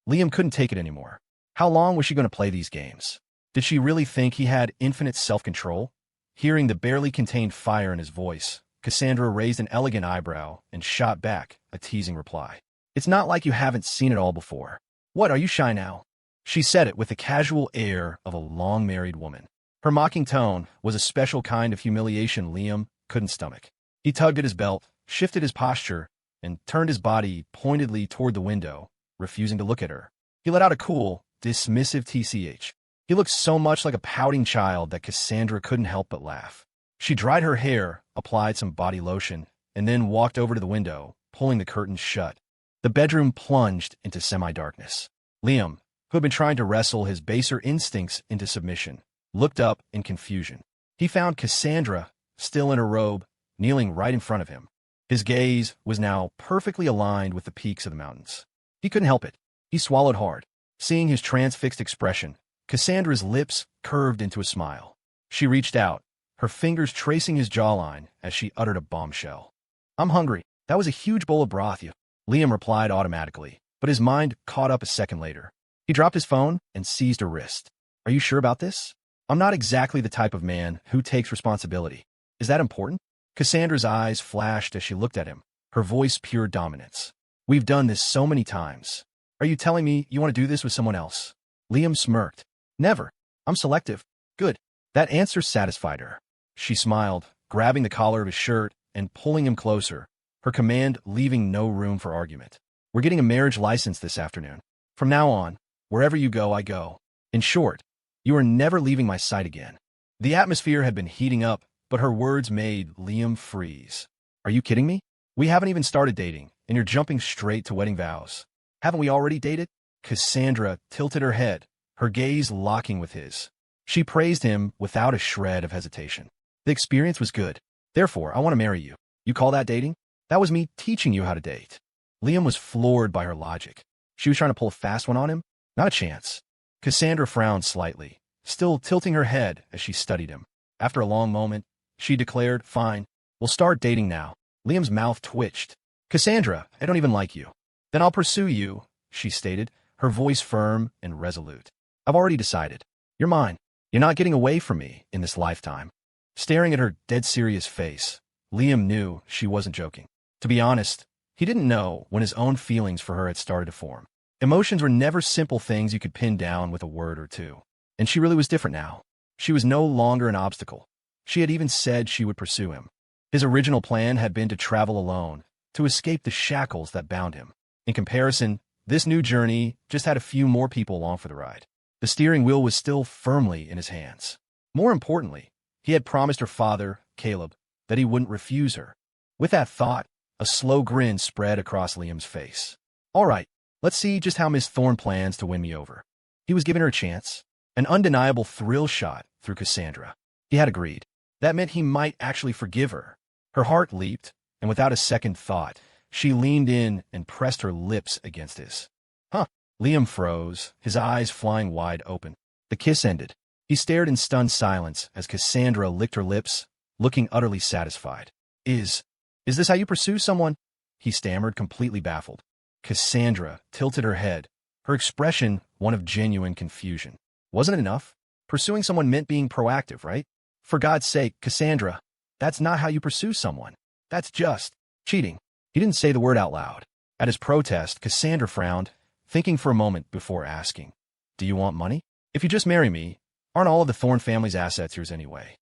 S1: Liam couldn't take it anymore. How long was she going to play these games? Did she really think he had infinite self-control? Hearing the barely contained fire in his voice, Cassandra raised an elegant eyebrow and shot back a teasing reply. It's not like you haven't seen it all before. What, are you shy now? She said it with the casual air of a long-married woman. Her mocking tone was a special kind of humiliation Liam couldn't stomach. He tugged at his belt, shifted his posture, and turned his body pointedly toward the window, refusing to look at her. He let out a cool, dismissive tch. He looked so much like a pouting child that Cassandra couldn't help but laugh. She dried her hair, applied some body lotion, and then walked over to the window, pulling the curtains shut. The bedroom plunged into semi-darkness. Liam, who had been trying to wrestle his baser instincts into submission, looked up in confusion. He found Cassandra, still in her robe, kneeling right in front of him. His gaze was now perfectly aligned with the peaks of the mountains. He couldn't help it. He swallowed hard. Seeing his transfixed expression, Cassandra's lips curved into a smile. She reached out, her fingers tracing his jawline as she uttered a bombshell. I'm hungry. That was a huge bowl of broth, Liam replied automatically, but his mind caught up a second later. He dropped his phone and seized her wrist. Are you sure about this? I'm not exactly the type of man who takes responsibility. Is that important? Cassandra's eyes flashed as she looked at him, her voice pure dominance. We've done this so many times. Are you telling me you want to do this with someone else? Liam smirked. Never. I'm selective. Good. That answer satisfied her. She smiled, grabbing the collar of his shirt and pulling him closer, her command leaving no room for argument. We're getting a marriage license this afternoon. From now on, wherever you go, I go. In short, you are never leaving my sight again. The atmosphere had been heating up, but her words made Liam freeze. Are you kidding me? We haven't even started dating, and you're jumping straight to wedding vows. Haven't we already dated? Cassandra tilted her head, her gaze locking with his. She praised him without a shred of hesitation. The experience was good. Therefore, I want to marry you. You call that dating? That was me teaching you how to date. Liam was floored by her logic. She was trying to pull a fast one on him? Not a chance. Cassandra frowned slightly, still tilting her head as she studied him. After a long moment, she declared, fine, we'll start dating now. Liam's mouth twitched. Cassandra, I don't even like you. Then I'll pursue you, she stated, her voice firm and resolute. I've already decided. You're mine. You're not getting away from me in this lifetime. Staring at her dead serious face, Liam knew she wasn't joking. To be honest, he didn't know when his own feelings for her had started to form. Emotions were never simple things you could pin down with a word or two. And she really was different now. She was no longer an obstacle. She had even said she would pursue him. His original plan had been to travel alone, to escape the shackles that bound him. In comparison, this new journey just had a few more people along for the ride. The steering wheel was still firmly in his hands. More importantly, he had promised her father, Caleb, that he wouldn't refuse her. With that thought, a slow grin spread across Liam's face. All right, let's see just how Miss Thorne plans to win me over. He was giving her a chance. An undeniable thrill shot through Cassandra. He had agreed. That meant he might actually forgive her. Her heart leaped, and without a second thought, she leaned in and pressed her lips against his. Huh. Liam froze, his eyes flying wide open. The kiss ended. He stared in stunned silence as Cassandra licked her lips, looking utterly satisfied. Is this how you pursue someone? He stammered, completely baffled. Cassandra tilted her head, her expression one of genuine confusion. Wasn't it enough? Pursuing someone meant being proactive, right? For God's sake, Cassandra, that's not how you pursue someone. That's just cheating. He didn't say the word out loud. At his protest, Cassandra frowned, thinking for a moment before asking, "Do you want money? If you just marry me, aren't all of the Thorne family's assets yours anyway?"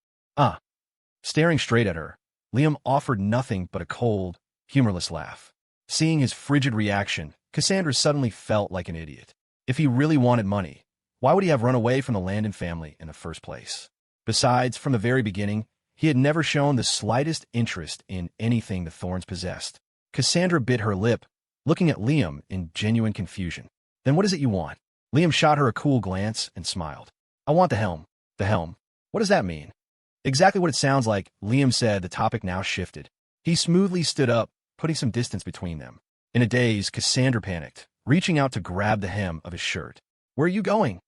S1: Staring straight at her, Liam offered nothing but a cold, humorless laugh. Seeing his frigid reaction, Cassandra suddenly felt like an idiot. If he really wanted money, why would he have run away from the Landon family in the first place? Besides, from the very beginning, he had never shown the slightest interest in anything the Thornes possessed. Cassandra bit her lip, looking at Liam in genuine confusion. "Then what is it you want?" Liam shot her a cool glance and smiled. "I want the helm." "The helm? What does that mean?" "Exactly what it sounds like," Liam said. The topic now shifted. He smoothly stood up, putting some distance between them. In a daze, Cassandra panicked, reaching out to grab the hem of his shirt. "Where are you going?"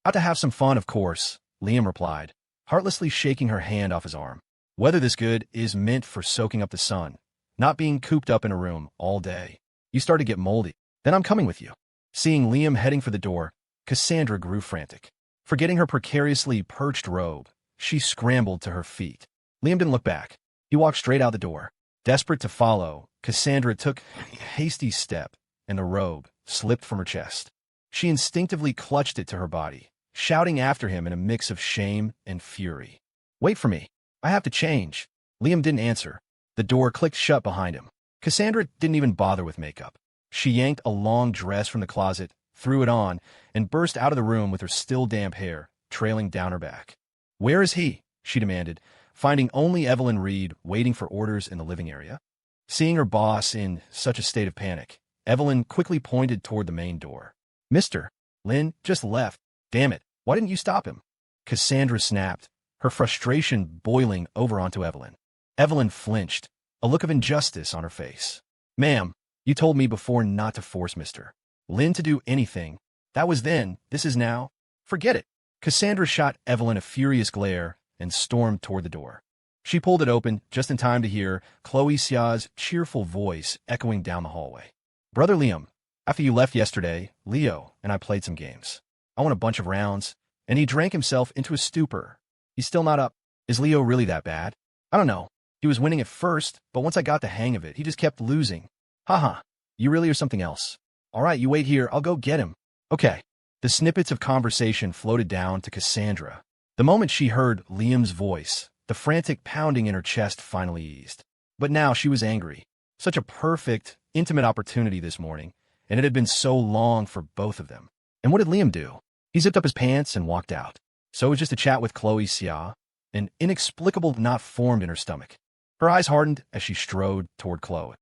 S1: "Out to have some fun, of course," Liam replied, heartlessly shaking her hand off his arm. "Weather this good is meant for soaking up the sun, not being cooped up in a room all day. You start to get moldy. Then I'm coming with you." Seeing Liam heading for the door, Cassandra grew frantic. Forgetting her precariously perched robe, she scrambled to her feet. Liam didn't look back. He walked straight out the door. Desperate to follow, Cassandra took a hasty step, and the robe slipped from her chest. She instinctively clutched it to her body, shouting after him in a mix of shame and fury. "Wait for me. I have to change." Liam didn't answer. The door clicked shut behind him. Cassandra didn't even bother with makeup. She yanked a long dress from the closet, threw it on, and burst out of the room with her still damp hair trailing down her back. "Where is he?" she demanded, finding only Evelyn Reed waiting for orders in the living area. Seeing her boss in such a state of panic, Evelyn quickly pointed toward the main door. "Mr. Lynn just left. Damn it, why didn't you stop him?" Cassandra snapped, her frustration boiling over onto Evelyn. Evelyn flinched, a look of injustice on her face. "Ma'am, you told me before not to force Mr. Lynn to do anything. That was then, this is now. Forget it." Cassandra shot Evelyn a furious glare and stormed toward the door. She pulled it open just in time to hear Chloe-Sia's cheerful voice echoing down the hallway. "Brother Liam, after you left yesterday, Leo and I played some games. I won a bunch of rounds, and he drank himself into a stupor. He's still not up. Is Leo really that bad? I don't know. He was winning at first, but once I got the hang of it, he just kept losing. Haha, you really are something else. All right, you wait here. I'll go get him." "Okay." The snippets of conversation floated down to Cassandra. The moment she heard Liam's voice, the frantic pounding in her chest finally eased. But now she was angry. Such a perfect, intimate opportunity this morning, and it had been so long for both of them. And what did Liam do? He zipped up his pants and walked out. So it was just a chat with Chloe-Sia, an inexplicable knot formed in her stomach. Her eyes hardened as she strode toward Chloe.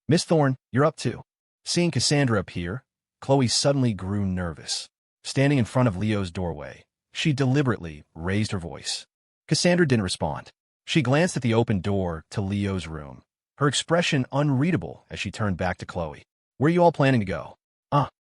S1: Miss Thorne, you're up too." Seeing Cassandra appear, Chloe suddenly grew nervous. Standing in front of Leo's doorway, she deliberately raised her voice. Cassandra didn't respond. She glanced at the open door to Leo's room, her expression unreadable as she turned back to Chloe. "Where are you all planning to go?"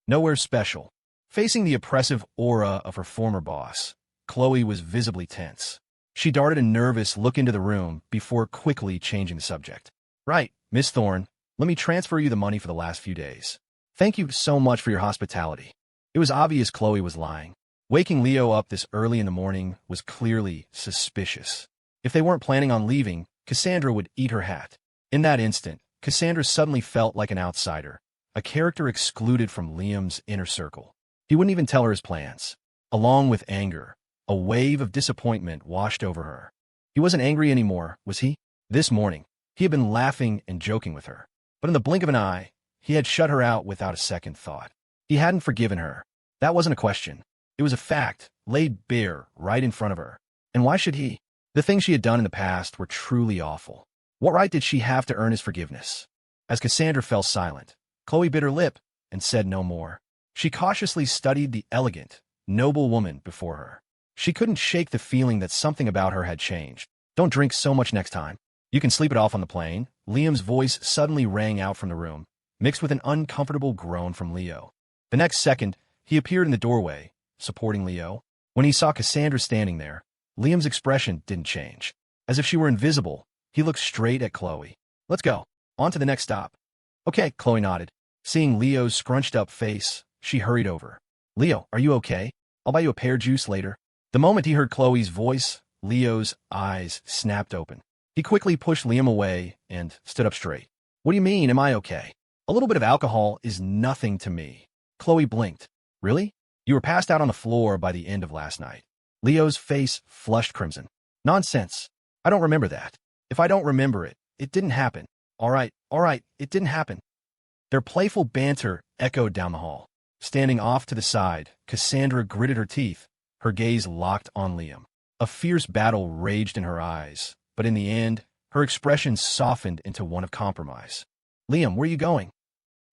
S1: Nowhere special." Facing the oppressive aura of her former boss, Chloe was visibly tense. She darted a nervous look into the room before quickly changing the subject. "Right, Miss Thorne, let me transfer you the money for the last few days. Thank you so much for your hospitality." It was obvious Chloe was lying. Waking Leo up this early in the morning was clearly suspicious. If they weren't planning on leaving, Cassandra would eat her hat. In that instant, Cassandra suddenly felt like an outsider, a character excluded from Liam's inner circle. He wouldn't even tell her his plans. Along with anger, a wave of disappointment washed over her. He wasn't angry anymore, was he? This morning, he had been laughing and joking with her. But in the blink of an eye, he had shut her out without a second thought. He hadn't forgiven her. That wasn't a question. It was a fact, laid bare right in front of her. And why should he? The things she had done in the past were truly awful. What right did she have to earn his forgiveness? As Cassandra fell silent, Chloe bit her lip and said no more. She cautiously studied the elegant, noble woman before her. She couldn't shake the feeling that something about her had changed. Don't drink so much next time. You can sleep it off on the plane. Liam's voice suddenly rang out from the room, mixed with an uncomfortable groan from Leo. The next second, he appeared in the doorway, supporting Leo. When he saw Cassandra standing there, Liam's expression didn't change. As if she were invisible, he looked straight at Chloe. Let's go. On to the next stop. Okay, Chloe nodded. Seeing Leo's scrunched-up face, she hurried over. Leo, are you okay? I'll buy you a pear juice later. The moment he heard Chloe's voice, Leo's eyes snapped open. He quickly pushed Liam away and stood up straight. What do you mean, am I okay? A little bit of alcohol is nothing to me. Chloe blinked. Really? You were passed out on the floor by the end of last night. Leo's face flushed crimson. Nonsense. I don't remember that. If I don't remember it, it didn't happen. All right, it didn't happen. Their playful banter echoed down the hall. Standing off to the side, Cassandra gritted her teeth, her gaze locked on Liam. A fierce battle raged in her eyes, but in the end, her expression softened into one of compromise. Liam, where are you going?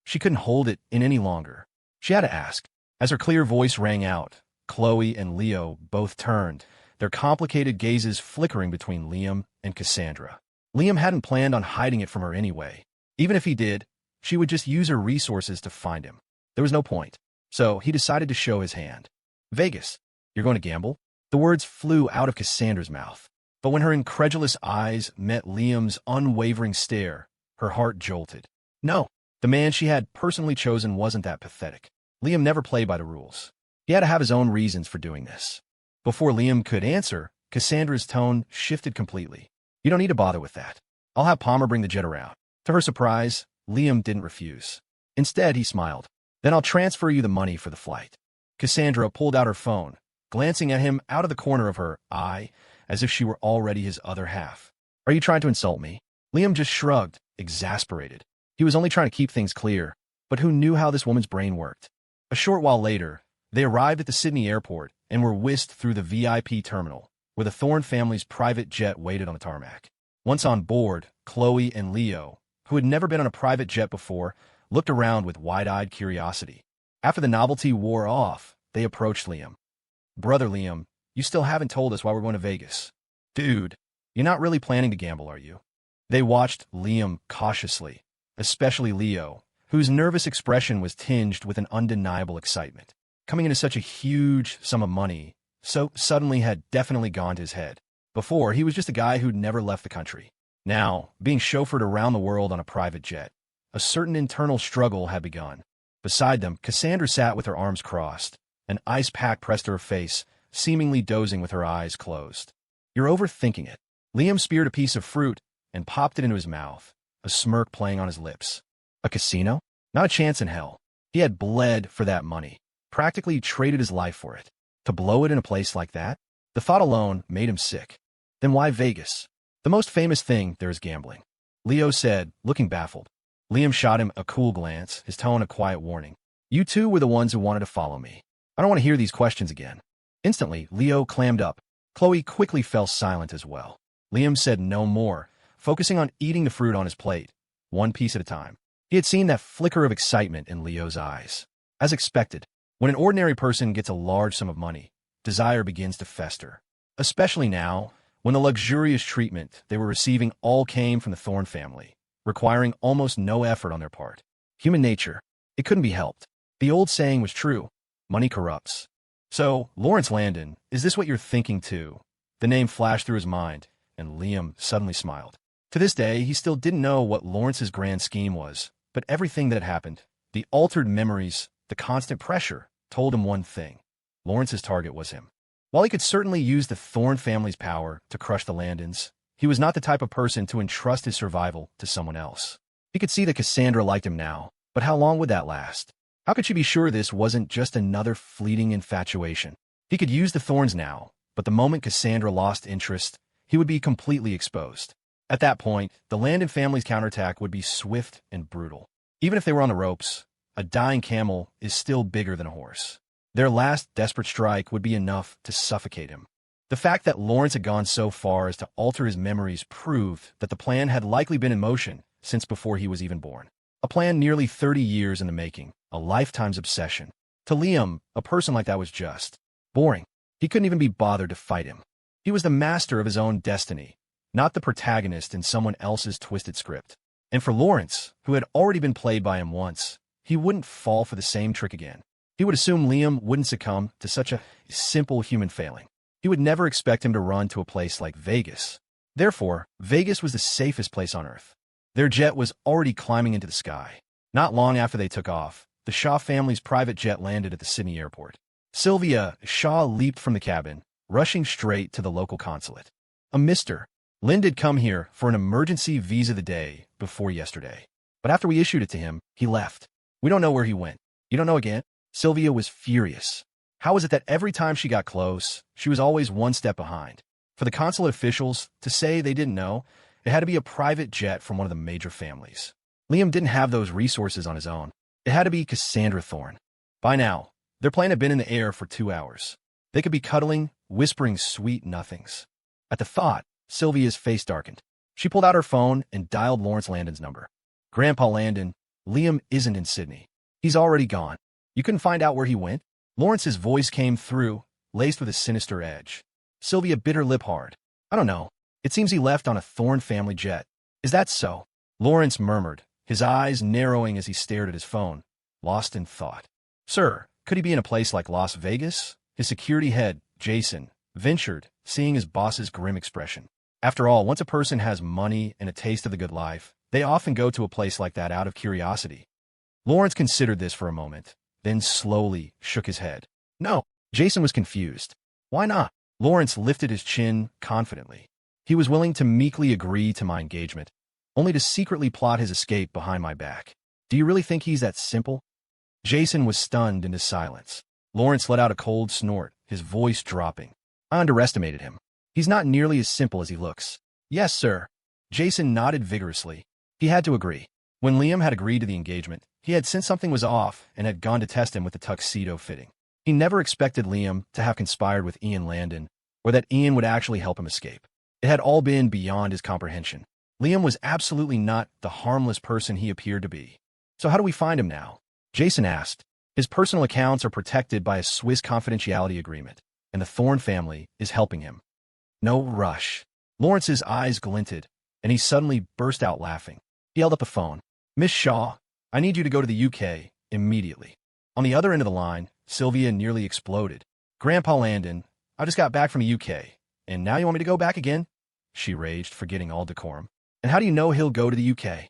S1: She couldn't hold it in any longer. She had to ask. As her clear voice rang out, Chloe and Leo both turned, their complicated gazes flickering between Liam and Cassandra. Liam hadn't planned on hiding it from her anyway. Even if he did, she would just use her resources to find him. There was no point. So he decided to show his hand. Vegas. You're going to gamble? The words flew out of Cassandra's mouth. But when her incredulous eyes met Liam's unwavering stare, her heart jolted. No, the man she had personally chosen wasn't that pathetic. Liam never played by the rules. He had to have his own reasons for doing this. Before Liam could answer, Cassandra's tone shifted completely. You don't need to bother with that. I'll have Palmer bring the jet around. To her surprise, Liam didn't refuse. Instead, he smiled. Then I'll transfer you the money for the flight. Cassandra pulled out her phone, glancing at him out of the corner of her eye, as if she were already his other half. Are you trying to insult me? Liam just shrugged, exasperated. He was only trying to keep things clear, but who knew how this woman's brain worked? A short while later, they arrived at the Sydney airport and were whisked through the VIP terminal, where the Thorne family's private jet waited on the tarmac. Once on board, Chloe and Leo, who had never been on a private jet before, looked around with wide-eyed curiosity. After the novelty wore off, they approached Liam. Brother Liam, you still haven't told us why we're going to Vegas. Dude, you're not really planning to gamble, are you? They watched Liam cautiously, especially Leo, whose nervous expression was tinged with an undeniable excitement. Coming into such a huge sum of money, so suddenly had definitely gone to his head. Before, he was just a guy who'd never left the country. Now, being chauffeured around the world on a private jet, a certain internal struggle had begun. Beside them, Cassandra sat with her arms crossed, an ice pack pressed to her face, seemingly dozing with her eyes closed. You're overthinking it. Liam speared a piece of fruit and popped it into his mouth, a smirk playing on his lips. A casino? Not a chance in hell. He had bled for that money, practically traded his life for it. To blow it in a place like that? The thought alone made him sick. Then why Vegas? The most famous thing there is gambling. Leo said, looking baffled. Liam shot him a cool glance, his tone a quiet warning. You two were the ones who wanted to follow me. I don't want to hear these questions again. Instantly, Leo clammed up. Chloe quickly fell silent as well. Liam said no more, focusing on eating the fruit on his plate, one piece at a time. He had seen that flicker of excitement in Leo's eyes. As expected, when an ordinary person gets a large sum of money, desire begins to fester. Especially now, when the luxurious treatment they were receiving all came from the Thorne family, requiring almost no effort on their part. Human nature, it couldn't be helped. The old saying was true, money corrupts. So, Lawrence Landon, is this what you're thinking too? The name flashed through his mind, and Liam suddenly smiled. To this day, he still didn't know what Lawrence's grand scheme was, but everything that had happened, the altered memories, the constant pressure, told him one thing. Lawrence's target was him. While he could certainly use the Thorne family's power to crush the Landons, he was not the type of person to entrust his survival to someone else. He could see that Cassandra liked him now, but how long would that last? How could she be sure this wasn't just another fleeting infatuation? He could use the Thorns now, but the moment Cassandra lost interest, he would be completely exposed. At that point, the Landon family's counterattack would be swift and brutal. Even if they were on the ropes, a dying camel is still bigger than a horse. Their last desperate strike would be enough to suffocate him. The fact that Lawrence had gone so far as to alter his memories proved that the plan had likely been in motion since before he was even born. A plan nearly 30 years in the making, a lifetime's obsession. To Liam, a person like that was just Boring. He couldn't even be bothered to fight him. He was the master of his own destiny, not the protagonist in someone else's twisted script. And for Lawrence, who had already been played by him once, he wouldn't fall for the same trick again. He would assume Liam wouldn't succumb to such a simple human failing. He would never expect him to run to a place like Vegas. Therefore, Vegas was the safest place on Earth. Their jet was already climbing into the sky. Not long after they took off, the Shaw family's private jet landed at the Sydney airport. Sylvia Shaw leaped from the cabin, rushing straight to the local consulate. A Mr. Lind had come here for an emergency visa the day before yesterday. But after we issued it to him, he left. We don't know where he went. You don't know again? Sylvia was furious. How was it that every time she got close, she was always one step behind? For the consulate officials to say they didn't know, it had to be a private jet from one of the major families. Liam didn't have those resources on his own. It had to be Cassandra Thorne. By now, their plane had been in the air for 2 hours. They could be cuddling, whispering sweet nothings. At the thought, Sylvia's face darkened. She pulled out her phone and dialed Lawrence Landon's number. Grandpa Landon, Liam isn't in Sydney. He's already gone. You couldn't find out where he went? Lawrence's voice came through, laced with a sinister edge. Sylvia bit her lip hard. I don't know. It seems he left on a Thorne family jet. Is that so? Lawrence murmured, his eyes narrowing as he stared at his phone, lost in thought. Sir, could he be in a place like Las Vegas? His security head, Jason, ventured, seeing his boss's grim expression. After all, once a person has money and a taste of the good life, they often go to a place like that out of curiosity. Lawrence considered this for a moment, then slowly shook his head. No. Jason was confused. Why not? Lawrence lifted his chin confidently. He was willing to meekly agree to my engagement, only to secretly plot his escape behind my back. Do you really think he's that simple? Jason was stunned into silence. Lawrence let out a cold snort, his voice dropping. I underestimated him. He's not nearly as simple as he looks. Yes, sir. Jason nodded vigorously. He had to agree. When Liam had agreed to the engagement, he had sensed something was off and had gone to test him with the tuxedo fitting. He never expected Liam to have conspired with Ian Landon, or that Ian would actually help him escape. It had all been beyond his comprehension. Liam was absolutely not the harmless person he appeared to be. So how do we find him now? Jason asked. His personal accounts are protected by a Swiss confidentiality agreement, and the Thorne family is helping him. No rush. Lawrence's eyes glinted, and he suddenly burst out laughing. He held up the phone. Miss Shaw, I need you to go to the UK immediately. On the other end of the line, Sylvia nearly exploded. Grandpa Landon, I just got back from the UK, and now you want me to go back again? She raged, forgetting all decorum. And how do you know he'll go to the UK?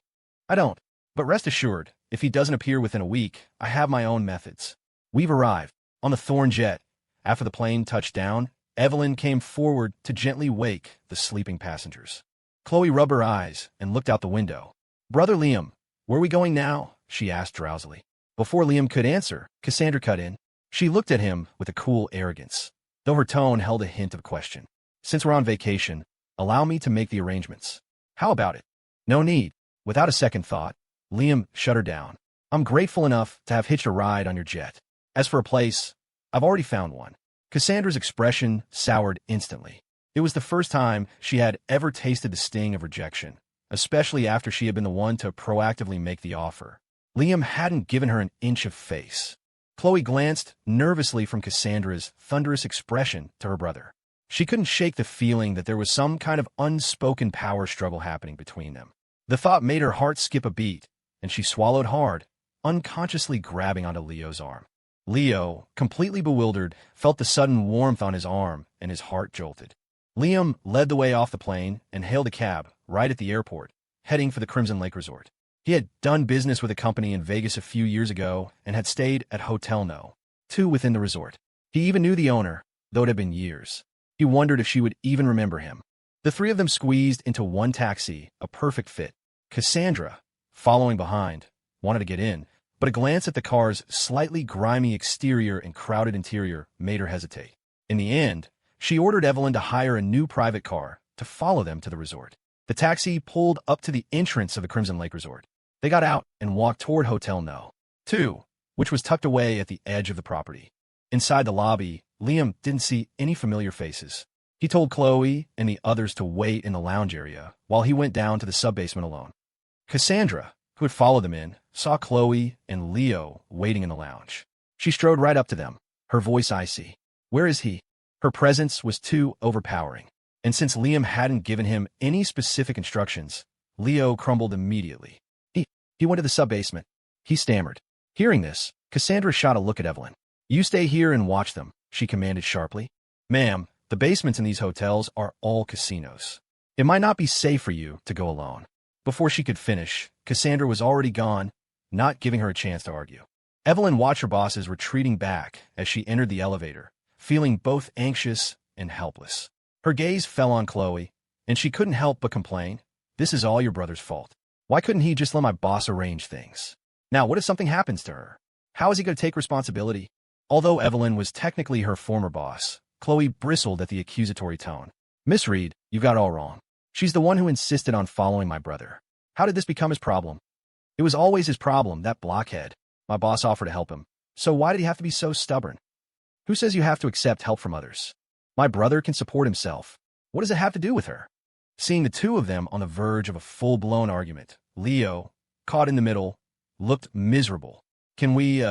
S1: I don't. But rest assured, if he doesn't appear within a week, I have my own methods. We've arrived. On the Thorne jet. After the plane touched down, Evelyn came forward to gently wake the sleeping passengers. Chloe rubbed her eyes and looked out the window. Brother Liam, where are we going now? She asked drowsily. Before Liam could answer, Cassandra cut in. She looked at him with a cool arrogance, though her tone held a hint of question. Since we're on vacation, allow me to make the arrangements. How about it? No need. Without a second thought, Liam shut her down. I'm grateful enough to have hitched a ride on your jet. As for a place, I've already found one. Cassandra's expression soured instantly. It was the first time she had ever tasted the sting of rejection, especially after she had been the one to proactively make the offer. Liam hadn't given her an inch of face. Chloe glanced nervously from Cassandra's thunderous expression to her brother. She couldn't shake the feeling that there was some kind of unspoken power struggle happening between them. The thought made her heart skip a beat, and she swallowed hard, unconsciously grabbing onto Leo's arm. Leo, completely bewildered, felt the sudden warmth on his arm, and his heart jolted. Liam led the way off the plane and hailed a cab right at the airport, heading for the Crimson Lake Resort. He had done business with a company in Vegas a few years ago and had stayed at Hotel No. 2 within the resort. He even knew the owner, though it had been years. He wondered if she would even remember him. The three of them squeezed into one taxi, a perfect fit. Cassandra, following behind, wanted to get in, but a glance at the car's slightly grimy exterior and crowded interior made her hesitate. In the end, she ordered Evelyn to hire a new private car to follow them to the resort. The taxi pulled up to the entrance of the Crimson Lake Resort. They got out and walked toward Hotel No. 2, which was tucked away at the edge of the property. Inside the lobby, Liam didn't see any familiar faces. He told Chloe and the others to wait in the lounge area while he went down to the sub-basement alone. Cassandra, who had followed them in, saw Chloe and Leo waiting in the lounge. She strode right up to them, her voice icy. Where is he? Her presence was too overpowering. And since Liam hadn't given him any specific instructions, Leo crumbled immediately. He went to the sub-basement. He stammered. Hearing this, Cassandra shot a look at Evelyn. You stay here and watch them, she commanded sharply. Ma'am, the basements in these hotels are all casinos. It might not be safe for you to go alone. Before she could finish, Cassandra was already gone, not giving her a chance to argue. Evelyn watched her bosses retreating back as she entered the elevator, feeling both anxious and helpless. Her gaze fell on Chloe, and she couldn't help but complain. This is all your brother's fault. Why couldn't he just let my boss arrange things? Now, what if something happens to her? How is he going to take responsibility? Although Evelyn was technically her former boss, Chloe bristled at the accusatory tone. Miss Reed, you've got it all wrong. She's the one who insisted on following my brother. How did this become his problem? It was always his problem, that blockhead. My boss offered to help him. So why did he have to be so stubborn? Who says you have to accept help from others? My brother can support himself. What does it have to do with her? Seeing the two of them on the verge of a full-blown argument, Leo, caught in the middle, looked miserable. Can we,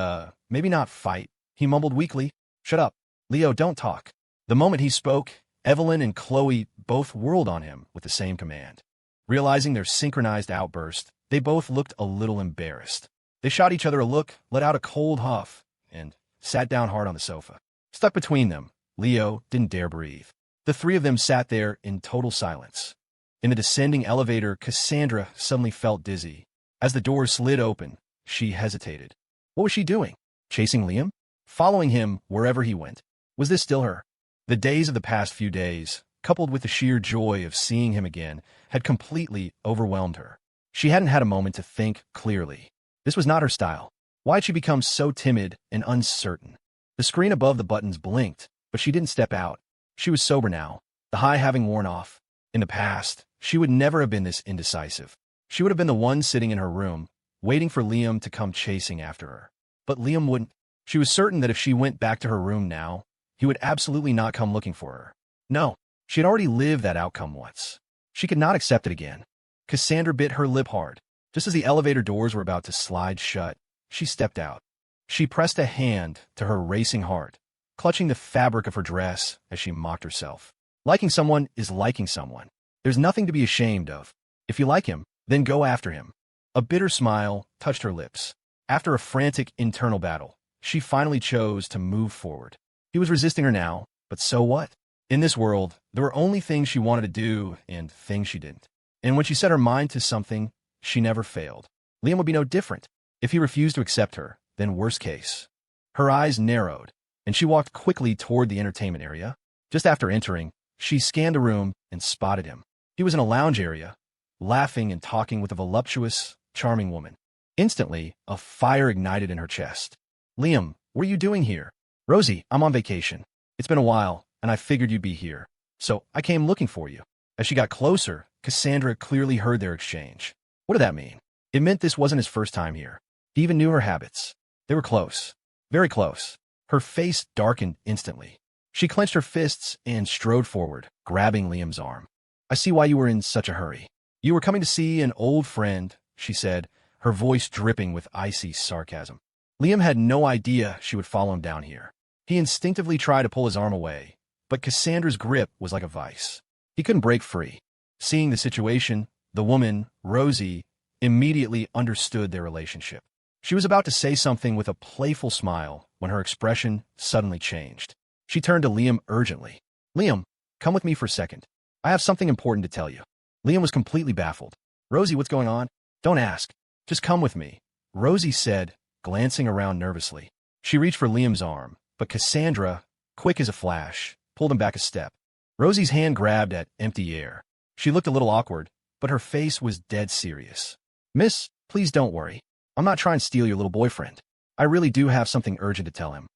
S1: maybe not fight? He mumbled weakly. Shut up. Leo, don't talk. The moment he spoke, Evelyn and Chloe both whirled on him with the same command. Realizing their synchronized outburst, they both looked a little embarrassed. They shot each other a look, let out a cold huff, and sat down hard on the sofa. Stuck between them, Leo didn't dare breathe. The three of them sat there in total silence. In the descending elevator, Cassandra suddenly felt dizzy. As the doors slid open, she hesitated. What was she doing? Chasing Liam? Following him wherever he went? Was this still her? The days of the past few days, coupled with the sheer joy of seeing him again, had completely overwhelmed her. She hadn't had a moment to think clearly. This was not her style. Why had she become so timid and uncertain? The screen above the buttons blinked, but she didn't step out. She was sober now, the high having worn off. In the past, she would never have been this indecisive. She would have been the one sitting in her room, waiting for Liam to come chasing after her. But Liam wouldn't. She was certain that if she went back to her room now, he would absolutely not come looking for her. No, she had already lived that outcome once. She could not accept it again. Cassandra bit her lip hard. Just as the elevator doors were about to slide shut, she stepped out. She pressed a hand to her racing heart, clutching the fabric of her dress as she mocked herself. Liking someone is liking someone. There's nothing to be ashamed of. If you like him, then go after him. A bitter smile touched her lips. After a frantic internal battle, she finally chose to move forward. He was resisting her now, but so what? In this world, there were only things she wanted to do and things she didn't. And when she set her mind to something, she never failed. Liam would be no different. If he refused to accept her, then worst case. Her eyes narrowed, and she walked quickly toward the entertainment area. Just after entering, she scanned the room and spotted him. He was in a lounge area, laughing and talking with a voluptuous, charming woman. Instantly, a fire ignited in her chest. Liam, what are you doing here? Rosie, I'm on vacation. It's been a while, and I figured you'd be here. So I came looking for you. As she got closer, Cassandra clearly heard their exchange. What did that mean? It meant this wasn't his first time here. He even knew her habits. They were close. Very close. Her face darkened instantly. She clenched her fists and strode forward, grabbing Liam's arm. I see why you were in such a hurry. You were coming to see an old friend, she said, her voice dripping with icy sarcasm. Liam had no idea she would follow him down here. He instinctively tried to pull his arm away, but Cassandra's grip was like a vice. He couldn't break free. Seeing the situation, the woman, Rosie, immediately understood their relationship. She was about to say something with a playful smile when her expression suddenly changed. She turned to Liam urgently. Liam, come with me for a second. I have something important to tell you. Liam was completely baffled. Rosie, what's going on? Don't ask. Just come with me, Rosie said, glancing around nervously. She reached for Liam's arm, but Cassandra, quick as a flash, pulled him back a step. Rosie's hand grabbed at empty air. She looked a little awkward, but her face was dead serious. Miss, please don't worry. I'm not trying to steal your little boyfriend. I really do have something urgent to tell him.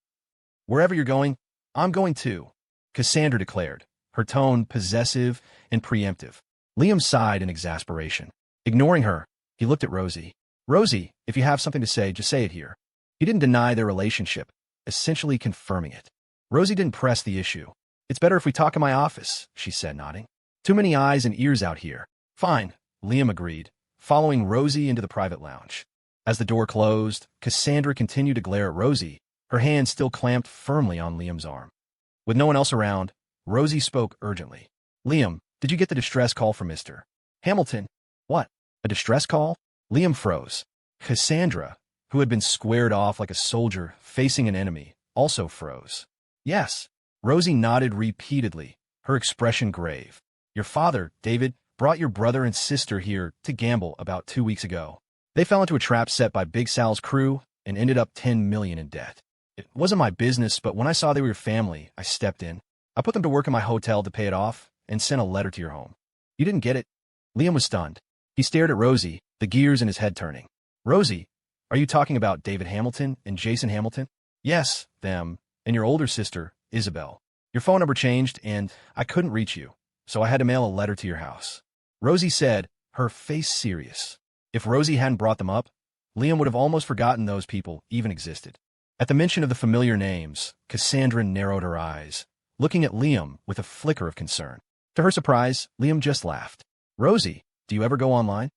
S1: Wherever you're going, I'm going too, Cassandra declared, her tone possessive and preemptive. Liam sighed in exasperation. Ignoring her, he looked at Rosie. Rosie, if you have something to say, just say it here. He didn't deny their relationship, essentially confirming it. Rosie didn't press the issue. It's better if we talk in my office, she said, nodding. Too many eyes and ears out here. Fine, Liam agreed, following Rosie into the private lounge. As the door closed, Cassandra continued to glare at Rosie, her hand still clamped firmly on Liam's arm. With no one else around, Rosie spoke urgently. Liam, did you get the distress call from Mr. Hamilton? What? A distress call? Liam froze. Cassandra, who had been squared off like a soldier facing an enemy, also froze. Yes. Rosie nodded repeatedly, her expression grave. Your father, David, brought your brother and sister here to gamble about 2 weeks ago. They fell into a trap set by Big Sal's crew and ended up $10 million in debt. It wasn't my business, but when I saw they were your family, I stepped in. I put them to work in my hotel to pay it off and sent a letter to your home. You didn't get it? Liam was stunned. He stared at Rosie, the gears in his head turning. Rosie, are you talking about David Hamilton and Jason Hamilton? Yes, them, and your older sister, Isabel. Your phone number changed, and I couldn't reach you, so I had to mail a letter to your house. Rosie said, her face serious. If Rosie hadn't brought them up, Liam would have almost forgotten those people even existed. At the mention of the familiar names, Cassandra narrowed her eyes, looking at Liam with a flicker of concern. To her surprise, Liam just laughed. Rosie, do you ever go online?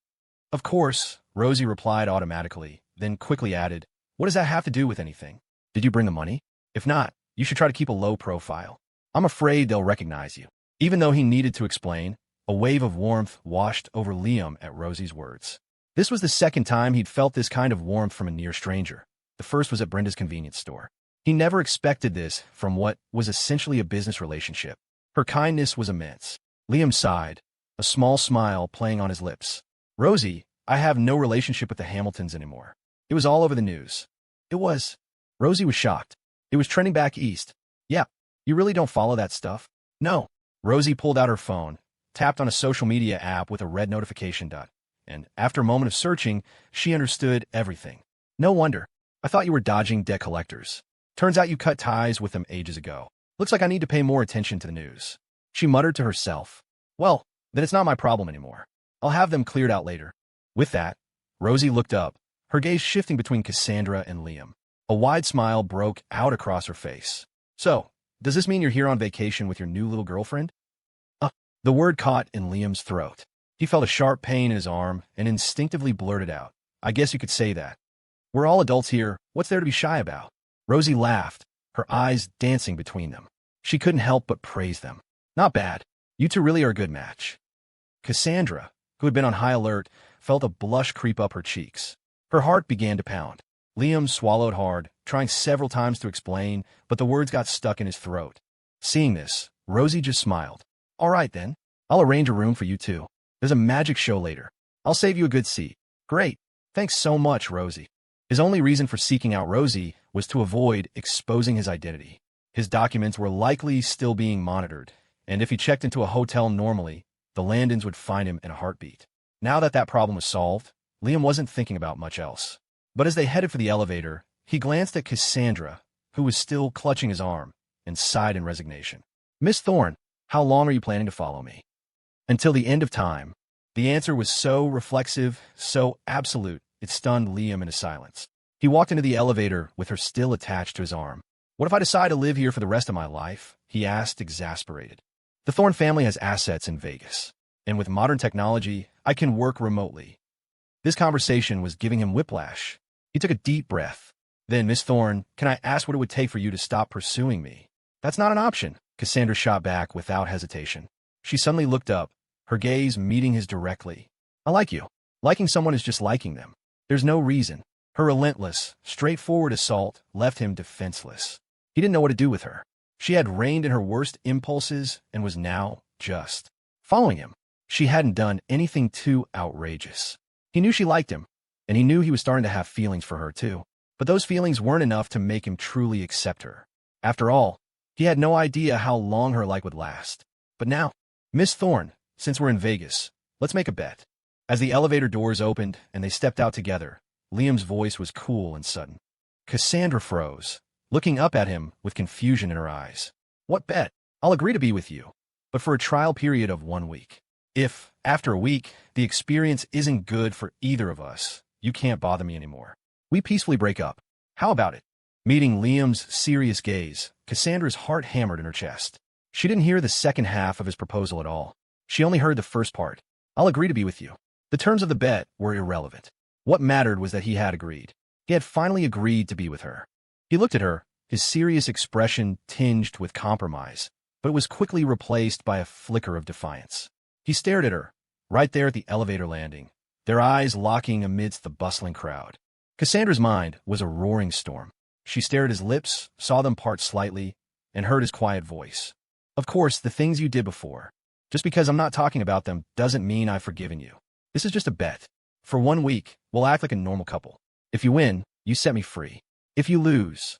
S1: Of course, Rosie replied automatically, then quickly added, what does that have to do with anything? Did you bring the money? If not, you should try to keep a low profile. I'm afraid they'll recognize you. Even though he needed to explain, a wave of warmth washed over Liam at Rosie's words. This was the second time he'd felt this kind of warmth from a near stranger. The first was at Brenda's convenience store. He never expected this from what was essentially a business relationship. Her kindness was immense. Liam sighed, a small smile playing on his lips. Rosie, I have no relationship with the Hamiltons anymore. It was all over the news. It was. Rosie was shocked. It was trending back east. Yeah, you really don't follow that stuff? No. Rosie pulled out her phone, tapped on a social media app with a red notification dot, and after a moment of searching, she understood everything. No wonder. I thought you were dodging debt collectors. Turns out you cut ties with them ages ago. Looks like I need to pay more attention to the news. She muttered to herself. Well, then it's not my problem anymore. I'll have them cleared out later. With that, Rosie looked up, her gaze shifting between Cassandra and Liam. A wide smile broke out across her face. So, does this mean you're here on vacation with your new little girlfriend? The word caught in Liam's throat. He felt a sharp pain in his arm and instinctively blurted out, I guess you could say that. We're all adults here. What's there to be shy about? Rosie laughed, her eyes dancing between them. She couldn't help but praise them. Not bad. You two really are a good match. Cassandra, who had been on high alert, felt a blush creep up her cheeks. Her heart began to pound. Liam swallowed hard, trying several times to explain, but the words got stuck in his throat. Seeing this, Rosie just smiled. All right, then. I'll arrange a room for you two. There's a magic show later. I'll save you a good seat. Great. Thanks so much, Rosie. His only reason for seeking out Rosie was to avoid exposing his identity. His documents were likely still being monitored, and if he checked into a hotel normally, the Landons would find him in a heartbeat. Now that that problem was solved, Liam wasn't thinking about much else. But as they headed for the elevator, he glanced at Cassandra, who was still clutching his arm, and sighed in resignation. Miss Thorne, how long are you planning to follow me? Until the end of time. The answer was so reflexive, so absolute, it stunned Liam into silence. He walked into the elevator with her still attached to his arm. What if I decide to live here for the rest of my life? He asked, exasperated. The Thorne family has assets in Vegas, and with modern technology, I can work remotely. This conversation was giving him whiplash. He took a deep breath. Then, Miss Thorne, can I ask what it would take for you to stop pursuing me? That's not an option, Cassandra shot back without hesitation. She suddenly looked up, her gaze meeting his directly. I like you. Liking someone is just liking them. There's no reason. Her relentless, straightforward assault left him defenseless. He didn't know what to do with her. She had reined in her worst impulses and was now just following him. She hadn't done anything too outrageous. He knew she liked him, and he knew he was starting to have feelings for her too. But those feelings weren't enough to make him truly accept her. After all, he had no idea how long her like would last. But now, Miss Thorne, since we're in Vegas, let's make a bet. As the elevator doors opened and they stepped out together, Liam's voice was cool and sudden. Cassandra froze, looking up at him with confusion in her eyes. What bet? I'll agree to be with you, but for a trial period of 1 week. If, after a week, the experience isn't good for either of us, you can't bother me anymore. We peacefully break up. How about it? Meeting Liam's serious gaze, Cassandra's heart hammered in her chest. She didn't hear the second half of his proposal at all. She only heard the first part. I'll agree to be with you. The terms of the bet were irrelevant. What mattered was that he had agreed. He had finally agreed to be with her. He looked at her, his serious expression tinged with compromise, but it was quickly replaced by a flicker of defiance. He stared at her, right there at the elevator landing, their eyes locking amidst the bustling crowd. Cassandra's mind was a roaring storm. She stared at his lips, saw them part slightly, and heard his quiet voice. Of course, the things you did before. Just because I'm not talking about them doesn't mean I've forgiven you. This is just a bet. For 1 week, we'll act like a normal couple. If you win, you set me free. If you lose,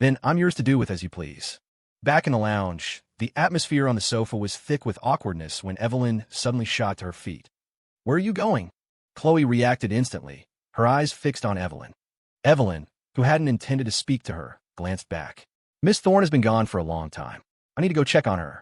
S1: then I'm yours to do with as you please. Back in the lounge, the atmosphere on the sofa was thick with awkwardness when Evelyn suddenly shot to her feet. Where are you going? Chloe reacted instantly, her eyes fixed on Evelyn. Evelyn, who hadn't intended to speak to her, glanced back. Miss Thorne has been gone for a long time. I need to go check on her.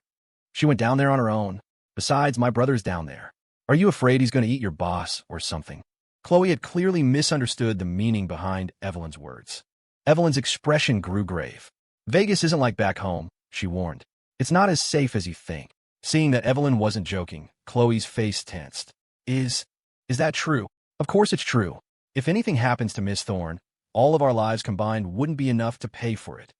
S1: She went down there on her own. Besides, my brother's down there. Are you afraid he's going to eat your boss or something? Chloe had clearly misunderstood the meaning behind Evelyn's words. Evelyn's expression grew grave. Vegas isn't like back home, she warned. It's not as safe as you think. Seeing that Evelyn wasn't joking, Chloe's face tensed. Is that true? Of course it's true. If anything happens to Miss Thorne, all of our lives combined wouldn't be enough to pay for it.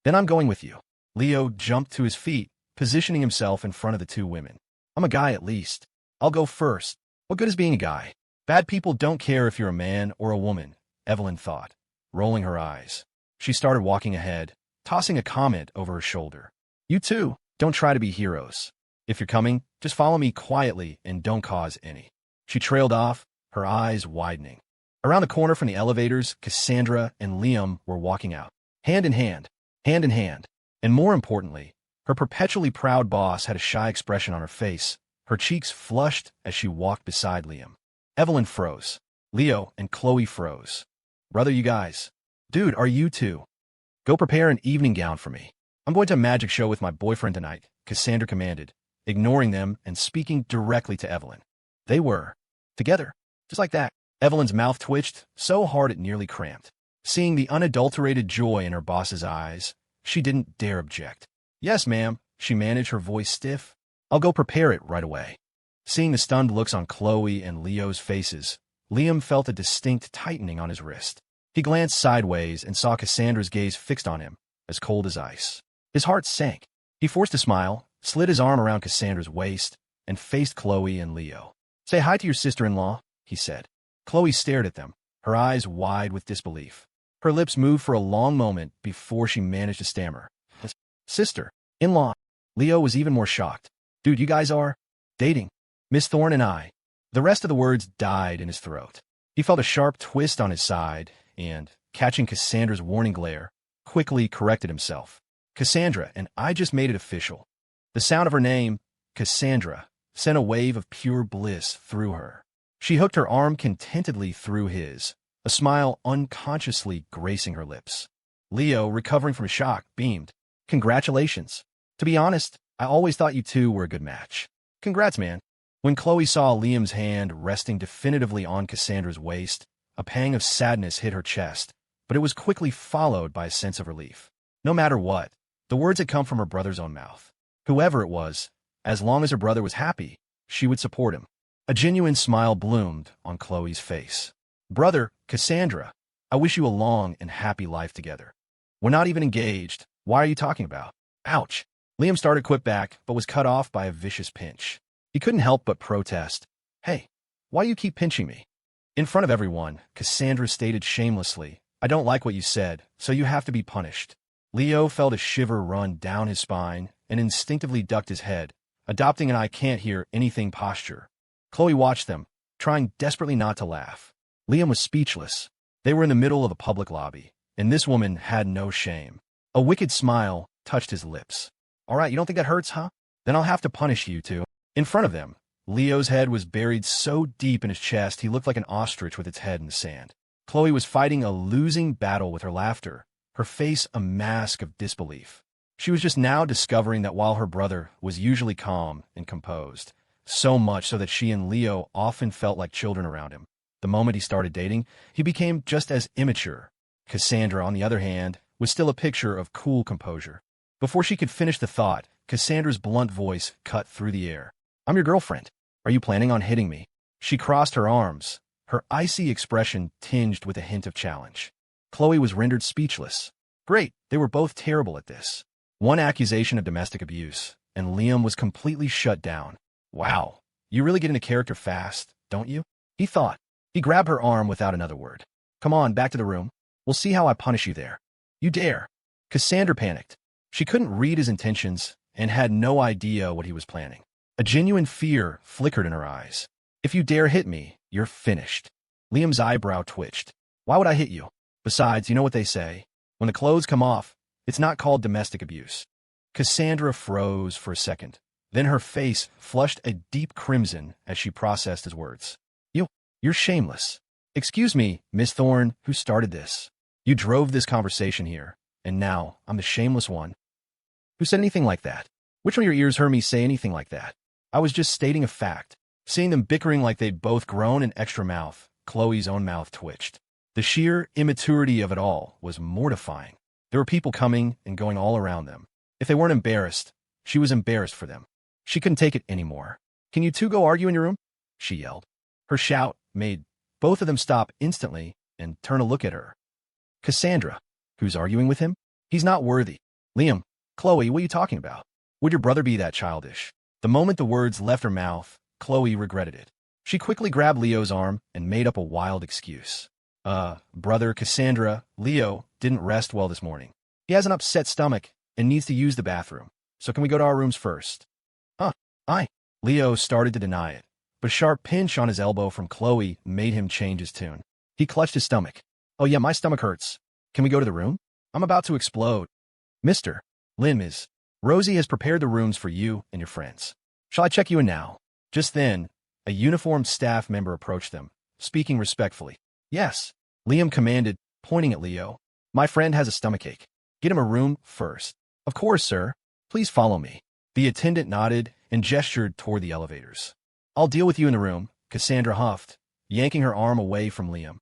S1: Then I'm going with you. Leo jumped to his feet, positioning himself in front of the two women. I'm a guy at least. I'll go first. What good is being a guy? Bad people don't care if you're a man or a woman, Evelyn thought, rolling her eyes. She started walking ahead, tossing a comment over her shoulder. You too, don't try to be heroes. If you're coming, just follow me quietly and don't cause any. She trailed off, her eyes widening. Around the corner from the elevators, Cassandra and Liam were walking out, hand in hand, and more importantly, her perpetually proud boss had a shy expression on her face, her cheeks flushed as she walked beside Liam. Evelyn froze. Leo and Chloe froze. Brother, you guys. Dude, are you two? Go prepare an evening gown for me. I'm going to a magic show with my boyfriend tonight, Cassandra commanded, ignoring them and speaking directly to Evelyn. They were together, just like that. Evelyn's mouth twitched so hard it nearly cramped. Seeing the unadulterated joy in her boss's eyes, she didn't dare object. Yes, ma'am, she managed, her voice stiff. I'll go prepare it right away. Seeing the stunned looks on Chloe and Leo's faces, Liam felt a distinct tightening on his wrist. He glanced sideways and saw Cassandra's gaze fixed on him, as cold as ice. His heart sank. He forced a smile, slid his arm around Cassandra's waist, and faced Chloe and Leo. Say hi to your sister-in-law, he said. Chloe stared at them, her eyes wide with disbelief. Her lips moved for a long moment before she managed to stammer. Sister-in-law. Leo was even more shocked. Dude, you guys are dating. Miss Thorne and I. The rest of the words died in his throat. He felt a sharp twist on his side and, catching Cassandra's warning glare, quickly corrected himself. Cassandra, and I just made it official. The sound of her name, Cassandra, sent a wave of pure bliss through her. She hooked her arm contentedly through his, a smile unconsciously gracing her lips. Leo, recovering from shock, beamed. Congratulations. To be honest, I always thought you two were a good match. Congrats, man. When Chloe saw Liam's hand resting definitively on Cassandra's waist, a pang of sadness hit her chest, but it was quickly followed by a sense of relief. No matter what, the words had come from her brother's own mouth. Whoever it was, as long as her brother was happy, she would support him. A genuine smile bloomed on Chloe's face. Brother, Cassandra, I wish you a long and happy life together. We're not even engaged. Why are you talking about? Ouch. Liam started to quip back, but was cut off by a vicious pinch. He couldn't help but protest. Hey, why do you keep pinching me? In front of everyone, Cassandra stated shamelessly, I don't like what you said, so you have to be punished. Leo felt a shiver run down his spine and instinctively ducked his head, adopting an I can't hear anything posture. Chloe watched them, trying desperately not to laugh. Liam was speechless. They were in the middle of a public lobby, and this woman had no shame. A wicked smile touched his lips. All right, you don't think that hurts, huh? Then I'll have to punish you two. In front of them, Leo's head was buried so deep in his chest he looked like an ostrich with its head in the sand. Chloe was fighting a losing battle with her laughter, her face a mask of disbelief. She was just now discovering that while her brother was usually calm and composed, so much so that she and Leo often felt like children around him, the moment he started dating, he became just as immature. Cassandra, on the other hand, was still a picture of cool composure. Before she could finish the thought, Cassandra's blunt voice cut through the air. I'm your girlfriend. Are you planning on hitting me? She crossed her arms, her icy expression tinged with a hint of challenge. Chloe was rendered speechless. Great, they were both terrible at this. One accusation of domestic abuse, and Liam was completely shut down. Wow, you really get into character fast, don't you? He thought. He grabbed her arm without another word. Come on, back to the room. We'll see how I punish you there. You dare. Cassandra panicked. She couldn't read his intentions and had no idea what he was planning. A genuine fear flickered in her eyes. If you dare hit me, you're finished. Liam's eyebrow twitched. Why would I hit you? Besides, you know what they say. When the clothes come off, it's not called domestic abuse. Cassandra froze for a second. Then her face flushed a deep crimson as she processed his words. You're shameless. Excuse me, Miss Thorne, who started this? You drove this conversation here, and now I'm the shameless one. Who said anything like that? Which one of your ears heard me say anything like that? I was just stating a fact. Seeing them bickering like they'd both grown an extra mouth, Chloe's own mouth twitched. The sheer immaturity of it all was mortifying. There were people coming and going all around them. If they weren't embarrassed, she was embarrassed for them. She couldn't take it anymore. Can you two go argue in your room? She yelled. Her shout made both of them stop instantly and turn to look at her. Cassandra, who's arguing with him? He's not worthy. Liam, Chloe, what are you talking about? Would your brother be that childish? The moment the words left her mouth, Chloe regretted it. She quickly grabbed Leo's arm and made up a wild excuse. Brother Cassandra, Leo didn't rest well this morning. He has an upset stomach and needs to use the bathroom. So can we go to our rooms first? Leo started to deny it, but a sharp pinch on his elbow from Chloe made him change his tune. He clutched his stomach. Oh yeah, my stomach hurts. Can we go to the room? I'm about to explode. Mister, Rosie has prepared the rooms for you and your friends. Shall I check you in now? Just then, a uniformed staff member approached them, speaking respectfully. Yes, Liam commanded, pointing at Leo. My friend has a stomachache. Get him a room first. Of course, sir. Please follow me. The attendant nodded and gestured toward the elevators. I'll deal with you in the room, Cassandra huffed, yanking her arm away from Liam.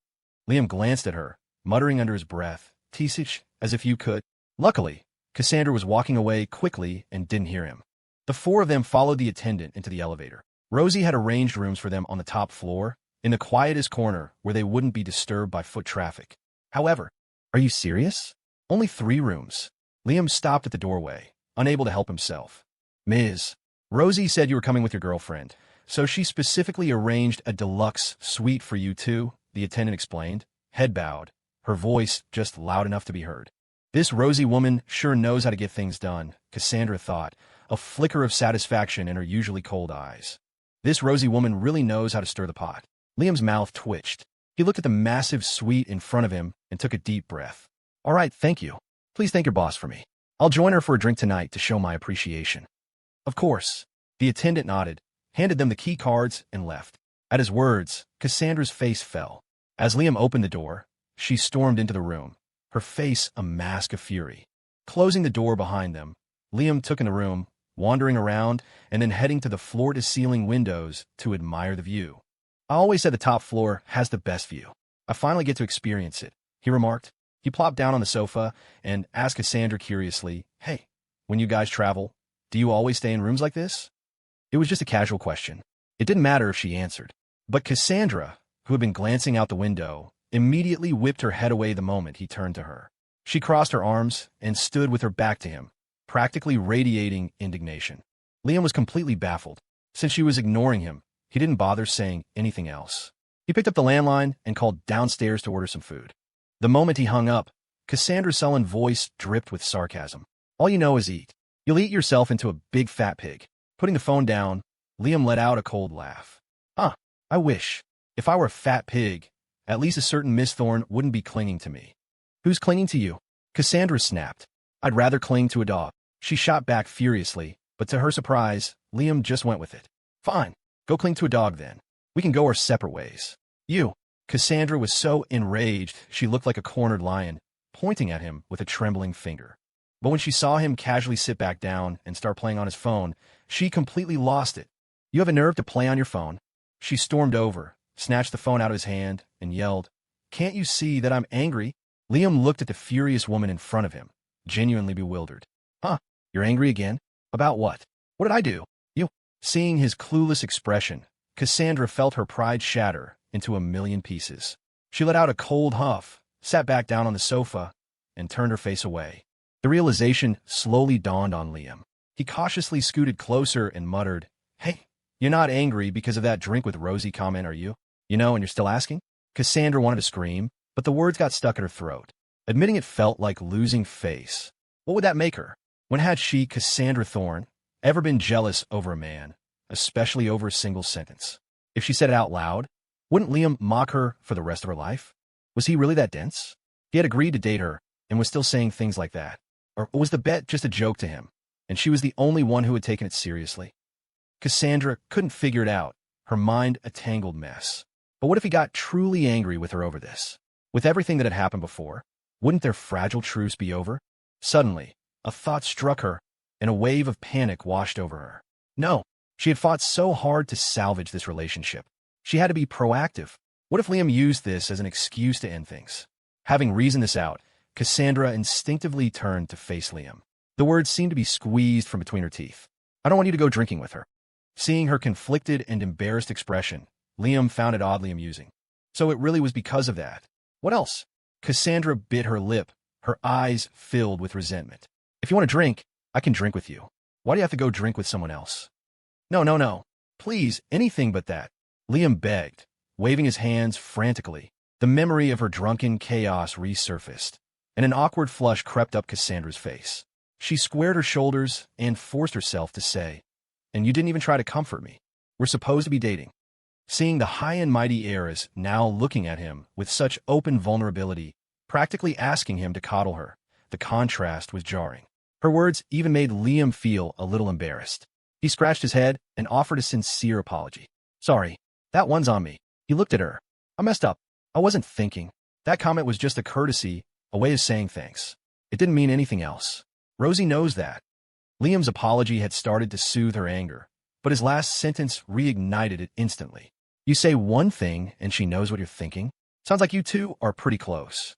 S1: Liam glanced at her, muttering under his breath, Teasich, as if you could. Luckily, Cassandra was walking away quickly and didn't hear him. The four of them followed the attendant into the elevator. Rosie had arranged rooms for them on the top floor, in the quietest corner where they wouldn't be disturbed by foot traffic. However, are you serious? Only 3 rooms. Liam stopped at the doorway, unable to help himself. Ms. Rosie said you were coming with your girlfriend, so she specifically arranged a deluxe suite for you two, the attendant explained, head bowed, her voice just loud enough to be heard. This Rosie woman sure knows how to get things done, Cassandra thought, a flicker of satisfaction in her usually cold eyes. This Rosie woman really knows how to stir the pot. Liam's mouth twitched. He looked at the massive suite in front of him and took a deep breath. All right, thank you. Please thank your boss for me. I'll join her for a drink tonight to show my appreciation. Of course. The attendant nodded, handed them the key cards, and left. At his words, Cassandra's face fell. As Liam opened the door, she stormed into the room, her face a mask of fury. Closing the door behind them, Liam took in the room, wandering around and then heading to the floor-to-ceiling windows to admire the view. I always said the top floor has the best view. I finally get to experience it, he remarked. He plopped down on the sofa and asked Cassandra curiously, Hey, when you guys travel, do you always stay in rooms like this? It was just a casual question. It didn't matter if she answered. But Cassandra, who had been glancing out the window, immediately whipped her head away the moment he turned to her. She crossed her arms and stood with her back to him, practically radiating indignation. Liam was completely baffled. Since she was ignoring him, he didn't bother saying anything else. He picked up the landline and called downstairs to order some food. The moment he hung up, Cassandra's sullen voice dripped with sarcasm. All you know is eat. You'll eat yourself into a big fat pig. Putting the phone down, Liam let out a cold laugh. I wish. If I were a fat pig, at least a certain Miss Thorne wouldn't be clinging to me. Who's clinging to you? Cassandra snapped. I'd rather cling to a dog. She shot back furiously, but to her surprise, Liam just went with it. Fine, go cling to a dog then. We can go our separate ways. You. Cassandra was so enraged she looked like a cornered lion, pointing at him with a trembling finger. But when she saw him casually sit back down and start playing on his phone, she completely lost it. You have a nerve to play on your phone? She stormed over, snatched the phone out of his hand, and yelled, Can't you see that I'm angry? Liam looked at the furious woman in front of him, genuinely bewildered. You're angry again? About what? What did I do? You. Seeing his clueless expression, Cassandra felt her pride shatter into a million pieces. She let out a cold huff, sat back down on the sofa, and turned her face away. The realization slowly dawned on Liam. He cautiously scooted closer and muttered, "Hey, you're not angry because of that drink with Rosie comment, are you? You know, and you're still asking?" Cassandra wanted to scream, but the words got stuck in her throat. Admitting it felt like losing face. What would that make her? When had she, Cassandra Thorne, ever been jealous over a man, especially over a single sentence? If she said it out loud, wouldn't Liam mock her for the rest of her life? Was he really that dense? He had agreed to date her and was still saying things like that. Or was the bet just a joke to him, and she was the only one who had taken it seriously? Cassandra couldn't figure it out, her mind a tangled mess. But what if he got truly angry with her over this? With everything that had happened before, wouldn't their fragile truce be over? Suddenly, a thought struck her, and a wave of panic washed over her. No, she had fought so hard to salvage this relationship. She had to be proactive. What if Liam used this as an excuse to end things? Having reasoned this out, Cassandra instinctively turned to face Liam. The words seemed to be squeezed from between her teeth. "I don't want you to go drinking with her." Seeing her conflicted and embarrassed expression, Liam found it oddly amusing. So it really was because of that. What else? Cassandra bit her lip, her eyes filled with resentment. "If you want to drink, I can drink with you. Why do you have to go drink with someone else?" No, no, no. Please, anything but that," Liam begged, waving his hands frantically. The memory of her drunken chaos resurfaced, and an awkward flush crept up Cassandra's face. She squared her shoulders and forced herself to say, "And you didn't even try to comfort me. We're supposed to be dating." Seeing the high and mighty heiress now looking at him with such open vulnerability, practically asking him to coddle her, the contrast was jarring. Her words even made Liam feel a little embarrassed. He scratched his head and offered a sincere apology. "Sorry, that one's on me." He looked at her. "I messed up. I wasn't thinking. That comment was just a courtesy, a way of saying thanks. It didn't mean anything else. Rosie knows that." Liam's apology had started to soothe her anger, but his last sentence reignited it instantly. "You say one thing and she knows what you're thinking? Sounds like you two are pretty close."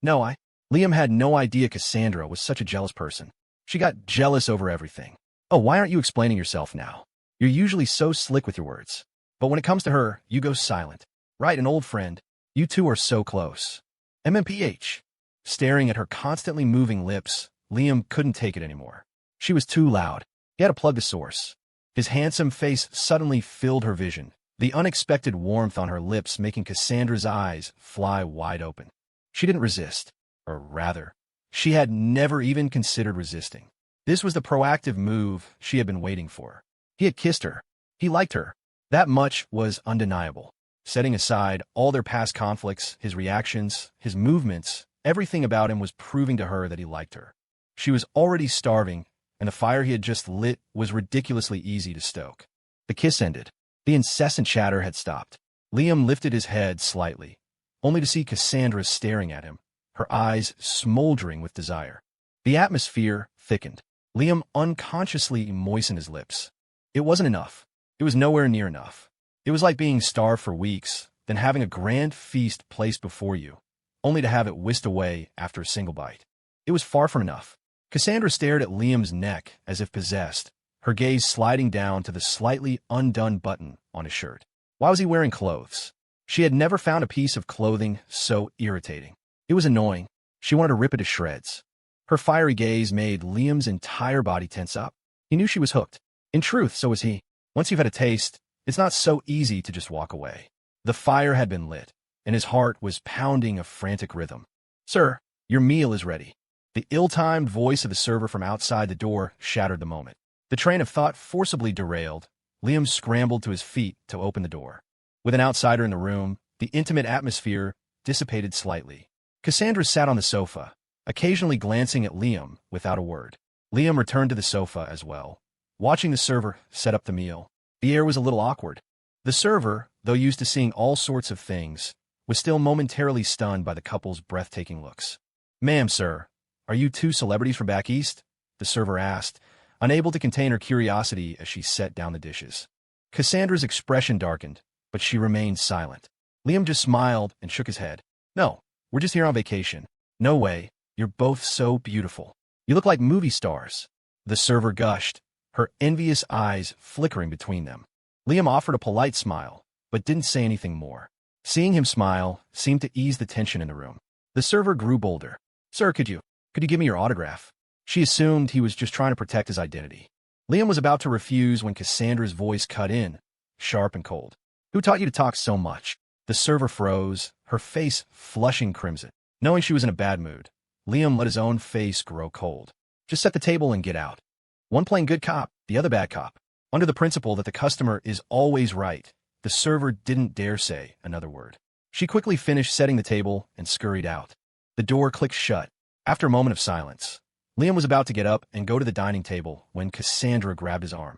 S1: No, Liam had no idea Cassandra was such a jealous person. She got jealous over everything. "Oh, why aren't you explaining yourself now? You're usually so slick with your words. But when it comes to her, you go silent. Right, an old friend. You two are so close." P7.She. Staring at her constantly moving lips, Liam couldn't take it anymore. She was too loud. He had to plug the source. His handsome face suddenly filled her vision, the unexpected warmth on her lips making Cassandra's eyes fly wide open. She didn't resist, or rather, she had never even considered resisting. This was the proactive move she had been waiting for. He had kissed her. He liked her. That much was undeniable. Setting aside all their past conflicts, his reactions, his movements, everything about him was proving to her that he liked her. She was already starving, and the fire he had just lit was ridiculously easy to stoke. The kiss ended. The incessant chatter had stopped. Liam lifted his head slightly, only to see Cassandra staring at him, her eyes smoldering with desire. The atmosphere thickened. Liam unconsciously moistened his lips. It wasn't enough. It was nowhere near enough. It was like being starved for weeks, then having a grand feast placed before you, only to have it whisked away after a single bite. It was far from enough. Cassandra stared at Liam's neck as if possessed, her gaze sliding down to the slightly undone button on his shirt. Why was he wearing clothes? She had never found a piece of clothing so irritating. It was annoying. She wanted to rip it to shreds. Her fiery gaze made Liam's entire body tense up. He knew she was hooked. In truth, so was he. Once you've had a taste, it's not so easy to just walk away. The fire had been lit, and his heart was pounding a frantic rhythm. "Sir, your meal is ready." The ill-timed voice of the server from outside the door shattered the moment. The train of thought forcibly derailed. Liam scrambled to his feet to open the door. With an outsider in the room, the intimate atmosphere dissipated slightly. Cassandra sat on the sofa, occasionally glancing at Liam without a word. Liam returned to the sofa as well, watching the server set up the meal. The air was a little awkward. The server, though used to seeing all sorts of things, was still momentarily stunned by the couple's breathtaking looks. "Ma'am, sir, are you two celebrities from back east?" the server asked, unable to contain her curiosity as she set down the dishes. Cassandra's expression darkened, but she remained silent. Liam just smiled and shook his head. "No, we're just here on vacation." "No way. You're both so beautiful. You look like movie stars." The server gushed, her envious eyes flickering between them. Liam offered a polite smile, but didn't say anything more. Seeing him smile seemed to ease the tension in the room. The server grew bolder. Sir, could you give me your autograph? She assumed he was just trying to protect his identity. Liam was about to refuse when Cassandra's voice cut in, sharp and cold. Who taught you to talk so much? The server froze, her face flushing crimson. Knowing she was in a bad mood, Liam let his own face grow cold. Just set the table and get out. One playing good cop, the other bad cop. Under the principle that the customer is always right, the server didn't dare say another word. She quickly finished setting the table and scurried out. The door clicked shut. After a moment of silence, Liam was about to get up and go to the dining table when Cassandra grabbed his arm.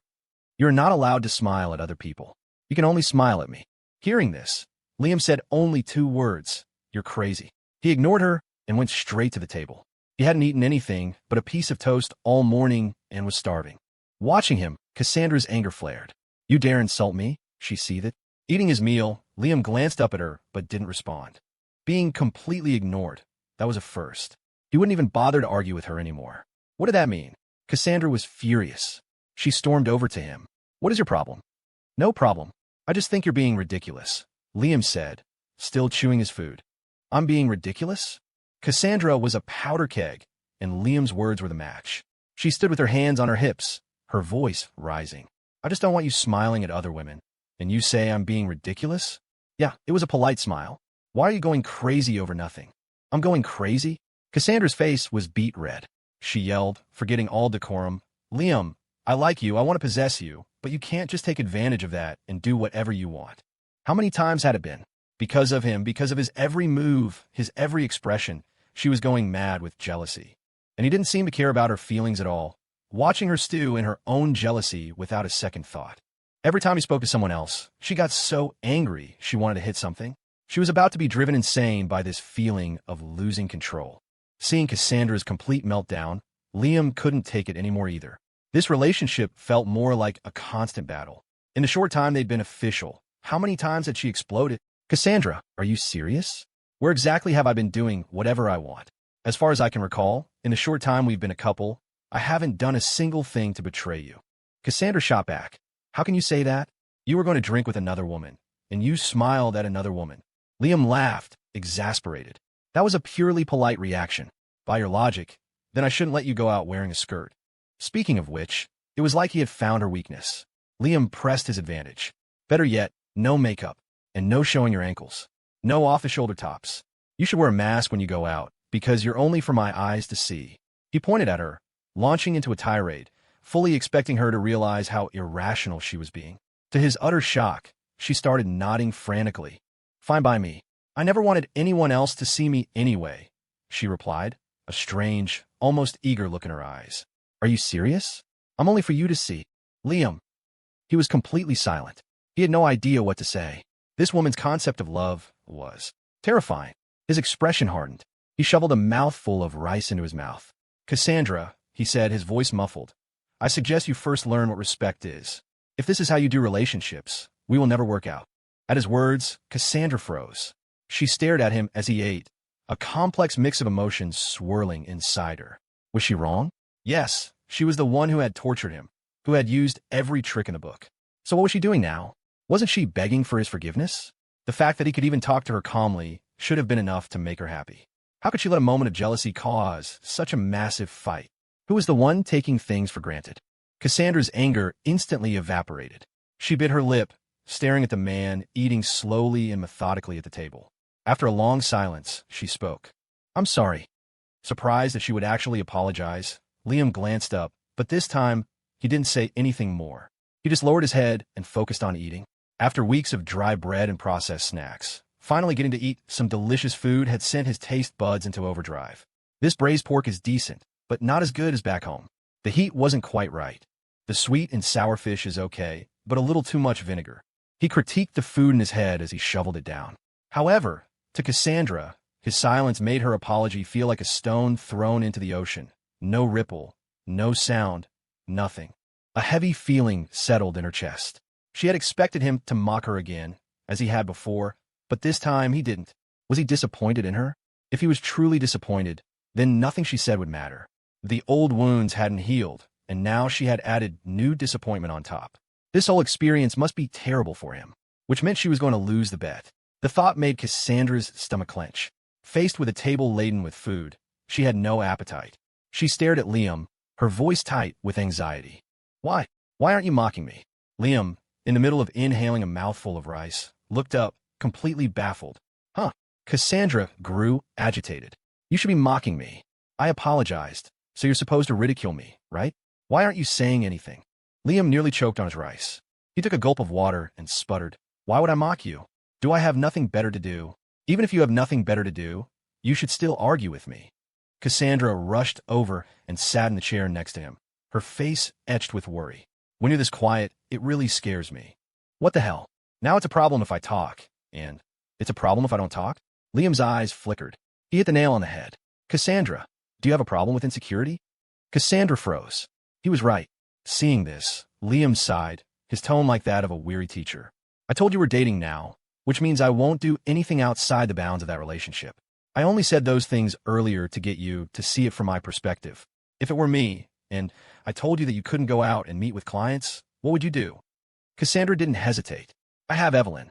S1: You're not allowed to smile at other people. You can only smile at me. Hearing this, Liam said only 2 words. You're crazy. He ignored her and went straight to the table. He hadn't eaten anything but a piece of toast all morning and was starving. Watching him, Cassandra's anger flared. You dare insult me? She seethed. Eating his meal, Liam glanced up at her but didn't respond. Being completely ignored, that was a first. He wouldn't even bother to argue with her anymore. What did that mean? Cassandra was furious. She stormed over to him. What is your problem? No problem. I just think you're being ridiculous, Liam said, still chewing his food. I'm being ridiculous? Cassandra was a powder keg, and Liam's words were the match. She stood with her hands on her hips, her voice rising. I just don't want you smiling at other women. And you say I'm being ridiculous? Yeah, it was a polite smile. Why are you going crazy over nothing? I'm going crazy? Cassandra's face was beet red. She yelled, forgetting all decorum. Liam, I like you, I want to possess you, but you can't just take advantage of that and do whatever you want. How many times had it been? Because of him, because of his every move, his every expression, she was going mad with jealousy. And he didn't seem to care about her feelings at all, watching her stew in her own jealousy without a second thought. Every time he spoke to someone else, she got so angry she wanted to hit something. She was about to be driven insane by this feeling of losing control. Seeing Cassandra's complete meltdown, Liam couldn't take it anymore either. This relationship felt more like a constant battle. In the short time they'd been official, how many times had she exploded? Cassandra, are you serious? Where exactly have I been doing whatever I want? As far as I can recall, in the short time we've been a couple, I haven't done a single thing to betray you. Cassandra shot back. How can you say that? You were going to drink with another woman, and you smiled at another woman. Liam laughed, exasperated. That was a purely polite reaction. By your logic, then I shouldn't let you go out wearing a skirt. Speaking of which, it was like he had found her weakness. Liam pressed his advantage. Better yet, no makeup, and no showing your ankles. No off-the-shoulder tops. You should wear a mask when you go out, because you're only for my eyes to see. He pointed at her, launching into a tirade, fully expecting her to realize how irrational she was being. To his utter shock, she started nodding frantically. Fine by me. I never wanted anyone else to see me anyway, she replied, a strange, almost eager look in her eyes. Are you serious? I'm only for you to see. Liam. He was completely silent. He had no idea what to say. This woman's concept of love was terrifying. His expression hardened. He shoveled a mouthful of rice into his mouth. Cassandra, he said, his voice muffled. I suggest you first learn what respect is. If this is how you do relationships, we will never work out. At his words, Cassandra froze. She stared at him as he ate, a complex mix of emotions swirling inside her. Was she wrong? Yes, she was the one who had tortured him, who had used every trick in the book. So what was she doing now? Wasn't she begging for his forgiveness? The fact that he could even talk to her calmly should have been enough to make her happy. How could she let a moment of jealousy cause such a massive fight? Who was the one taking things for granted? Cassandra's anger instantly evaporated. She bit her lip, staring at the man eating slowly and methodically at the table. After a long silence, she spoke. I'm sorry. Surprised that she would actually apologize, Liam glanced up, but this time, he didn't say anything more. He just lowered his head and focused on eating. After weeks of dry bread and processed snacks, finally getting to eat some delicious food had sent his taste buds into overdrive. This braised pork is decent, but not as good as back home. The heat wasn't quite right. The sweet and sour fish is okay, but a little too much vinegar. He critiqued the food in his head as he shoveled it down. However, to Cassandra, his silence made her apology feel like a stone thrown into the ocean. No ripple, no sound, nothing. A heavy feeling settled in her chest. She had expected him to mock her again, as he had before, but this time he didn't. Was he disappointed in her? If he was truly disappointed, then nothing she said would matter. The old wounds hadn't healed, and now she had added new disappointment on top. This whole experience must be terrible for him, which meant she was going to lose the bet. The thought made Cassandra's stomach clench. Faced with a table laden with food, She had no appetite. She stared at Liam, her voice tight with anxiety. Why? Why aren't you mocking me? Liam, in the middle of inhaling a mouthful of rice, looked up, completely baffled. Huh? Cassandra grew agitated. You should be mocking me. I apologized. So you're supposed to ridicule me, right? Why aren't you saying anything? Liam nearly choked on his rice. He took a gulp of water and sputtered. Why would I mock you? Do I have nothing better to do? Even if you have nothing better to do, you should still argue with me. Cassandra rushed over and sat in the chair next to him, her face etched with worry. When you're this quiet, it really scares me. What the hell? Now it's a problem if I talk, and it's a problem if I don't talk? Liam's eyes flickered. He hit the nail on the head. Cassandra, do you have a problem with insecurity? Cassandra froze. He was right. Seeing this, Liam sighed, his tone like that of a weary teacher. I told you we're dating now, which means I won't do anything outside the bounds of that relationship. I only said those things earlier to get you to see it from my perspective. If it were me, and I told you that you couldn't go out and meet with clients, what would you do? Cassandra didn't hesitate. I have Evelyn.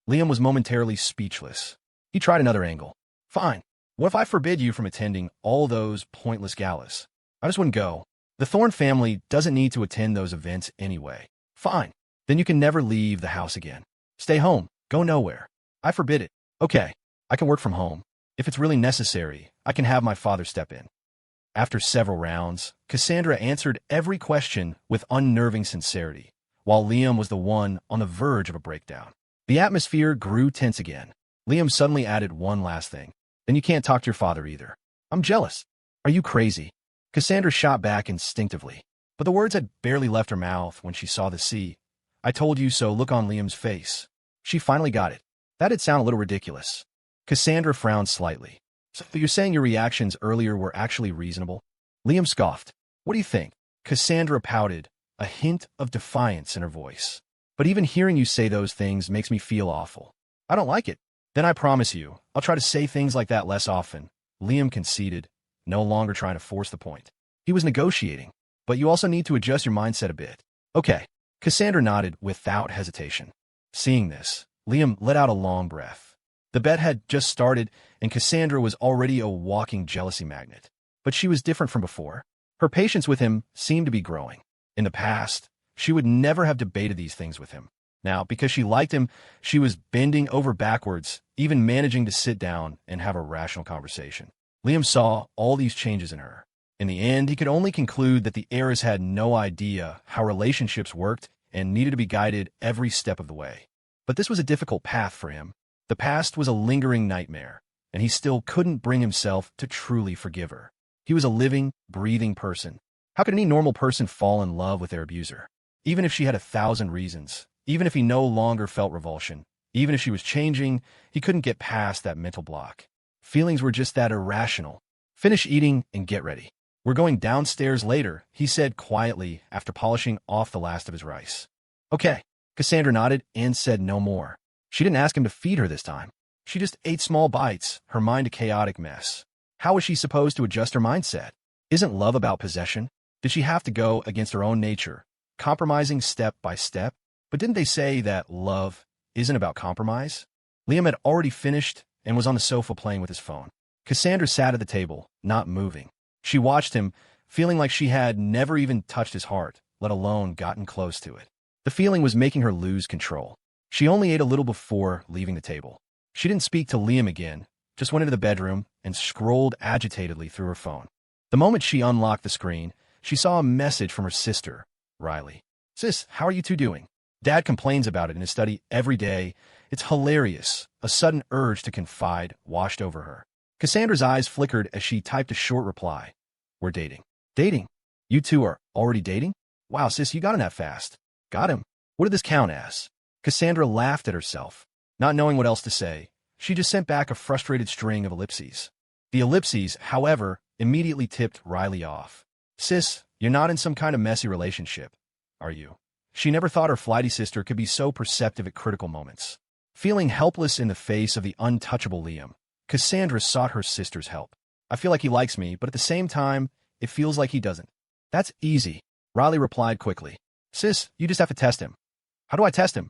S1: Liam was momentarily speechless. He tried another angle. Fine. What if I forbid you from attending all those pointless galas? I just wouldn't go. The Thorne family doesn't need to attend those events anyway. Fine. Then you can never leave the house again. Stay home. Go nowhere. I forbid it. Okay. I can work from home. If it's really necessary, I can have my father step in. After several rounds, Cassandra answered every question with unnerving sincerity, while Liam was the one on the verge of a breakdown. The atmosphere grew tense again. Liam suddenly added one last thing. Then you can't talk to your father either. I'm jealous. Are you crazy? Cassandra shot back instinctively, but the words had barely left her mouth when she saw the C. I told you so look on Liam's face. She finally got it. That'd sound a little ridiculous. Cassandra frowned slightly. So you're saying your reactions earlier were actually reasonable? Liam scoffed. What do you think? Cassandra pouted, a hint of defiance in her voice. But even hearing you say those things makes me feel awful. I don't like it. Then I promise you, I'll try to say things like that less often. Liam conceded, no longer trying to force the point. He was negotiating, but you also need to adjust your mindset a bit. Okay. Cassandra nodded without hesitation. Seeing this, Liam let out a long breath. The bet had just started, and Cassandra was already a walking jealousy magnet. But she was different from before. Her patience with him seemed to be growing. In the past, she would never have debated these things with him. Now, because she liked him, she was bending over backwards, even managing to sit down and have a rational conversation. Liam saw all these changes in her. In the end, he could only conclude that the heiress had no idea how relationships worked and needed to be guided every step of the way. But this was a difficult path for him. The past was a lingering nightmare, and he still couldn't bring himself to truly forgive her. He was a living, breathing person. How could any normal person fall in love with their abuser? Even if she had 1,000 reasons, even if he no longer felt revulsion, even if she was changing, he couldn't get past that mental block. Feelings were just that irrational. Finish eating and get ready. We're going downstairs later, he said quietly after polishing off the last of his rice. Okay. Cassandra nodded and said no more. She didn't ask him to feed her this time. She just ate small bites, her mind a chaotic mess. How was she supposed to adjust her mindset? Isn't love about possession? Did she have to go against her own nature, compromising step by step? But didn't they say that love isn't about compromise? Liam had already finished and was on the sofa playing with his phone. Cassandra sat at the table, not moving. She watched him, feeling like she had never even touched his heart, let alone gotten close to it. The feeling was making her lose control. She only ate a little before leaving the table. She didn't speak to Liam again, just went into the bedroom and scrolled agitatedly through her phone. The moment she unlocked the screen, she saw a message from her sister, Riley. Sis, how are you two doing? Dad complains about it in his study every day. It's hilarious. A sudden urge to confide washed over her. Cassandra's eyes flickered as she typed a short reply. We're dating. Dating? You two are already dating? Wow, sis, you got him that fast. Got him. What did this count as? Cassandra laughed at herself. Not knowing what else to say, she just sent back a frustrated string of ellipses. The ellipses, however, immediately tipped Riley off. Sis, you're not in some kind of messy relationship, are you? She never thought her flighty sister could be so perceptive at critical moments. Feeling helpless in the face of the untouchable Liam, Cassandra sought her sister's help. I feel like he likes me, but at the same time, it feels like he doesn't. That's easy, Riley replied quickly. Sis, you just have to test him. How do I test him?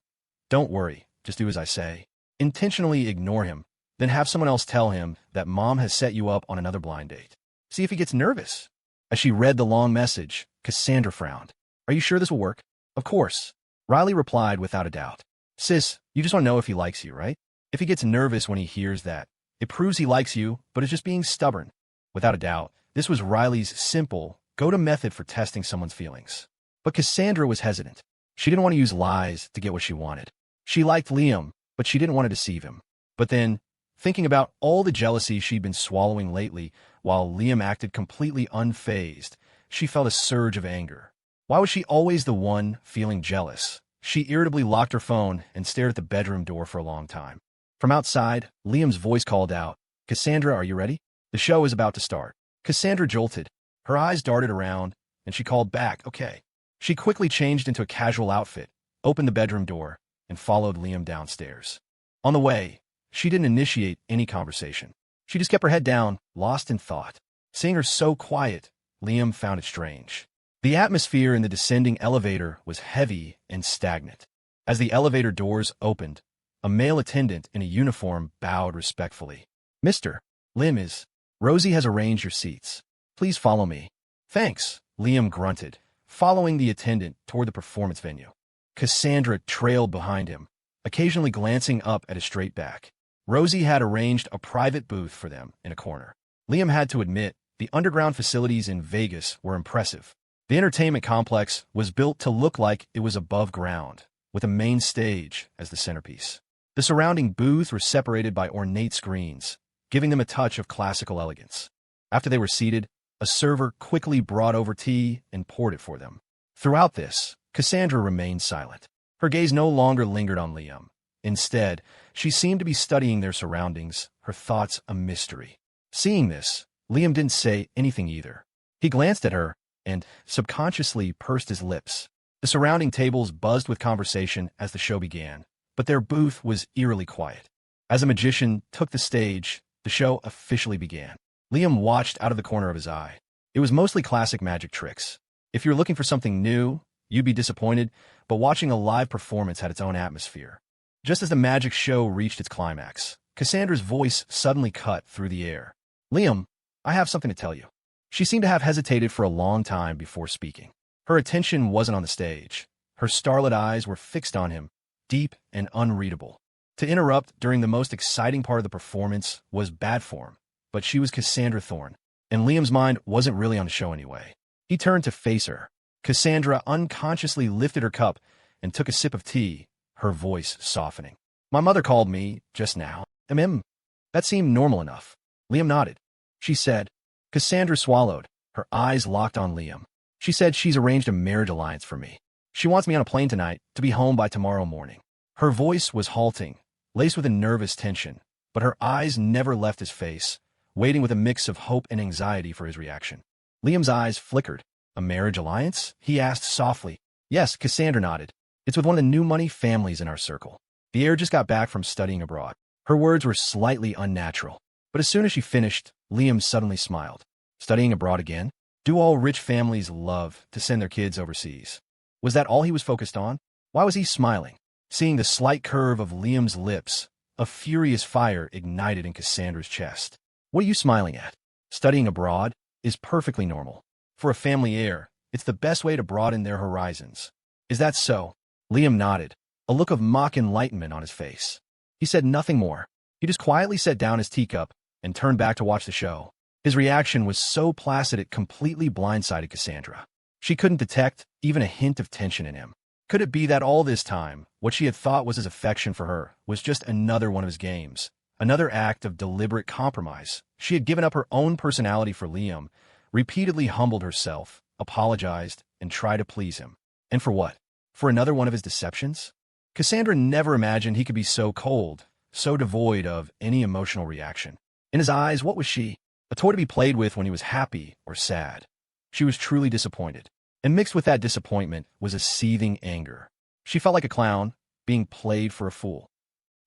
S1: Don't worry, just do as I say. Intentionally ignore him, then have someone else tell him that mom has set you up on another blind date. See if he gets nervous. As she read the long message, Cassandra frowned. Are you sure this will work? Of course. Riley replied without a doubt. Sis, you just want to know if he likes you, right? If he gets nervous when he hears that, it proves he likes you, but is just being stubborn. Without a doubt, this was Riley's simple, go-to method for testing someone's feelings. But Cassandra was hesitant. She didn't want to use lies to get what she wanted. She liked Liam, but she didn't want to deceive him. But then, thinking about all the jealousy she'd been swallowing lately while Liam acted completely unfazed, she felt a surge of anger. Why was she always the one feeling jealous? She irritably locked her phone and stared at the bedroom door for a long time. From outside, Liam's voice called out, Cassandra, are you ready? The show is about to start. Cassandra jolted. Her eyes darted around, and she called back, okay. She quickly changed into a casual outfit, opened the bedroom door, and followed Liam downstairs. On the way, she didn't initiate any conversation. She just kept her head down, lost in thought. Seeing her so quiet, Liam found it strange. The atmosphere in the descending elevator was heavy and stagnant. As the elevator doors opened, a male attendant in a uniform bowed respectfully. Mr. Lim is. Rosie has arranged your seats. Please follow me. Thanks, Liam grunted, following the attendant toward the performance venue. Cassandra trailed behind him, occasionally glancing up at his straight back. Rosie had arranged a private booth for them in a corner. Liam had to admit, the underground facilities in Vegas were impressive. The entertainment complex was built to look like it was above ground, with a main stage as the centerpiece. The surrounding booths were separated by ornate screens, giving them a touch of classical elegance. After they were seated, a server quickly brought over tea and poured it for them. Throughout this, Cassandra remained silent. Her gaze no longer lingered on Liam. Instead, she seemed to be studying their surroundings, her thoughts a mystery. Seeing this, Liam didn't say anything either. He glanced at her and subconsciously pursed his lips. The surrounding tables buzzed with conversation as the show began, but their booth was eerily quiet. As a magician took the stage, the show officially began. Liam watched out of the corner of his eye. It was mostly classic magic tricks. If you're looking for something new, you'd be disappointed, but watching a live performance had its own atmosphere. Just as the magic show reached its climax, Cassandra's voice suddenly cut through the air. Liam, I have something to tell you. She seemed to have hesitated for a long time before speaking. Her attention wasn't on the stage. Her starlit eyes were fixed on him, deep and unreadable. To interrupt during the most exciting part of the performance was bad form, but she was Cassandra Thorne, and Liam's mind wasn't really on the show anyway. He turned to face her. Cassandra unconsciously lifted her cup and took a sip of tea, her voice softening. My mother called me just now. That seemed normal enough. Liam nodded. She said. Cassandra swallowed, her eyes locked on Liam. She said she's arranged a marriage alliance for me. She wants me on a plane tonight to be home by tomorrow morning. Her voice was halting, laced with a nervous tension, but her eyes never left his face, waiting with a mix of hope and anxiety for his reaction. Liam's eyes flickered. A marriage alliance? He asked softly. Yes, Cassandra nodded. It's with one of the new money families in our circle. The heir just got back from studying abroad. Her words were slightly unnatural, but as soon as she finished, Liam suddenly smiled. Studying abroad again? Do all rich families love to send their kids overseas? Was that all he was focused on? Why was he smiling? Seeing the slight curve of Liam's lips, a furious fire ignited in Cassandra's chest. What are you smiling at? Studying abroad is perfectly normal. For a family heir, it's the best way to broaden their horizons. Is that so? Liam nodded, a look of mock enlightenment on his face. He said nothing more. He just quietly set down his teacup and turned back to watch the show. His reaction was so placid it completely blindsided Cassandra. She couldn't detect even a hint of tension in him. Could it be that all this time, what she had thought was his affection for her was just another one of his games, another act of deliberate compromise? She had given up her own personality for Liam, repeatedly humbled herself, apologized, and tried to please him. And for what? For another one of his deceptions? Cassandra never imagined he could be so cold, so devoid of any emotional reaction. In his eyes, what was she? A toy to be played with when he was happy or sad. She was truly disappointed, and mixed with that disappointment was a seething anger. She felt like a clown, being played for a fool.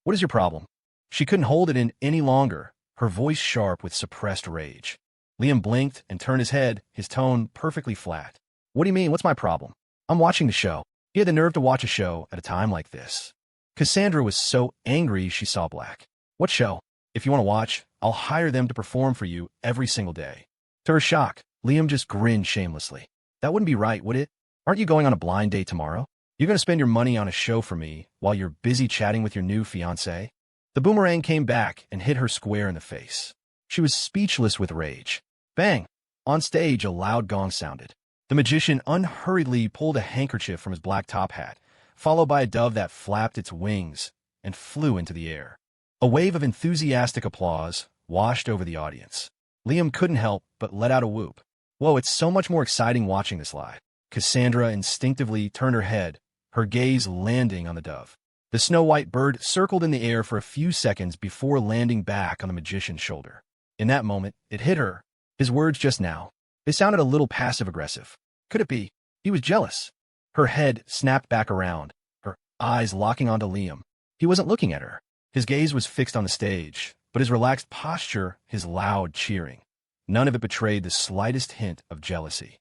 S1: What is your problem? She couldn't hold it in any longer, her voice sharp with suppressed rage. Liam blinked and turned his head, his tone perfectly flat. What do you mean, what's my problem? I'm watching the show. He had the nerve to watch a show at a time like this. Cassandra was so angry she saw black. What show? If you want to watch, I'll hire them to perform for you every single day. To her shock, Liam just grinned shamelessly. That wouldn't be right, would it? Aren't you going on a blind date tomorrow? You're going to spend your money on a show for me while you're busy chatting with your new fiancé? The boomerang came back and hit her square in the face. She was speechless with rage. Bang! On stage, a loud gong sounded. The magician unhurriedly pulled a handkerchief from his black top hat, followed by a dove that flapped its wings and flew into the air. A wave of enthusiastic applause washed over the audience. Liam couldn't help but let out a whoop. Whoa, it's so much more exciting watching this live. Cassandra instinctively turned her head, her gaze landing on the dove. The snow-white bird circled in the air for a few seconds before landing back on the magician's shoulder. In that moment, it hit her. His words just now. They sounded a little passive-aggressive. Could it be? He was jealous. Her head snapped back around, her eyes locking onto Liam. He wasn't looking at her. His gaze was fixed on the stage, but his relaxed posture, his loud cheering. None of it betrayed the slightest hint of jealousy.